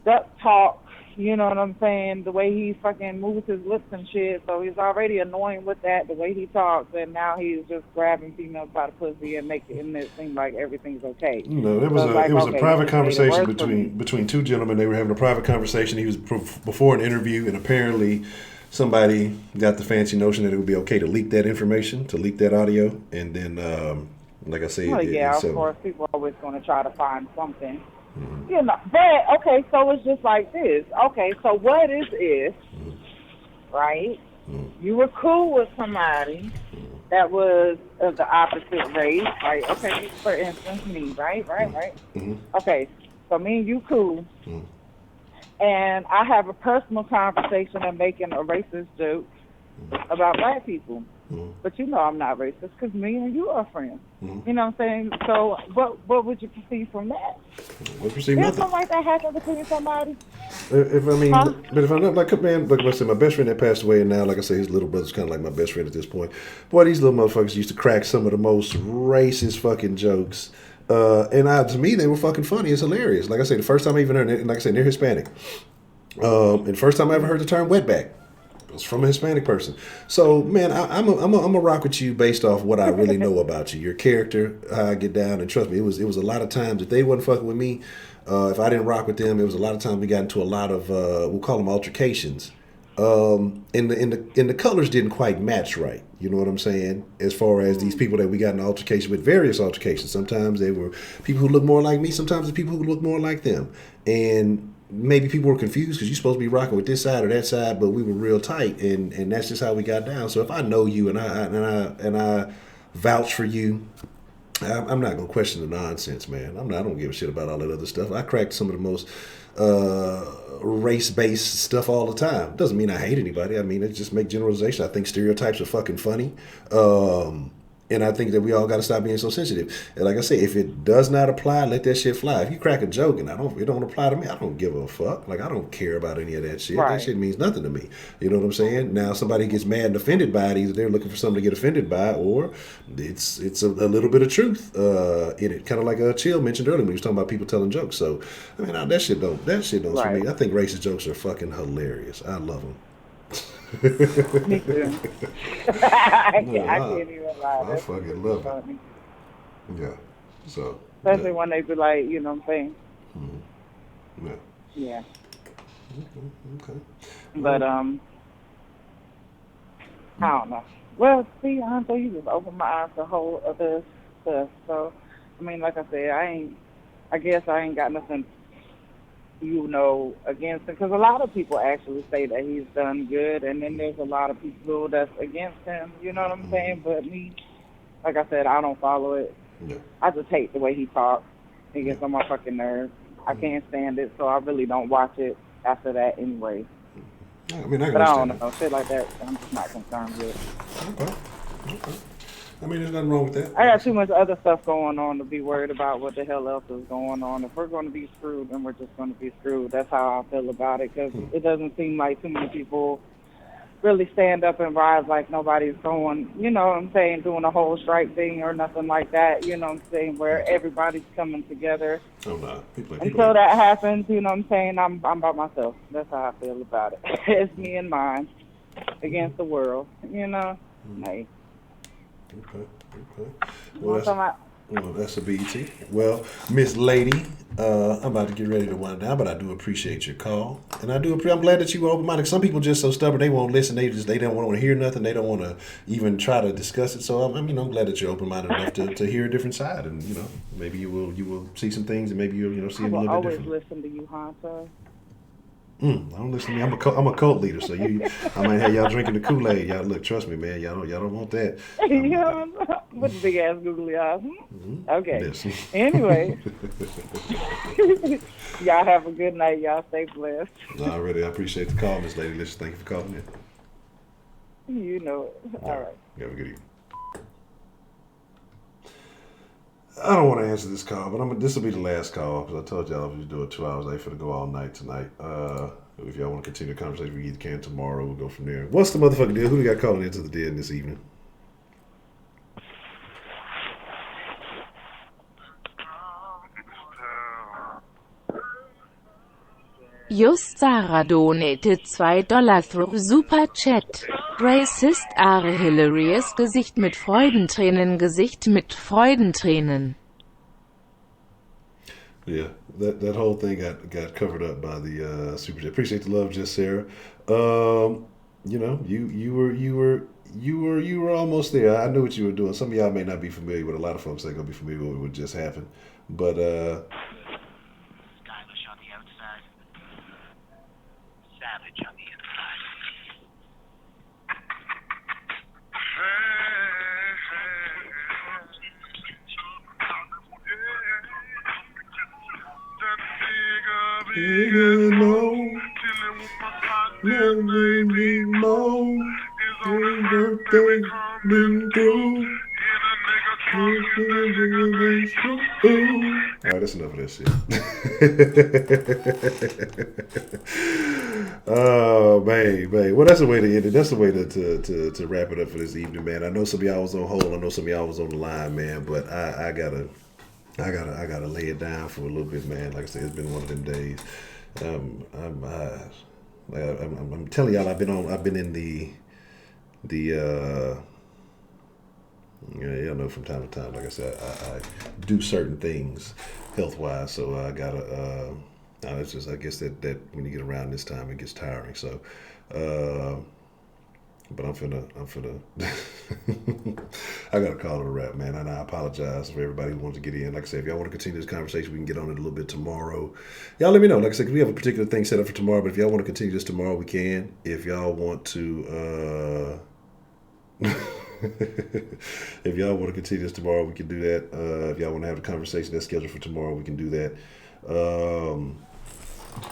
duck talk, you know what I'm saying? The way he fucking moves his lips and shit. So he's already annoying with that, the way he talks, and now he's just grabbing females by the pussy and making it seem like everything's okay. No, it was a private conversation between two gentlemen. They were having a private conversation. He was before an interview, and apparently somebody got the fancy notion that it would be okay to leak that information, to leak that audio, and then, like I said, of course, people are always going to try to find something. You know, but, okay, so it's just like this. Okay, so what is right? You were cool with somebody that was of the opposite race, right? Okay, for instance, me, right? Okay, so me and you cool. And I have a personal conversation and making a racist joke about black people. But you know I'm not racist because me and you are friends. You know what I'm saying? So what would you perceive from that? What perceive nothing? Something like that happen between somebody? But if I'm not like, man, like I said, my best friend that passed away, and now, like I say, his little brother's kind of like my best friend at this point. Boy, these little motherfuckers used to crack some of the most racist fucking jokes. And to me, they were fucking funny. It's hilarious. Like I say, the first time I even heard it, and like I said, they're Hispanic. And the first time I ever heard the term wetback. was from a Hispanic person. So, man, I'm a rock with you based off what I really know about you, your character, how I get down, and trust me, it was a lot of times if they wasn't fucking with me, if I didn't rock with them, it was a lot of times we got into a lot of we'll call them altercations. And the colors didn't quite match right. You know what I'm saying? As far as these people that we got in altercation with, various altercations. Sometimes they were people who look more like me. Sometimes the people who look more like them. And maybe people were confused because you're supposed to be rocking with this side or that side, but we were real tight, and that's just how we got down. So if I know you and I vouch for you, I'm not gonna question the nonsense, man. I don't give a shit about all that other stuff. I cracked some of the most race-based stuff all the time. Doesn't mean I hate anybody. I mean, it just make generalization. I think stereotypes are fucking funny. And I think that we all got to stop being so sensitive. And like I say, if it does not apply, let that shit fly. If you crack a joke and it don't apply to me, I don't give a fuck. Like, I don't care about any of that shit. Right. That shit means nothing to me. You know what I'm saying? Now, somebody gets mad and offended by it. Either they're looking for something to get offended by, or it's a little bit of truth in it. Kind of like Chill mentioned earlier when he was talking about people telling jokes. So, I mean, that shit don't right. For me. I think racist jokes are fucking hilarious. I love them. Me too. I can't even lie. I fucking love it. Yeah. So. Especially when they be like, you know what I'm saying? Mm-hmm. Yeah. Okay. But I don't know. Well, see, Honcho, you just opened my eyes to whole other stuff. So, I mean, like I said, I guess I ain't got nothing, against him, because a lot of people actually say that he's done good, and then there's a lot of people that's against him, you know what I'm saying? But me, like I said, I don't follow it. Yeah. I just hate the way he talks. He gets on my fucking nerves. I can't stand it, so I really don't watch it after that anyway. Yeah, I mean, I don't know, shit like that, I'm just not concerned with. Okay. I mean, there's nothing wrong with that. I got too much other stuff going on to be worried about what the hell else is going on. If we're going to be screwed, then we're just going to be screwed. That's how I feel about it, because it doesn't seem like too many people really stand up and rise like nobody's going, you know what I'm saying, doing a whole strike thing or nothing like that, you know what I'm saying, where everybody's coming together. Oh, no. Until that happens, you know what I'm saying, I'm by myself. That's how I feel about it. It's me and mine against the world, you know? Hey. Okay. Well, that's a BET. Well, Miss Lady, I'm about to get ready to wind down, but I do appreciate your call, and I'm glad that you were open-minded. Some people just so stubborn they won't listen. They don't want to hear nothing. They don't want to even try to discuss it. So I'm glad that you're open-minded enough to hear a different side, and maybe you will see some things, and maybe you'll see it a little bit different. I always listen to you, Honcho. I don't listen to me. I'm a cult leader, so I might have y'all drinking the Kool-Aid. Y'all look, trust me, man. Y'all don't want that. With the big ass googly eyes. Okay. Yes. Anyway, y'all have a good night. Y'all stay blessed. Already, I appreciate the call, Miss Lady. Listen, thank you for calling in. You know it. All right. Have a good evening. I don't want to answer this call, but this will be the last call, because I told y'all I was doing 2 hours late for to go all night tonight. If y'all want to continue the conversation, we either can tomorrow. We'll go from there. What's the motherfucking deal? Who do you got calling into the den this evening? Just Sarah donated $2 through Super Chat. Racist are hilarious Gesicht mit Freudentränen. Yeah, that whole thing got covered up by the Super Chat. Appreciate the love, Just Sarah. You were almost there. I knew what you were doing. Some of y'all may not be familiar with. A lot of folks ain't gonna be familiar with what just happened, but. Alright, that's enough of that shit. Oh, man. Well, that's the way to end it. That's the way to wrap it up for this evening, man. I know some of y'all was on hold. I know some of y'all was on the line, man. But I gotta lay it down for a little bit, man. Like I said, it's been one of them days. I'm telling y'all, I've been in the y'all know from time to time, like I said, I do certain things health wise, so I gotta it's just, I guess that when you get around this time it gets tiring. So but I'm finna I gotta call it a wrap, man. And I apologize for everybody who wants to get in. Like I said, if y'all want to continue this conversation, we can get on it a little bit tomorrow. Y'all let me know. Like I said, 'cause we have a particular thing set up for tomorrow, but if y'all want to continue this tomorrow, we can. If y'all want to if y'all want to continue this tomorrow, we can do that. If y'all want to have a conversation that's scheduled for tomorrow, we can do that.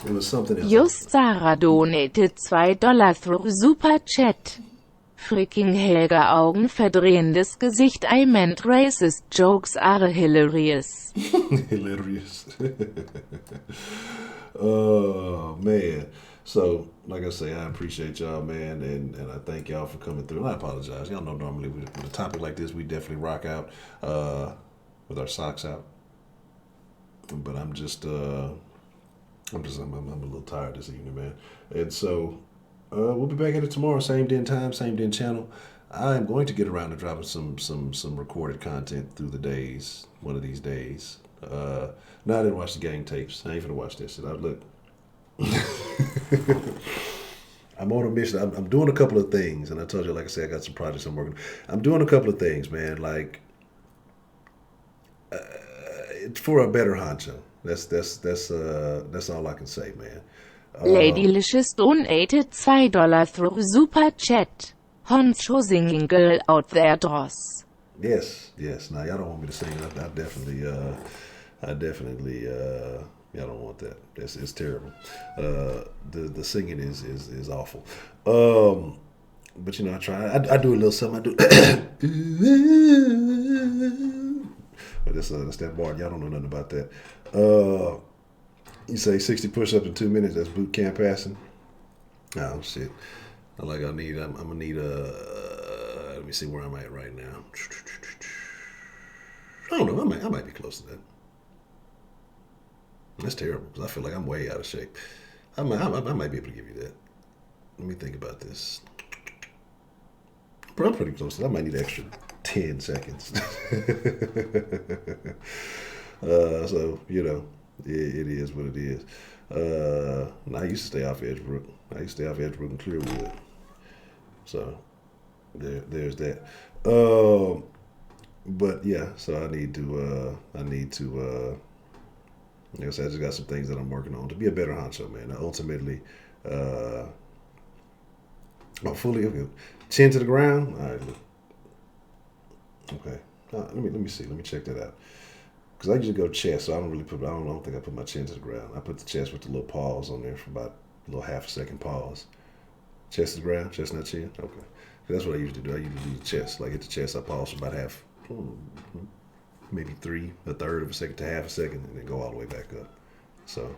It was something else. Just Sarah donated $2 through Super Chat. Freaking Helga Augen verdrehendes Gesicht. I meant racist jokes are hilarious. Hilarious. Oh, man. So, like I say, I appreciate y'all, man, and I thank y'all for coming through. And I apologize. Y'all know normally with a topic like this, we definitely rock out with our socks out. But I'm a little tired this evening, man. And so we'll be back at it tomorrow, same day and time, same day and channel. I am going to get around to dropping some recorded content through the days, one of these days. No, I didn't watch the gang tapes. I ain't finna watch that shit. Look. I'm on a mission. I'm doing a couple of things, and I told you, like I said, I got some projects I'm working on. I'm doing a couple of things, man, like for a better Honcho. That's all I can say, man. Ladylicious donated $2 through Super Chat. Honcho singing girl out there dross. Yes. Now y'all don't want me to sing. I definitely. Y'all don't want that. It's terrible. The singing is awful. But you know, I try. I do a little something. I do. But that's that bar. Y'all don't know nothing about that. You say 60 push-ups in 2 minutes. That's boot camp passing. Oh shit. I'm gonna need let me see where I'm at right now. I don't know. I might be close to that. That's terrible because I feel like I'm way out of shape. I might be able to give you that. Let me think about this. But I'm pretty close to that. I might need an extra 10 seconds. So, you know, it is what it is. I used to stay off Edgebrook. And Clearwood. So, there's that. But yeah, so I need to like I said, I just got some things that I'm working on to be a better Honcho, man. Ultimately, fully chin to the ground. All right, okay. Let me see. Let me check that out. Because I usually go chest, so I don't think I put my chin to the ground. I put the chest with the little pause on there for about a little half a second pause. Chest to the ground, chest not chin. Okay, that's what I usually do. I usually do the chest. Like at the chest, I pause for about half. Maybe a third of a second to half a second, and then go all the way back up. So,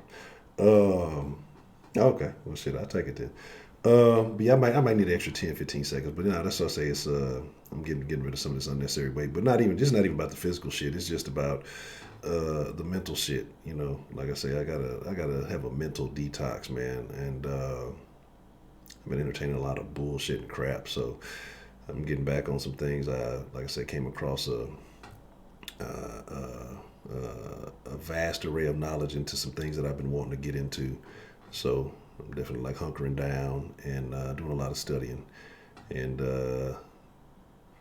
okay, well, shit, I'll take it then. But yeah, I might need an extra 10, 15 seconds. But no, that's what I say. It's I'm getting rid of some of this unnecessary weight. But not even about the physical shit. It's just about the mental shit. You know, like I say, I gotta have a mental detox, man. And I've been entertaining a lot of bullshit and crap. So I'm getting back on some things. Like I said, came across a vast array of knowledge into some things that I've been wanting to get into. So I'm definitely like hunkering down and doing a lot of studying. And,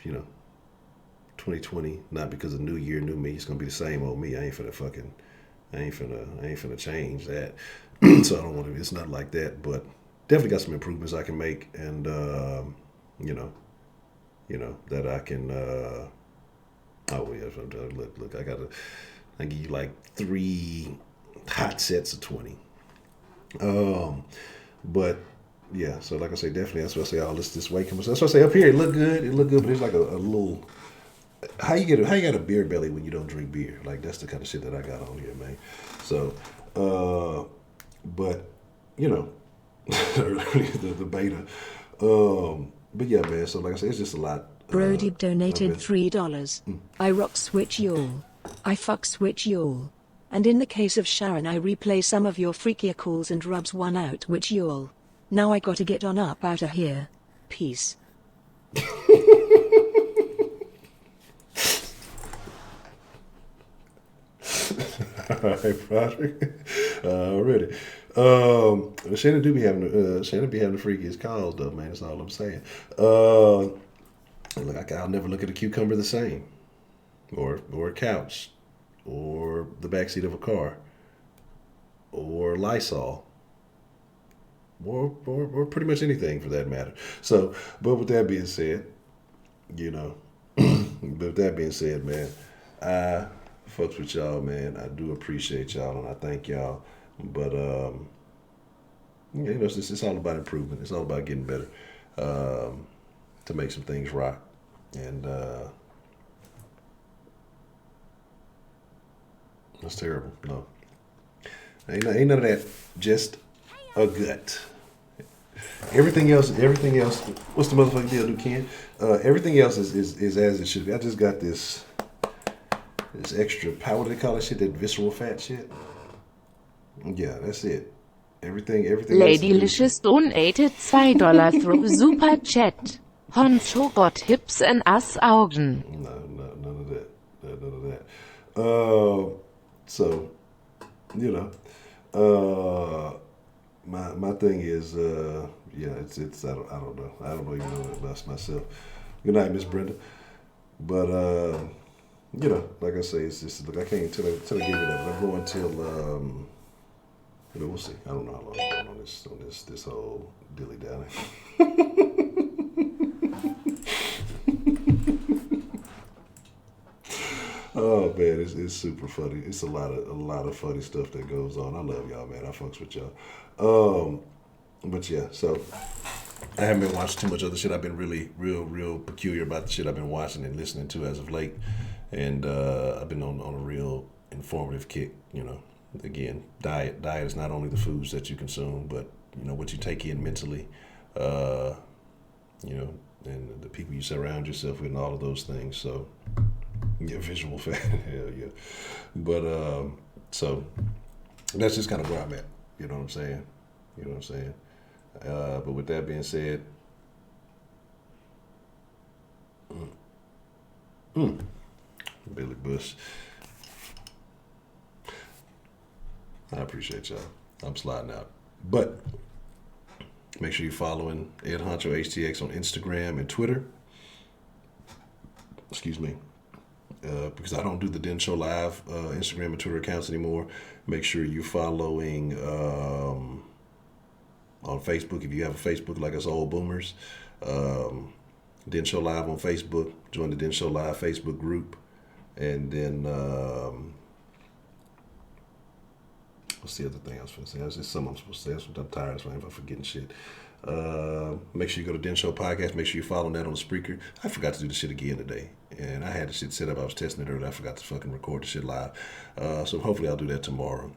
you know, 2020, not because of new year, new me, it's going to be the same old me. I ain't finna change that. So I don't want to, it's not like that, but definitely got some improvements I can make. And, you know, that I can, oh yeah, look, I give you like 3 hot sets of 20. But yeah, so like I say, definitely that's what I say. All this weight comes. That's what I say. Up here, it look good, but it's like a little. How you got a beer belly when you don't drink beer? Like that's the kind of shit that I got on here, man. So, but you know, the beta. But yeah, man. So like I say, it's just a lot. Brody donated $3. I rock switch y'all. I fuck switch y'all. And in the case of Sharon, I replay some of your freakier calls and rubs one out which y'all. Now I gotta get on up out of here. Peace. All right, Broderick. Already. Shannon be having the freakiest calls though, man. That's all I'm saying. Look, I'll never look at a cucumber the same, or a couch, or the backseat of a car, or Lysol, or pretty much anything for that matter. So, but with that being said, man, I fucks with y'all, man. I do appreciate y'all, and I thank y'all. But it's all about improvement. It's all about getting better to make some things rock. And that's terrible. No, ain't none of that. Just a gut. Everything else. What's the motherfucking deal, Duke Ken? Everyththing else is as it should be. I just got this extra power. What do they call that shit? That visceral fat shit. Yeah, that's it. Everything. Ladylicious donated $2 through Super Chat. Honcho got hips and ass Augen. No, none of that. None of that. So, my thing is, it's I don't know. I don't even know what about myself. Good night, Miss Brenda. But like I say, it's just look. I can't till I give it up. I'm going till we'll see. I don't know how long I'm going on this whole dilly dally. Oh man, it's super funny. It's a lot of funny stuff that goes on. I love y'all, man. I fucks with y'all. But yeah, so I haven't been watching too much other shit. I've been really real peculiar about the shit I've been watching and listening to as of late. And I've been on a real informative kick, Again, diet is not only the foods that you consume, but what you take in mentally, and the people you surround yourself with and all of those things. So yeah, visual fat, hell yeah. But so that's just kind of where I'm at. You know what I'm saying? But with that being said, Billy Bush, I appreciate y'all. I'm sliding out. But make sure you're following Ed Honcho HTX on Instagram and Twitter. Excuse me. Because I don't do the Den Show Live Instagram and Twitter accounts anymore. Make sure you're following on Facebook if you have a Facebook like us old boomers. Den Show Live on Facebook. Join the Den Show Live Facebook group. And then what's the other thing I was going to say? That's just something I'm supposed to say. I'm tired of forgetting shit. Make sure you go to Den Show Podcast. Make sure you follow that on the Spreaker. I forgot to do the shit again today. And I had the shit set up. I was testing it earlier. I forgot to fucking record the shit live. So hopefully I'll do that tomorrow.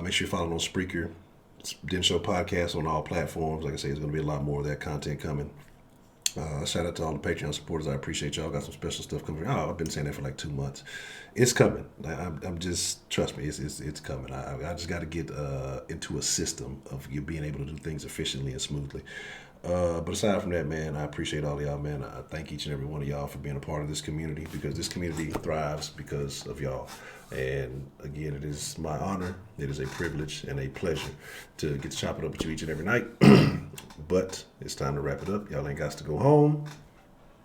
Make sure you follow on Spreaker. Den Show Podcast on all platforms. Like I say, there's going to be a lot more of that content coming. Shout out to all the Patreon supporters. I appreciate y'all. Got some special stuff coming. I've been saying that for like 2 months. It's coming. I'm just, trust me, it's coming. I just got to get into a system of you being able to do things efficiently and smoothly. But aside from that, man, I appreciate all of y'all, man. I thank each and every one of y'all for being a part of this community, because this community thrives because of y'all. And again, it is my honor, it is a privilege and a pleasure to get to chop it up with you each and every night. But it's time to wrap it up. Y'all ain't got to go home.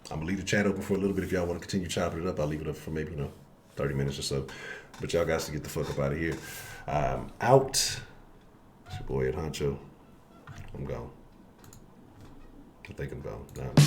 I'm gonna leave the chat open for a little bit. If y'all want to continue chopping it up, I'll leave it up for maybe 30 minutes or so. But y'all got to get the fuck up out of here. I'm out. It's your boy Ed Honcho. I'm gone. I'm thinking about there we go.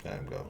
I'm gone.